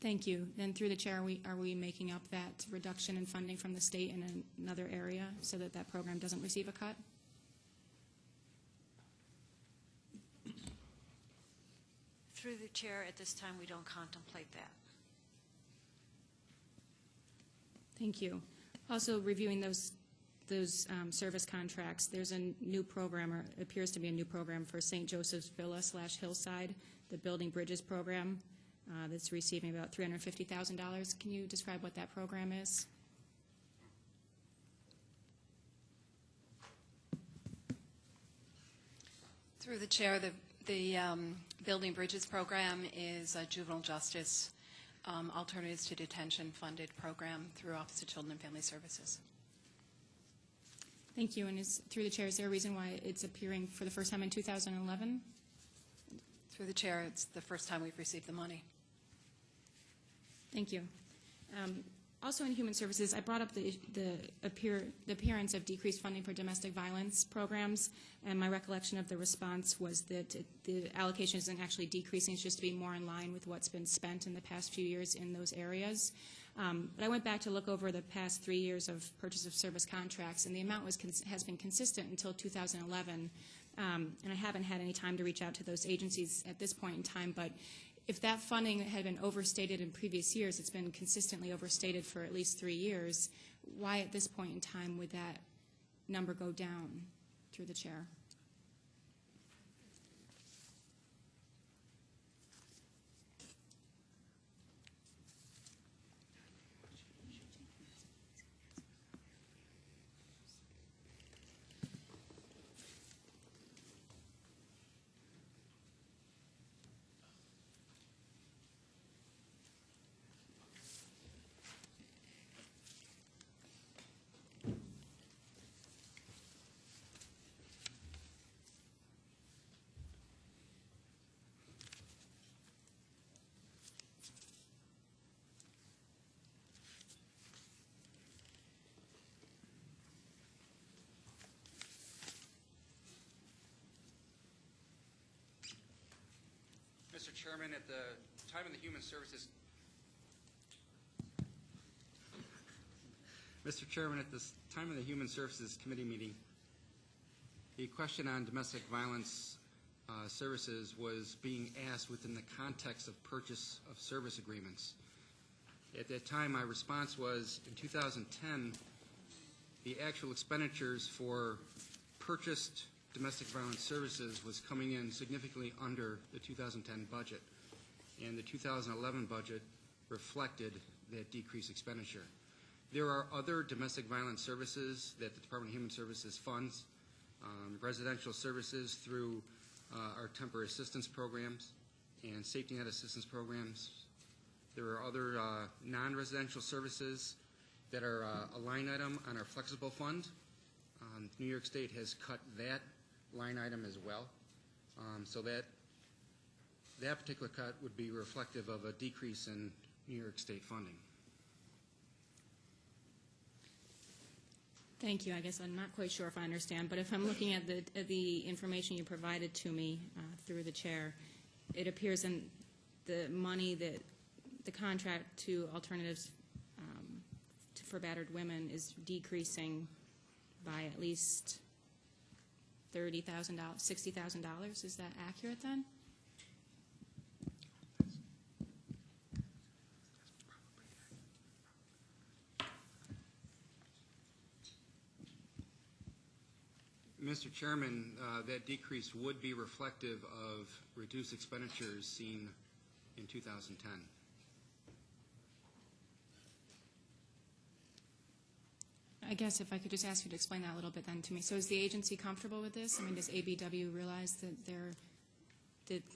Speaker 9: Thank you. Then through the chair, are we making up that reduction in funding from the state in another area so that that program doesn't receive a cut?
Speaker 11: Through the chair, at this time, we don't contemplate that.
Speaker 9: Thank you. Also, reviewing those service contracts, there's a new program, or appears to be a new program for St. Joseph's Villa / Hillside, the Building Bridges program, that's receiving about $350,000. Can you describe what that program is?
Speaker 18: Through the chair, the Building Bridges program is a juvenile justice alternatives to detention funded program through Office of Children and Family Services.
Speaker 9: Thank you. And through the chair, is there a reason why it's appearing for the first time in 2011?
Speaker 18: Through the chair, it's the first time we've received the money.
Speaker 9: Thank you. Also in Human Services, I brought up the appearance of decreased funding for domestic violence programs, and my recollection of the response was that the allocation isn't actually decreasing, it's just to be more in line with what's been spent in the past few years in those areas. But I went back to look over the past 3 years of purchase of service contracts, and the amount has been consistent until 2011. And I haven't had any time to reach out to those agencies at this point in time, but if that funding had been overstated in previous years, it's been consistently overstated for at least 3 years, why at this point in time would that number go down? Through the chair.
Speaker 19: Mr. Chairman, at the time of the Human Services Committee meeting, the question on domestic violence services was being asked within the context of purchase of service agreements. At that time, my response was, in 2010, the actual expenditures for purchased domestic violence services was coming in significantly under the 2010 budget, and the 2011 budget reflected that decreased expenditure. There are other domestic violence services that the Department of Human Services funds, residential services through our temporary assistance programs and safety net assistance programs. There are other non-residential services that are a line item on our flexible fund. New York State has cut that line item as well, so that particular cut would be reflective of a decrease in New York State funding.
Speaker 9: Thank you. I guess I'm not quite sure if I understand, but if I'm looking at the information you provided to me through the chair, it appears in the money that the contract to alternatives for battered women is decreasing by at least $30,000, $60,000. Is that accurate then?
Speaker 19: Mr. Chairman, that decrease would be reflective of reduced expenditures seen in 2010.
Speaker 9: I guess if I could just ask you to explain that a little bit then to me. So is the agency comfortable with this? I mean, does ABW realize that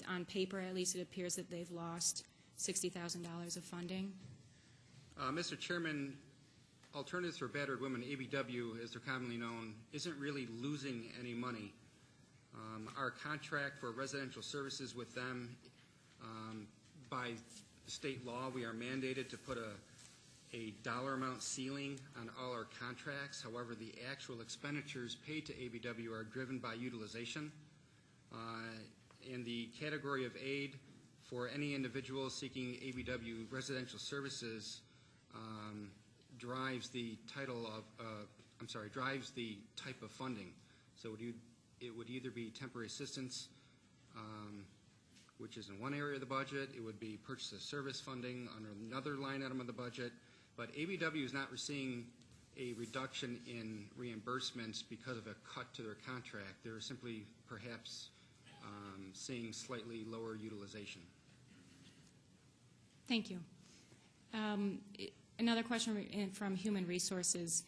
Speaker 9: on paper at least it appears that they've lost $60,000 of funding?
Speaker 19: Mr. Chairman, Alternatives for Battered Women, ABW, as they're commonly known, isn't really losing any money. Our contract for residential services with them, by state law, we are mandated to put a dollar amount ceiling on all our contracts. However, the actual expenditures paid to ABW are driven by utilization. In the category of aid for any individual seeking ABW residential services, drives the drives the type of funding. So it would either be temporary assistance, which is in one area of the budget. It would be purchase of service funding under another line item of the budget. But ABW is not seeing a reduction in reimbursements because of a cut to their contract. They're simply perhaps seeing slightly lower utilization.
Speaker 9: Thank you. Another question from Human Resources.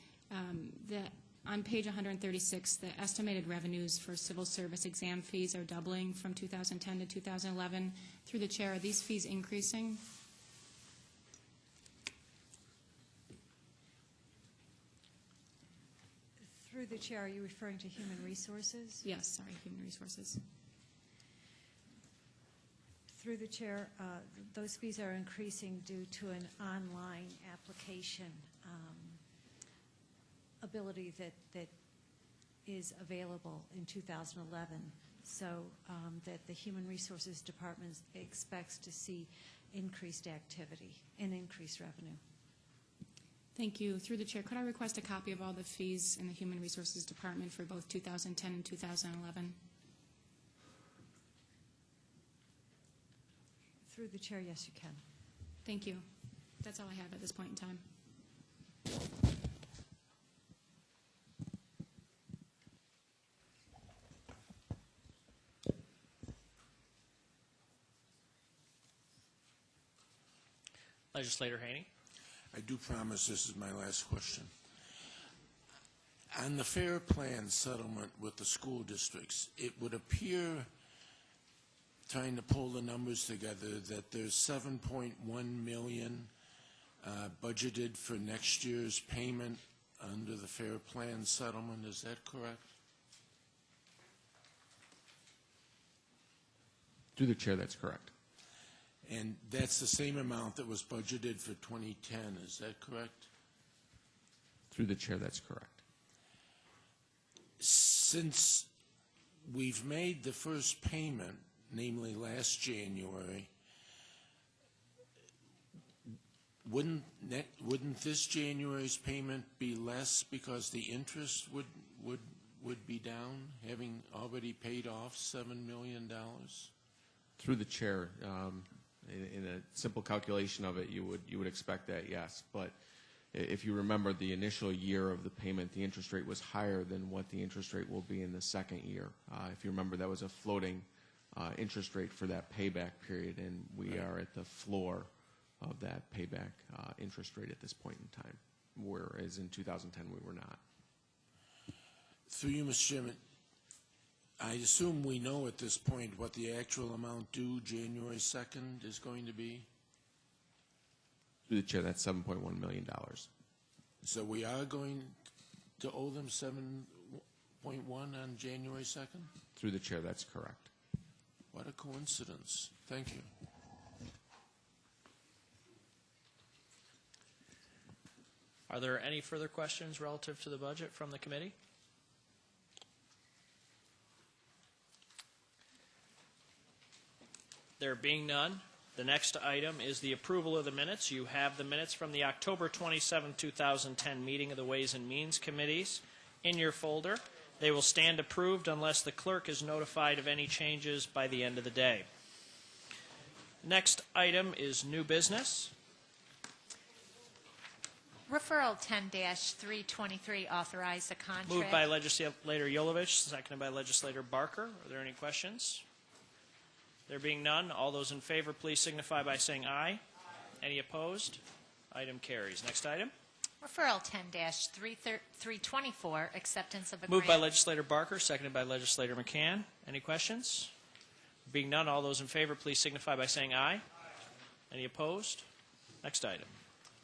Speaker 9: On page 136, the estimated revenues for civil service exam fees are doubling from 2010 to 2011. Through the chair, are these fees increasing?
Speaker 8: Through the chair, are you referring to Human Resources?
Speaker 9: Yes, sorry, Human Resources.
Speaker 8: Through the chair, those fees are increasing due to an online application ability that is available in 2011, so that the Human Resources Department expects to see increased activity and increased revenue.
Speaker 9: Thank you. Through the chair, could I request a copy of all the fees in the Human Resources Department for both 2010 and 2011?
Speaker 8: Through the chair, yes, you can.
Speaker 9: Thank you. That's all I have at this point in time.
Speaker 1: Legislator Haney.
Speaker 14: I do promise this is my last question. On the fair plan settlement with the school districts, it would appear, trying to pull the numbers together, that there's $7.1 million budgeted for next year's payment under the fair plan settlement. Is that correct?
Speaker 15: Through the chair, that's correct.
Speaker 14: And that's the same amount that was budgeted for 2010. Is that correct?
Speaker 15: Through the chair, that's correct.
Speaker 14: Since we've made the first payment, namely last January, wouldn't this January's payment be less because the interest would be down, having already paid off $7 million?
Speaker 15: Through the chair, in a simple calculation of it, you would expect that, yes. But if you remember the initial year of the payment, the interest rate was higher than what the interest rate will be in the second year. If you remember, that was a floating interest rate for that payback period, and we are at the floor of that payback interest rate at this point in time, whereas in 2010 we were not.
Speaker 14: Through you, Mr. Chairman, I assume we know at this point what the actual amount due January 2nd is going to be?
Speaker 15: Through the chair, that's $7.1 million.
Speaker 14: So we are going to owe them 7.1 on January 2nd?
Speaker 15: Through the chair, that's correct.
Speaker 14: What a coincidence. Thank you.
Speaker 1: Are there any further questions relative to the budget from the committee? There being none, the next item is the approval of the minutes. You have the minutes from the October 27, 2010 meeting of the Ways and Means Committees in your folder. They will stand approved unless the clerk is notified of any changes by the end of the day. Next item is new business.
Speaker 2: Referral 10-323, authorize a contract.
Speaker 1: Moved by Legislator Yolovich, seconded by Legislator Barker. Are there any questions? There being none, all those in favor, please signify by saying aye. Any opposed? Item carries. Next item.
Speaker 2: Referral 10-324, acceptance of a
Speaker 1: Moved by
Speaker 2: grant.
Speaker 1: Legislator Barker, seconded by Legislator McCann. Any questions? Being none, all those in favor, please signify by saying aye. Any opposed? Next item.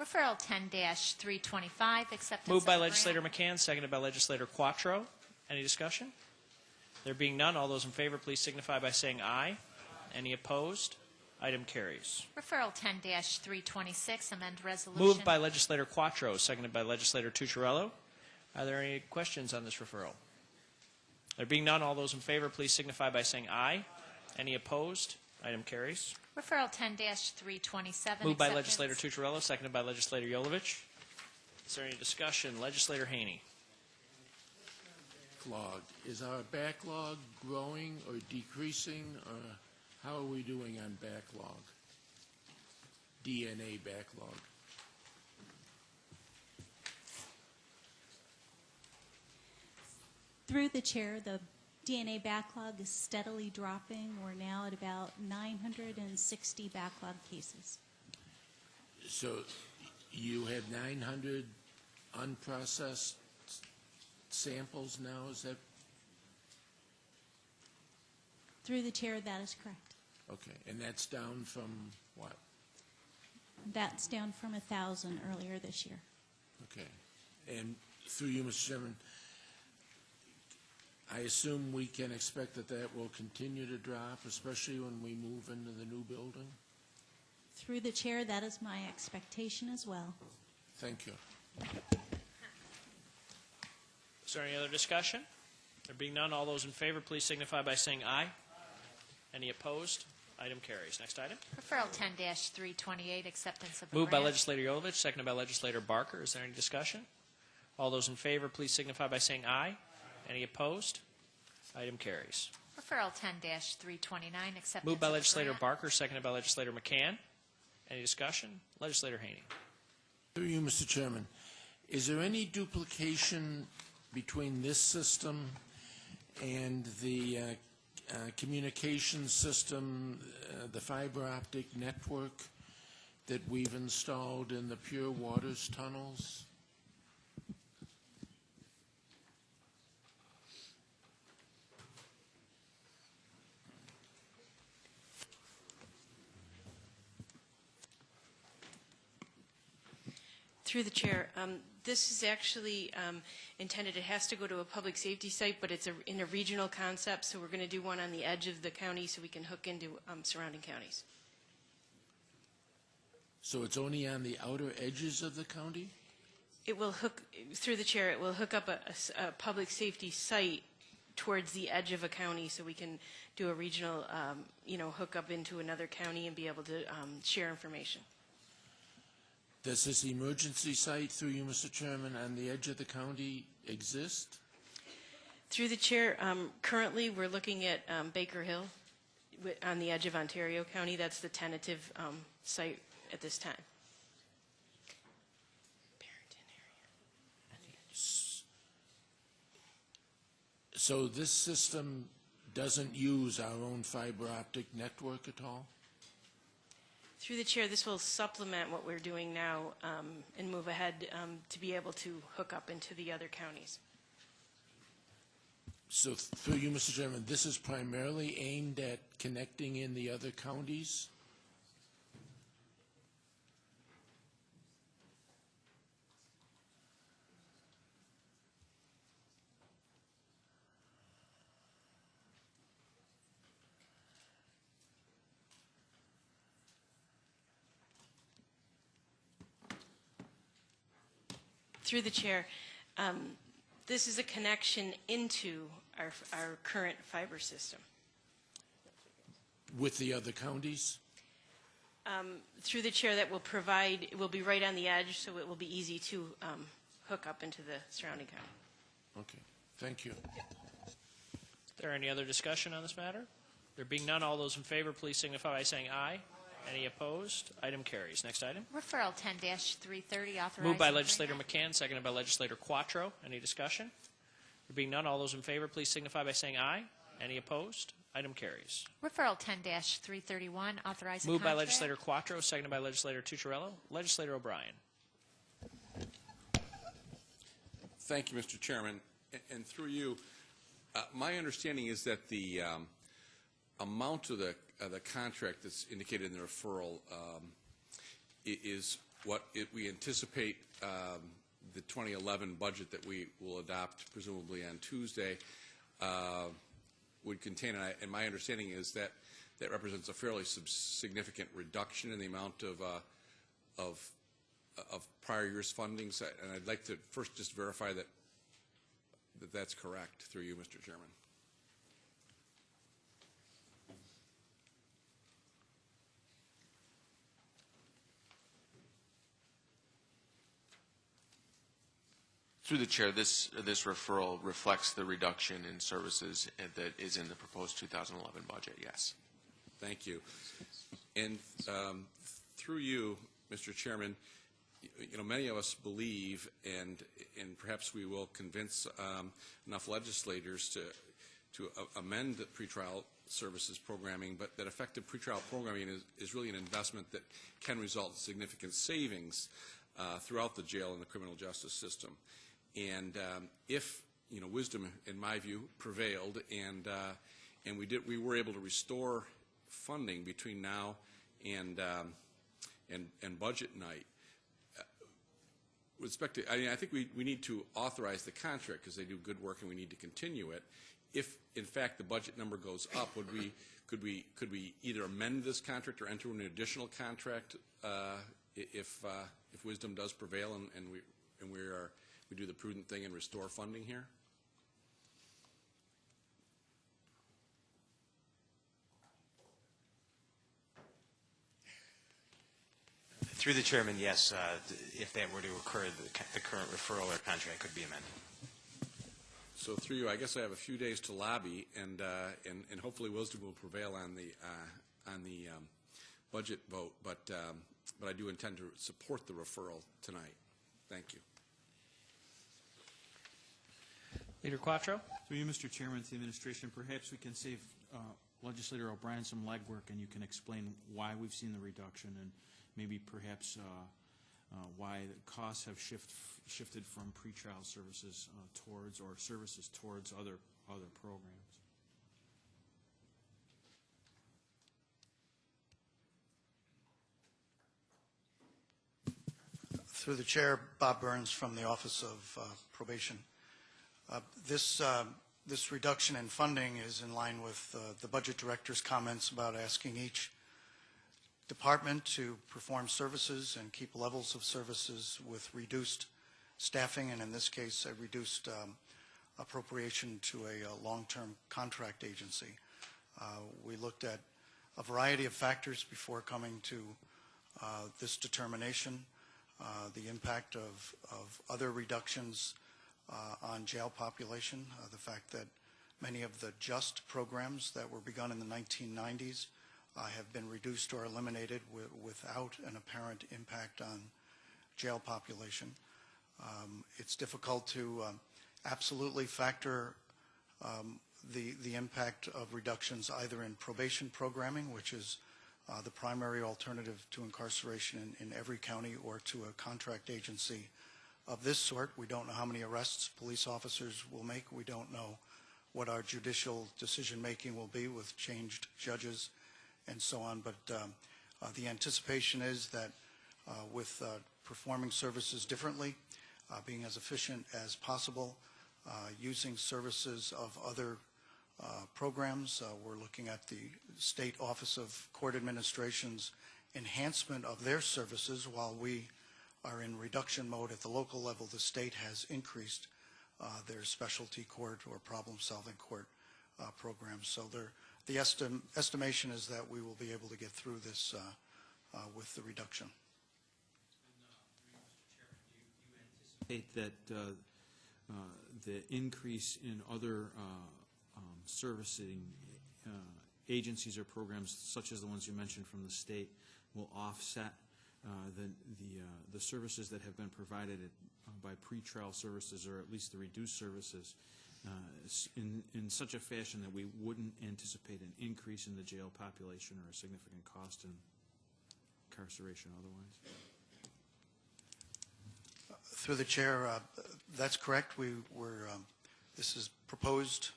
Speaker 2: Referral 10-325, acceptance
Speaker 1: Moved by
Speaker 2: of
Speaker 1: legislator
Speaker 2: grant.
Speaker 1: McCann, seconded by legislator Quattro. Any discussion? There being none, all those in favor, please signify by saying aye. Any opposed? Item carries.
Speaker 2: Referral 10-326, amend resolution.
Speaker 1: Moved by legislator Quattro, seconded by legislator Tucciarello. Are there any questions on this referral? There being none, all those in favor, please signify by saying aye. Any opposed? Item carries.
Speaker 2: Referral 10-327.
Speaker 1: Moved by
Speaker 2: acceptance.
Speaker 1: legislator Tucciarello, seconded by legislator Yolovich. Is there any discussion? Legislator Haney.
Speaker 14: Backlog. Is our backlog growing or decreasing, or how are we doing on backlog? DNA backlog.
Speaker 20: Through the chair, the DNA backlog is steadily dropping. We're now at about 960 backlog cases.
Speaker 14: So you have 900 unprocessed samples now, is that?
Speaker 20: Through the chair, that is correct.
Speaker 14: Okay, and that's down from what?
Speaker 20: That's down from 1,000 earlier this year.
Speaker 14: Okay, and through you, Mr. Chairman, I assume we can expect that that will continue to drop, especially when we move into the new building?
Speaker 20: Through the chair, that is my expectation as well.
Speaker 14: Thank you.
Speaker 1: Is there any other discussion? There being none, all those in favor, please signify by saying aye. Any opposed? Item carries. Next item.
Speaker 2: Referral 10-328, acceptance of a
Speaker 1: Moved by
Speaker 2: grant.
Speaker 1: legislator Yolovich, seconded by legislator Barker. Is there any discussion? All those in favor, please signify by saying aye. Any opposed? Item carries.
Speaker 2: Referral 10-329, acceptance
Speaker 1: Moved by
Speaker 2: of a
Speaker 1: legislator
Speaker 2: grant.
Speaker 1: Barker, seconded by legislator McCann. Any discussion? Legislator Haney.
Speaker 14: Through you, Mr. Chairman, is there any duplication between this system and the communication system, the fiber optic network that we've installed in the Pure Waters tunnels?
Speaker 21: Through the chair, this is actually intended, it has to go to a public safety site, but it's in a regional concept, so we're going to do one on the edge of the county so we can hook into surrounding counties.
Speaker 14: So it's only on the outer edges of the county?
Speaker 21: It will hook, through the chair, it will hook up a public safety site towards the edge of a county so we can do a regional, hook up into another county and be able to share information.
Speaker 14: Does this emergency site, through you, Mr. Chairman, on the edge of the county exist?
Speaker 21: Through the chair, currently we're looking at Baker Hill on the edge of Ontario County. That's the tentative site at this time.
Speaker 14: So this system doesn't use our own fiber optic network at all?
Speaker 21: Through the chair, this will supplement what we're doing now and move ahead to be able to hook up into the other counties.
Speaker 14: So through you, Mr. Chairman, this is primarily aimed at connecting in the other counties?
Speaker 21: Through the chair, this is a connection into our current fiber system.
Speaker 14: With the other counties?
Speaker 21: Through the chair, that will provide, it will be right on the edge, so it will be easy to hook up into the surrounding county.
Speaker 14: Okay, thank you.
Speaker 1: Is there any other discussion on this matter? There being none, all those in favor, please signify by saying aye. Any opposed? Item carries. Next item.
Speaker 2: Referral 10-330, authorizing.
Speaker 1: Moved by legislator McCann, seconded by legislator Quattro. Any discussion? There being none, all those in favor, please signify by saying aye. Any opposed? Item carries.
Speaker 2: Referral 10-331, authorizing.
Speaker 1: Moved by
Speaker 2: contract.
Speaker 1: legislator Quattro, seconded by legislator Tucciarello. Legislator O'Brien.
Speaker 12: Thank you, Mr. Chairman. And through you, my understanding is that the amount of the contract that's indicated in the referral is we anticipate the 2011 budget that we will adopt presumably on Tuesday would contain, and my understanding is that that represents a fairly significant reduction in the amount of prior year's fundings, and I'd like to first just verify that that's correct through you, Mr. Chairman.
Speaker 13: Through the chair, this referral reflects the reduction in services that is in the proposed 2011 budget. Yes.
Speaker 12: Thank you. And through you, Mr. Chairman, many of us believe, and perhaps we will convince enough legislators to amend the pretrial services programming, but that effective pretrial programming is really an investment that can result in significant savings throughout the jail and the criminal justice system. And if wisdom, in my view, prevailed, and we were able to restore funding between now and budget night. With respect to, I think we need to authorize the contract because they do good work and we need to continue it. If in fact the budget number goes up, could we either amend this contract or enter an additional contract if wisdom does prevail and we do the prudent thing and restore funding here?
Speaker 3: Through the chairman, yes. If that were to occur, the current referral or contract could be amended.
Speaker 12: So through you, I guess I have a few days to lobby, and hopefully wisdom will prevail on the budget vote. But I do intend to support the referral tonight. Thank you.
Speaker 1: Leader Quattro.
Speaker 22: Through you, Mr. Chairman, to the administration, perhaps we can save Legislator O'Brien some legwork, and you can explain why we've seen the reduction and maybe perhaps why the costs have shifted from pretrial services towards other programs.
Speaker 23: Through the chair, Bob Burns from the Office of Probation. This reduction in funding is in line with the budget director's comments about asking each department to perform services and keep levels of services with reduced staffing, and in this case a reduced appropriation to a long-term contract agency. We looked at a variety of factors before coming to this determination. The impact of other reductions on jail population, the fact that many of the JUST programs that were begun in the 1990s have been reduced or eliminated without an apparent impact on jail population. It's difficult to absolutely factor the impact of reductions either in probation programming, which is the primary alternative to incarceration in every county, or to a contract agency of this sort. We don't know how many arrests police officers will make. We don't know what our judicial decision-making will be with changed judges and so on. But the anticipation is that with performing services differently, being as efficient as possible, using services of other programs, we're looking at the State Office of Court Administration's enhancement of their services. While we are in reduction mode at the local level, the state has increased their specialty court or problem-solving court programs. So the estimation is that we will be able to get through this with the reduction.
Speaker 22: Do you anticipate that the increase in other servicing agencies or programs, such as the ones you mentioned from the state, will offset the services that have been provided by pretrial services, or at least the reduced services, in such a fashion that we wouldn't anticipate an increase in the jail population or a significant cost in incarceration otherwise?
Speaker 23: Through the chair, that's correct. This is proposed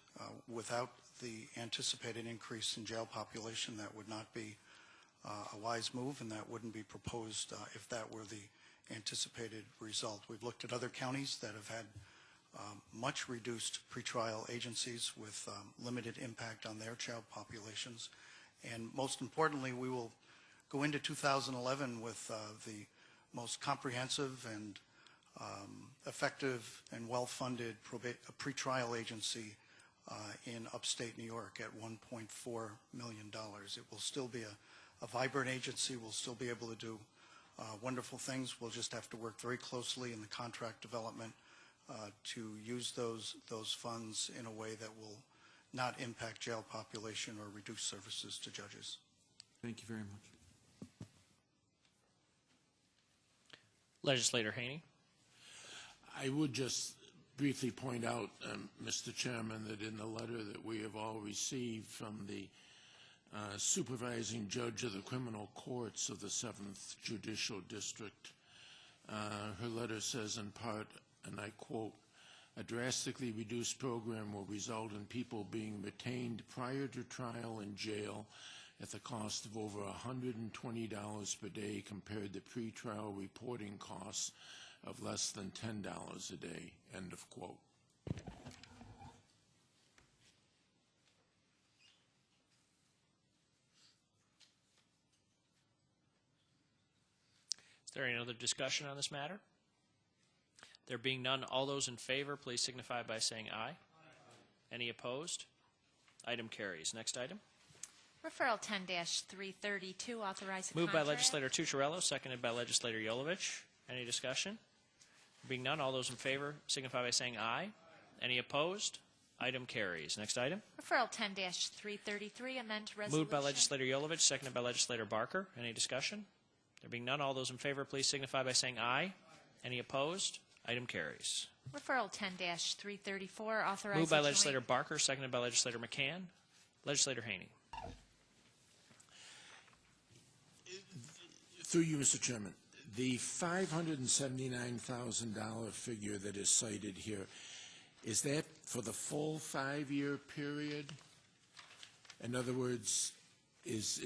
Speaker 23: without the anticipated increase in jail population. That would not be a wise move, and that wouldn't be proposed if that were the anticipated result. We've looked at other counties that have had much reduced pretrial agencies with limited impact on their child populations. And most importantly, we will go into 2011 with the most comprehensive and effective and well-funded pretrial agency in upstate New York at $1.4 million. It will still be a vibrant agency. We'll still be able to do wonderful things. We'll just have to work very closely in the contract development to use those funds in a way that will not impact jail population or reduce services to judges.
Speaker 22: Thank you very much.
Speaker 1: Legislator Haney.
Speaker 14: I would just briefly point out, Mr. Chairman, that in the letter that we have all received from the supervising judge of the criminal courts of the 7th Judicial District, her letter says in part, and I quote, "A drastically reduced program will result in people being retained prior to trial in jail at the cost of over $120 per day compared to pretrial reporting costs of less than $10 a day," end of quote.
Speaker 1: Is there any other discussion on this matter? There being none, all those in favor, please signify by saying aye. Any opposed? Item carries. Next item.
Speaker 2: Referral 10-332, authorize a
Speaker 1: Moved by
Speaker 2: contract.
Speaker 1: Legislator Tucciarello, seconded by Legislator Yolovich. Any discussion? Being none, all those in favor signify by saying aye. Any opposed? Item carries. Next item.
Speaker 2: Referral 10-333, amend resolution.
Speaker 1: Moved by Legislator Yolovich, seconded by Legislator Barker. Any discussion? There being none, all those in favor, please signify by saying aye. Any opposed? Item carries.
Speaker 2: Referral 10-334, authorize
Speaker 1: Moved by
Speaker 2: a joint-
Speaker 1: Legislator Barker, seconded by Legislator McCann. Legislator Haney.
Speaker 14: Through you, Mr. Chairman, the $579,000 figure that is cited here, is that for the full 5-year period? In other words, is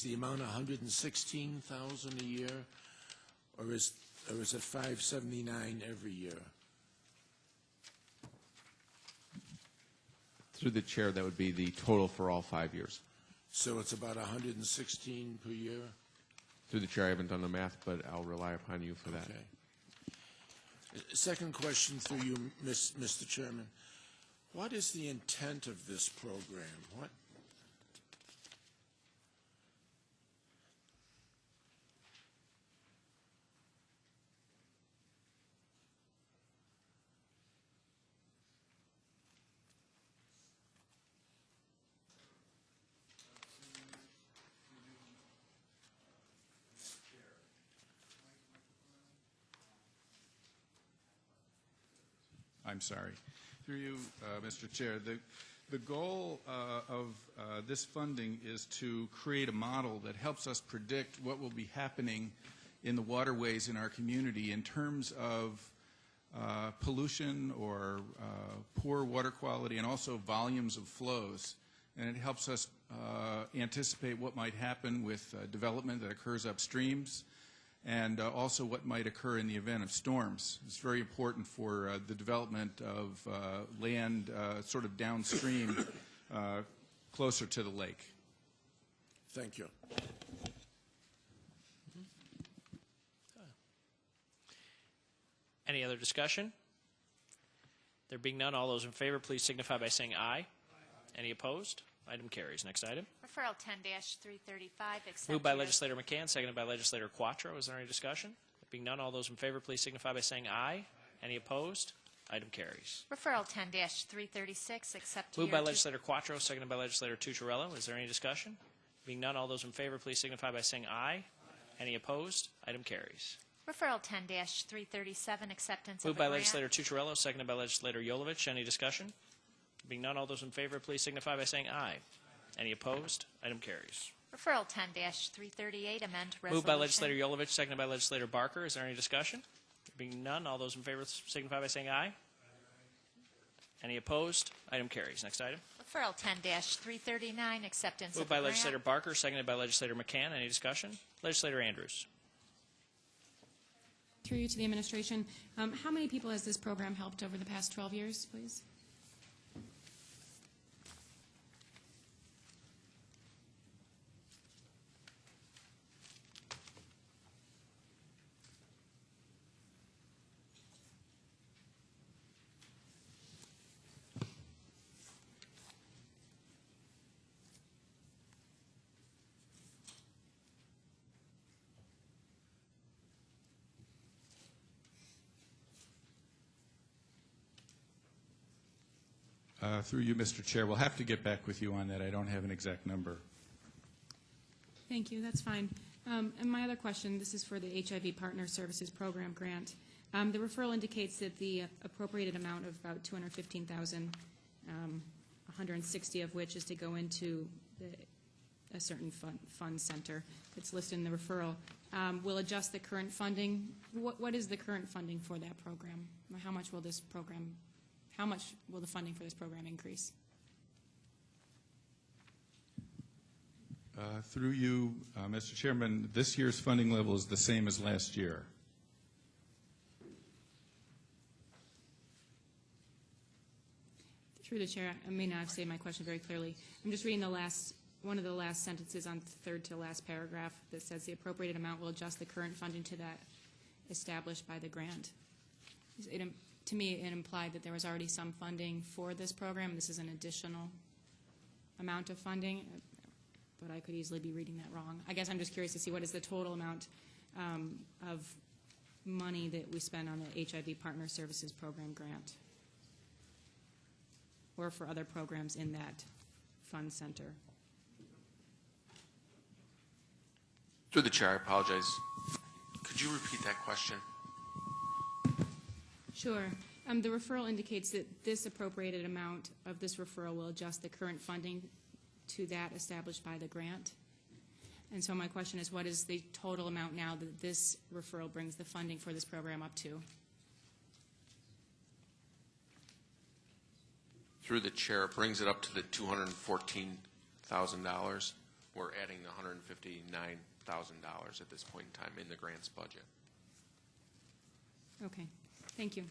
Speaker 14: the amount $116,000 a year, or is it $579 every year?
Speaker 15: Through the chair, that would be the total for all 5 years.
Speaker 14: So it's about $116 per year?
Speaker 15: Through the chair, I haven't done the math, but I'll rely upon you for that.
Speaker 14: Okay. Second question through you, Mr. Chairman. What is the intent of this program? What?
Speaker 4: I'm sorry. Through you, Mr. Chair, the goal of this funding is to create a model that helps us predict what will be happening in the waterways in our community in terms of pollution or poor water quality and also volumes of flows. And it helps us anticipate what might happen with development that occurs upstreams, and also what might occur in the event of storms. It's very important for the development of land sort of downstream, closer to the lake.
Speaker 14: Thank you.
Speaker 1: Any other discussion? There being none, all those in favor, please signify by saying aye. Any opposed? Item carries. Next item.
Speaker 2: Referral 10-335, accept.
Speaker 1: Moved by Legislator McCann, seconded by Legislator Quattro. Is there any discussion? There being none, all those in favor, please signify by saying aye. Any opposed? Item carries.
Speaker 2: Referral 10-336, accept.
Speaker 1: Moved by Legislator Quattro, seconded by Legislator Tucciarello. Is there any discussion? Being none, all those in favor, please signify by saying aye. Any opposed? Item carries.
Speaker 2: Referral 10-337, acceptance
Speaker 1: Moved
Speaker 2: of
Speaker 1: by
Speaker 2: a grant.
Speaker 1: Legislator Tucciarello, seconded by Legislator Yolovich. Any discussion? Being none, all those in favor, please signify by saying aye. Any opposed? Item carries.
Speaker 2: Referral 10-338, amend resolution.
Speaker 1: Moved by Legislator Yolovich, seconded by Legislator Barker. Is there any discussion? Being none, all those in favor signify by saying aye. Any opposed? Item carries. Next item.
Speaker 2: Referral 10-339, acceptance
Speaker 1: Moved
Speaker 2: of
Speaker 1: by
Speaker 2: a grant.
Speaker 1: Legislator Barker, seconded by Legislator McCann. Any discussion? Legislator Andrews.
Speaker 9: through you to the administration. How many people has this program helped over the past 12 years, please?
Speaker 4: Through you, Mr. Chair, we'll have to get back with you on that. I don't have an exact number.
Speaker 9: Thank you. That's fine. And my other question, this is for the HIV Partner Services Program grant. The referral indicates that the appropriated amount of about $215,000, 160 of which is to go into a certain fund center that's listed in the referral, will adjust the current funding. What is the current funding for that program? How much will this program? How much will the funding for this program increase?
Speaker 4: Through you, Mr. Chairman, this year's funding level is the same as last year.
Speaker 9: Through the chair, I may not have stated my question very clearly. I'm just reading one of the last sentences on the third to last paragraph that says the appropriated amount will adjust the current funding to that established by the grant. To me, it implied that there was already some funding for this program. This is an additional amount of funding, but I could easily be reading that wrong. I guess I'm just curious to see what is the total amount of money that we spend on the HIV Partner Services Program grant, or for other programs in that fund center.
Speaker 13: Through the chair, I apologize. Could you repeat that question?
Speaker 9: Sure. The referral indicates that this appropriated amount of this referral will adjust the current funding to that established by the grant. And so my question is, what is the total amount now that this referral brings the funding for this program up to?
Speaker 13: Through the chair, it brings it up to the $214,000. We're adding the $159,000 at this point in time in the grant's budget.
Speaker 9: Okay. Thank you.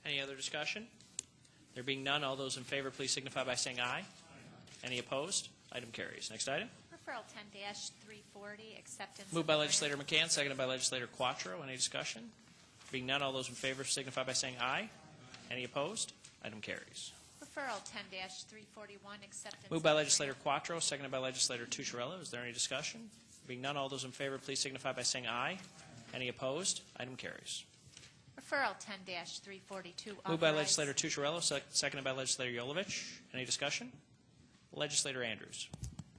Speaker 1: Any other discussion? There being none, all those in favor, please signify by saying aye. Any opposed? Item carries. Next item.
Speaker 2: Referral 10-340, acceptance.
Speaker 1: Moved by Legislator McCann, seconded by Legislator Quattro. Any discussion? Being none, all those in favor signify by saying aye. Any opposed? Item carries.
Speaker 2: Referral 10-341, acceptance.
Speaker 1: Moved by Legislator Quattro, seconded by Legislator Tucciarello. Is there any discussion? Being none, all those in favor, please signify by saying aye. Any opposed? Item carries.
Speaker 2: Referral 10-342.
Speaker 1: Moved by Legislator Tucciarello, seconded by Legislator Yolovich. Any discussion? Legislator Andrews.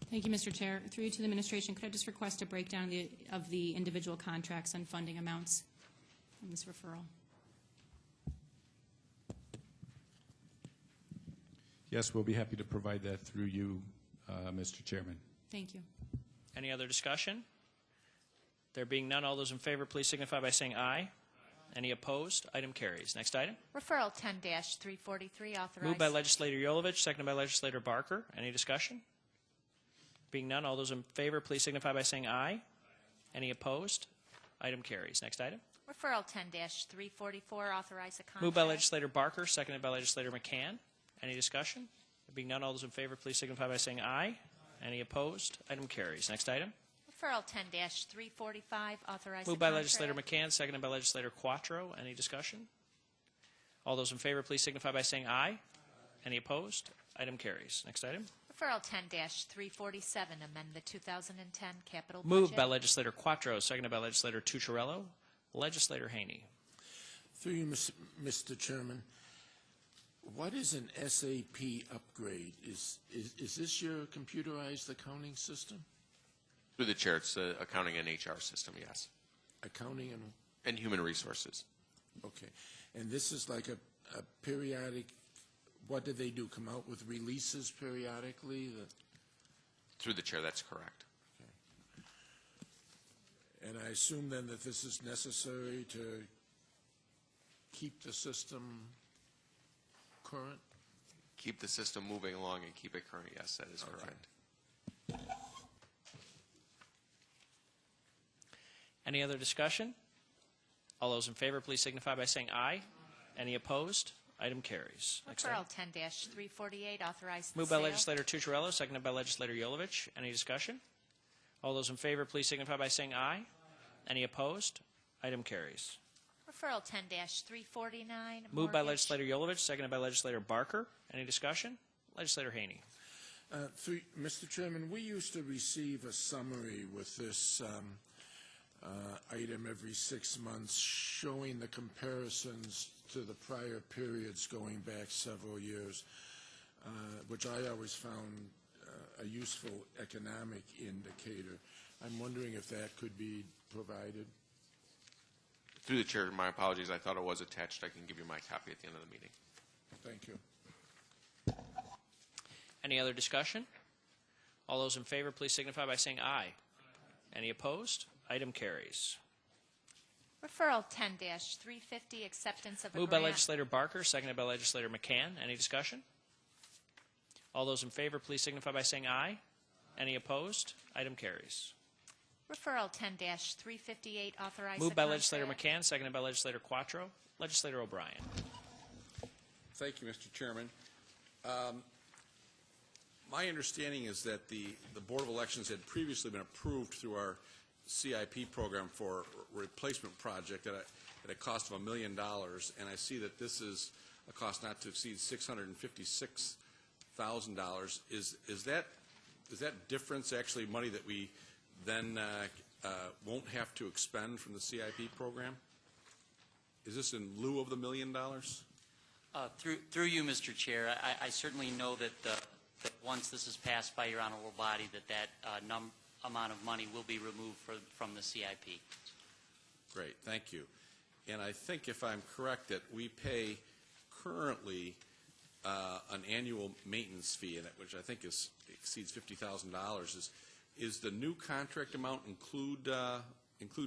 Speaker 9: Thank you, Mr. Chair. Through you to the administration, could I just request a breakdown of the individual contracts and funding amounts on this referral?
Speaker 4: Yes, we'll be happy to provide that through you, Mr. Chairman.
Speaker 9: Thank you.
Speaker 1: Any other discussion? There being none, all those in favor, please signify by saying aye. Any opposed? Item carries. Next item.
Speaker 2: Referral 10-343, authorized.
Speaker 1: Moved by Legislator Yolovich, seconded by Legislator Barker. Any discussion? Being none, all those in favor, please signify by saying aye. Any opposed? Item carries. Next item.
Speaker 2: Referral 10-344, authorize a contract.
Speaker 1: Moved by Legislator Barker, seconded by Legislator McCann. Any discussion? Being none, all those in favor, please signify by saying aye. Any opposed? Item carries. Next item.
Speaker 2: Referral 10-345, authorize
Speaker 1: Moved by Legislator McCann, seconded by Legislator Quattro. Any discussion? All those in favor, please signify by saying aye. Any opposed? Item carries. Next item.
Speaker 2: Referral 10-347, amend the 2010 capital budget.
Speaker 1: Moved by Legislator Quattro, seconded by Legislator Tucciarello. Legislator Haney.
Speaker 14: Through you, Mr. Chairman, what is an SAP upgrade? Is this your computerized accounting system?
Speaker 13: Through the chair, it's the accounting and HR system, yes.
Speaker 14: Accounting
Speaker 13: and human resources.
Speaker 14: Okay. And this is like a periodic, what do they do, come out with releases periodically?
Speaker 13: Through the chair, that's correct.
Speaker 14: Okay. And I assume then that this is necessary to keep the system current?
Speaker 13: Keep the system moving along and keep it current, yes, that is correct.
Speaker 1: Any other discussion? All those in favor, please signify by saying aye. Any opposed? Item carries. Next item.
Speaker 2: Referral 10-348, authorized
Speaker 1: Moved by
Speaker 2: sale.
Speaker 1: legislator Tucciarello, seconded by legislator Yolovich. Any discussion? All those in favor, please signify by saying aye. Any opposed? Item carries.
Speaker 2: Referral 10-349.
Speaker 1: Moved by
Speaker 2: mortgage.
Speaker 1: legislator Yolovich, seconded by legislator Barker. Any discussion? Legislator Haney.
Speaker 14: Mr. Chairman, we used to receive a summary with this item every 6 months showing the comparisons to the prior periods going back several years, which I always found a useful economic indicator. I'm wondering if that could be provided.
Speaker 13: Through the chair, my apologies. I thought it was attached. I can give you my copy at the end of the meeting.
Speaker 14: Thank you.
Speaker 1: Any other discussion? All those in favor, please signify by saying aye. Any opposed? Item carries.
Speaker 2: Referral 10-350, acceptance of a
Speaker 1: Moved by
Speaker 2: grant.
Speaker 1: legislator Barker, seconded by legislator McCann. Any discussion? All those in favor, please signify by saying aye. Any opposed? Item carries.
Speaker 2: Referral 10-358, authorized
Speaker 1: Moved by legislator McCann, seconded by legislator Quattro. Legislator O'Brien.
Speaker 12: Thank you, Mr. Chairman. My understanding is that the Board of Elections had previously been approved through our CIP program for a replacement project at a cost of $1 million, and I see that this is a cost not to exceed $656,000. Is that difference actually money that we then won't have to expend from the CIP program? Is this in lieu of the $1 million?
Speaker 5: Through you, Mr. Chair, I certainly know that once this is passed by your honorable body, that amount of money will be removed from the CIP.
Speaker 12: Great, thank you. And I think, if I'm correct, that we pay currently an annual maintenance fee, which I think exceeds $50,000. Is the new contract amount include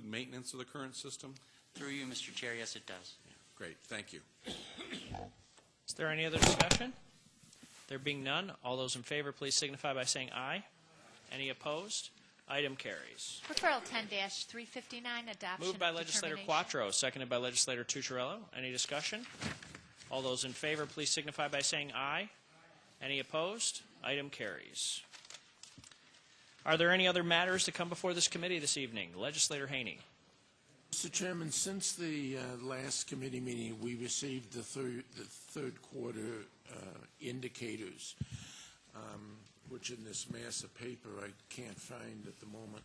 Speaker 12: maintenance of the current system?
Speaker 5: Through you, Mr. Chair, yes, it does.
Speaker 12: Great, thank you.
Speaker 1: Is there any other discussion? There being none, all those in favor, please signify by saying aye. Any opposed? Item carries.
Speaker 2: Referral 10-359, adoption
Speaker 1: Moved by
Speaker 2: of
Speaker 1: legislator
Speaker 2: determination.
Speaker 1: Quattro, seconded by legislator Tucciarello. Any discussion? All those in favor, please signify by saying aye. Any opposed? Item carries. Are there any other matters to come before this committee this evening? Legislator Haney.
Speaker 14: Mr. Chairman, since the last committee meeting, we received the third quarter indicators, which in this mass of paper I can't find at the moment.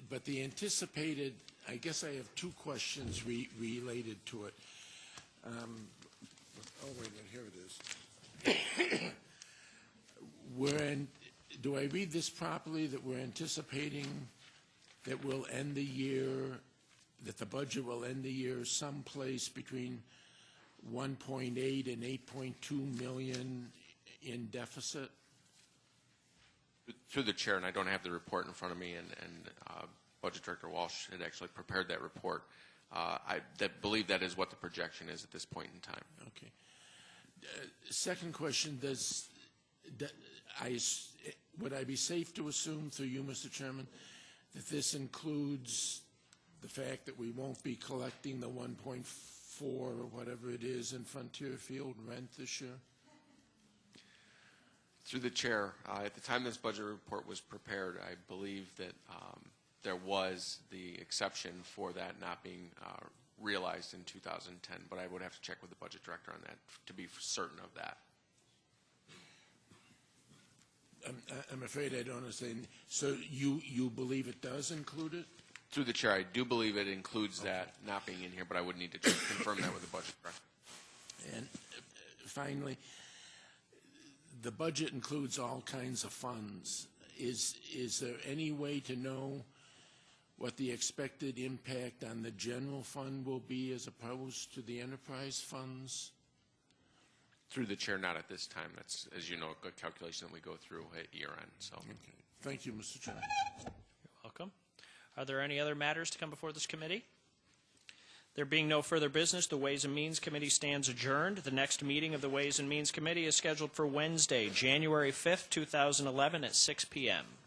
Speaker 14: But the anticipated, I guess I have two questions related to it. Oh, wait a minute, here it is. Do I read this properly, that we're anticipating that we'll end the year, that the budget will end the year someplace between 1.8 and 8.2 million in deficit?
Speaker 13: Through the chair, and I don't have the report in front of me, and Budget Director Walsh had actually prepared that report. I believe that is what the projection is at this point in time.
Speaker 14: Okay. Second question, would I be safe to assume, through you, Mr. Chairman, that this includes the fact that we won't be collecting the 1.4 or whatever it is in Frontier Field rent this year?
Speaker 13: Through the chair, at the time this budget report was prepared, I believe that there was the exception for that not being realized in 2010, but I would have to check with the budget director on that to be certain of that.
Speaker 14: I'm afraid I don't understand. So you believe it does include it?
Speaker 13: Through the chair, I do believe it includes that not being in here, but I would need to confirm that with the budget director.
Speaker 14: And finally, the budget includes all kinds of funds. Is there any way to know what the expected impact on the general fund will be as opposed to the enterprise funds?
Speaker 13: Through the chair, not at this time. That's, as you know, a good calculation that we go through at year end. So.
Speaker 14: Okay. Thank you, Mr. Chairman.
Speaker 1: You're welcome. Are there any other matters to come before this committee? There being no further business, the Ways and Means Committee stands adjourned. The next meeting of the Ways and Means Committee is scheduled for Wednesday, January 5th, 2011 at 6 p.m.